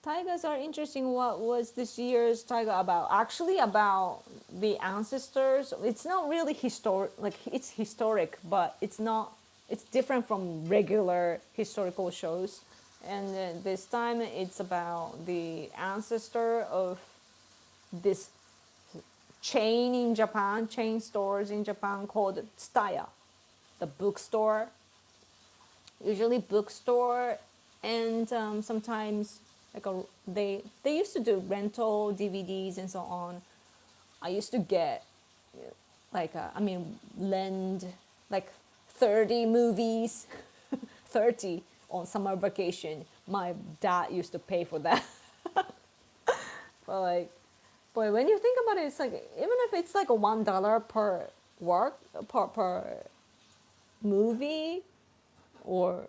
Tigers are interesting. What was this year's tiger about? Actually, about the ancestors. It's not really historic. Like it's historic, but it's not. It's different from regular historical shows. And this time, it's about the ancestor of this chain stores in Japan called Tsutaya, the bookstore. Usually bookstore, and sometimes like they used to do rental DVDs and so on. I used to get lend like 30 movies, 30 on summer vacation. My dad used to pay for that. But when you think about it, it's like even if it's like $1 per movie or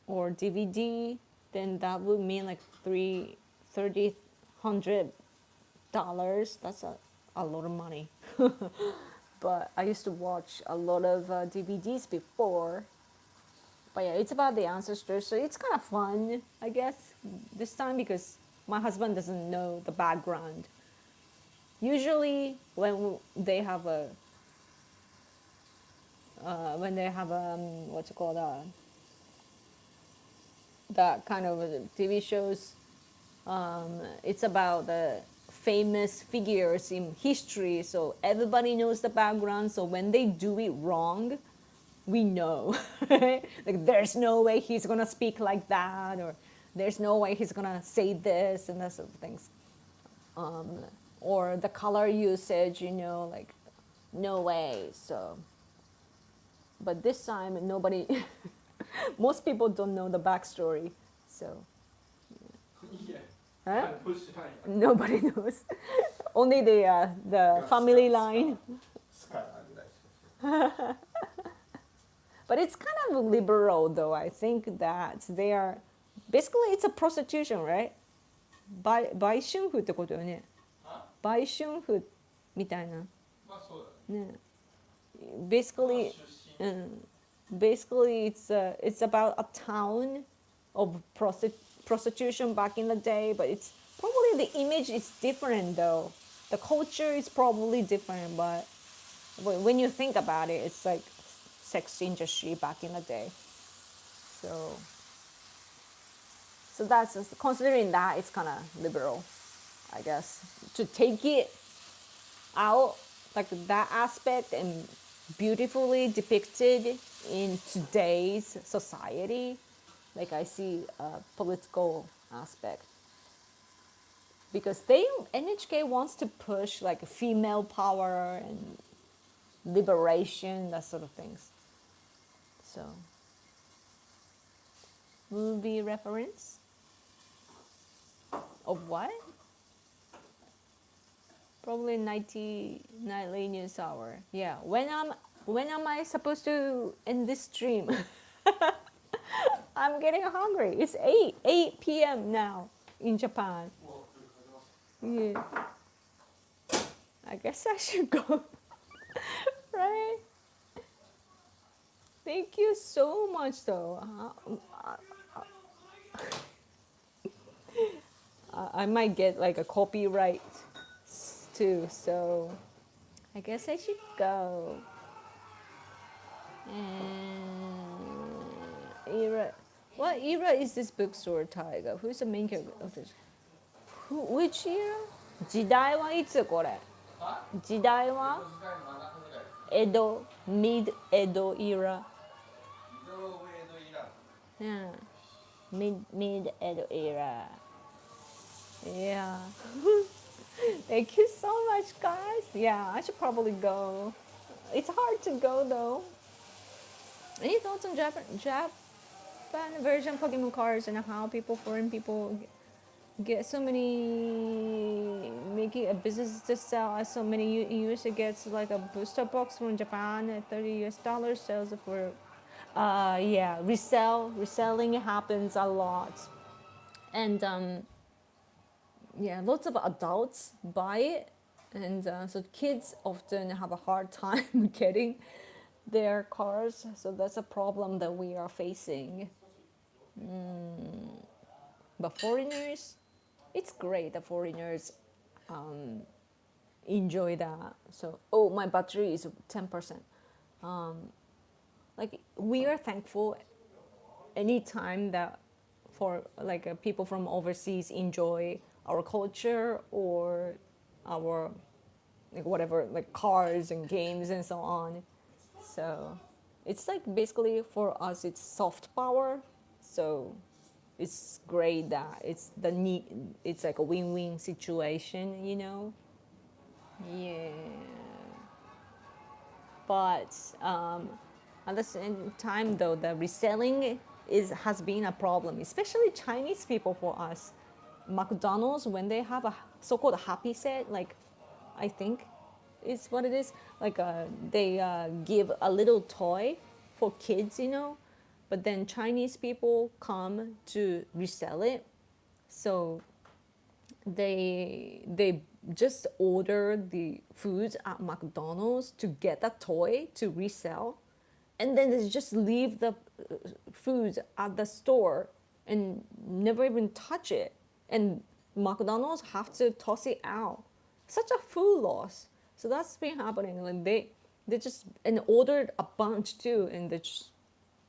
DVD, then that would mean like $300. That's a lot of money. But I used to watch a lot of DVDs before. But yeah, it's about the ancestors, so it's kind of fun, I guess, this time because my husband doesn't know the background. Usually, when they have what's it called, that kind of TV shows, it's about the famous figures in history, so everybody knows the background. So when they do it wrong, we know. Like there's no way he's gonna speak like that, or there's no way he's gonna say this and that sort of things. Or the color usage, like no way. So, but this time nobody, most people don't know the backstory. So, huh? Nobody knows. Only the family line. But it's kind of liberal, though. I think that they are basically it's a prostitution, right? 売春婦ってことよね。売春婦みたいな。まあそうだね。Basically, basically it's about a town of prostitution back in the day, but it's probably the image is different though. The culture is probably different, but when you think about it, it's like sex industry back in the day. So that's considering that it's kind of liberal, I guess, to take it out like that aspect and beautifully depicted in today's society. Like I see a political aspect because NHK wants to push like female power and liberation, that sort of things. So movie reference? Of what? Probably 90 nightly news hour. Yeah. When am I supposed to end this stream? I'm getting hungry. It's 8 p.m. now in Japan. Yeah. I guess I should go. Right? Thank you so much though. I might get like a copyright too, so I guess I should go. And era, what era is this bookstore, Taiga? Who's the main character of this? Which era? 時代はいつこれ？時代は江戸 mid Edo era. Yeah, mid Edo era. Yeah. Thank you so much, guys. Yeah, I should probably go. It's hard to go though. Any thoughts on Japan version Pokemon cards and how foreign people get so many, making a business to sell as so many user gets like a booster box from Japan at $30 sells it for yeah, reselling happens a lot. And yeah, lots of adults buy it, and so kids often have a hard time getting their cars, so that's a problem that we are facing. But foreigners, it's great that foreigners enjoy that. So, oh, my battery is 10%. Like, we are thankful anytime that for like people from overseas enjoy our culture or our like whatever, like cars and games and so on. So it's like basically for us it's soft power. So it's great that it's the need, it's like a win-win situation, you know. Yeah, but at the same time though, the reselling has been a problem, especially Chinese people. For us, McDonald's, when they have a so-called happy set, like I think is what it is, like they give a little toy for kids, you know, but then Chinese people come to resell it. So they just order the foods at McDonald's to get a toy to resell, and then they just leave the food at the store and never even touch it, and McDonald's have to toss it out. Such a food loss. So that's been happening. Like they just and ordered a bunch too, and they just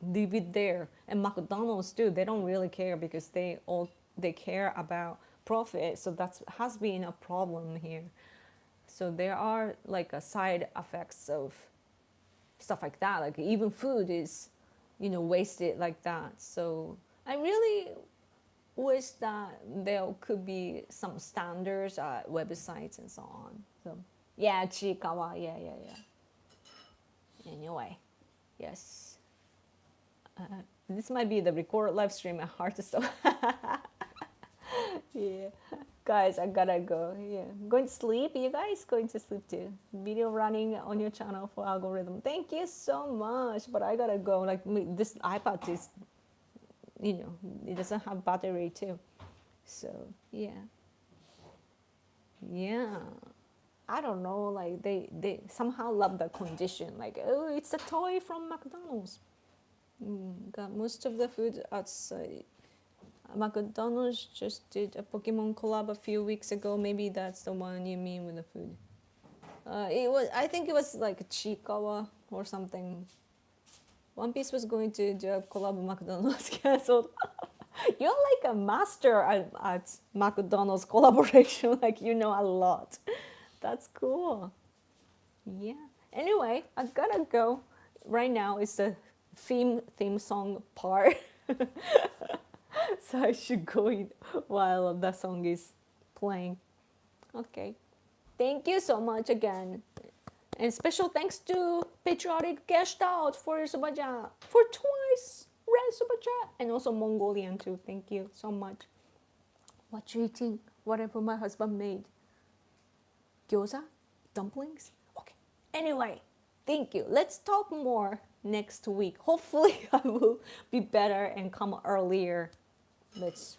leave it there. And McDonald's too, they don't really care because they care about profit. So that has been a problem here. So there are like a side effects of stuff like that. Like even food is, you know, wasted like that. So I really wish that there could be some standards at websites and so on. So yeah, Chikawa, yeah. Anyway, yes. This might be the record live stream at hard to stop. Yeah, guys, I gotta go. Yeah, going to sleep. You guys going to sleep too? Video running on your channel for algorithm. Thank you so much. But I gotta go. Like this iPad is, you know, it doesn't have battery too. So yeah. I don't know. Like they somehow love the condition. Like, oh, it's a toy from McDonald's. Got most of the food outside. McDonald's just did a Pokemon collab a few weeks ago. Maybe that's the one you mean with the food. It was, I think it was like Chikawa or something. One Piece was going to do a collab with McDonald's, canceled. You're like a master at McDonald's collaboration. Like you know a lot. That's cool. Yeah. Anyway, I gotta go. Right now it's the theme song part. So I should go in while the song is playing. Okay. Thank you so much again. And special thanks to Patriotic Gestalt for Azerbaijan for twice red super chat, and also Mongolian too. Thank you so much. What you eating? Whatever my husband made. Gyoza? Dumplings? Okay. Anyway, thank you. Let's talk more next week. Hopefully, I will be better and come earlier. Let's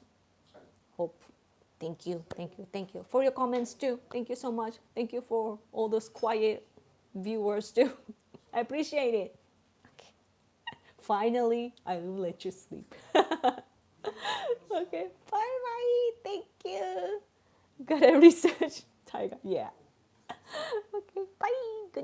hope. Thank you, thank you, thank you for your comments too. Thank you so much. Thank you for all those quiet viewers too. I appreciate it. Okay. Finally, I will let you sleep. Okay, bye bye. Thank you. Gotta research Tiger. Yeah. Okay, bye. Good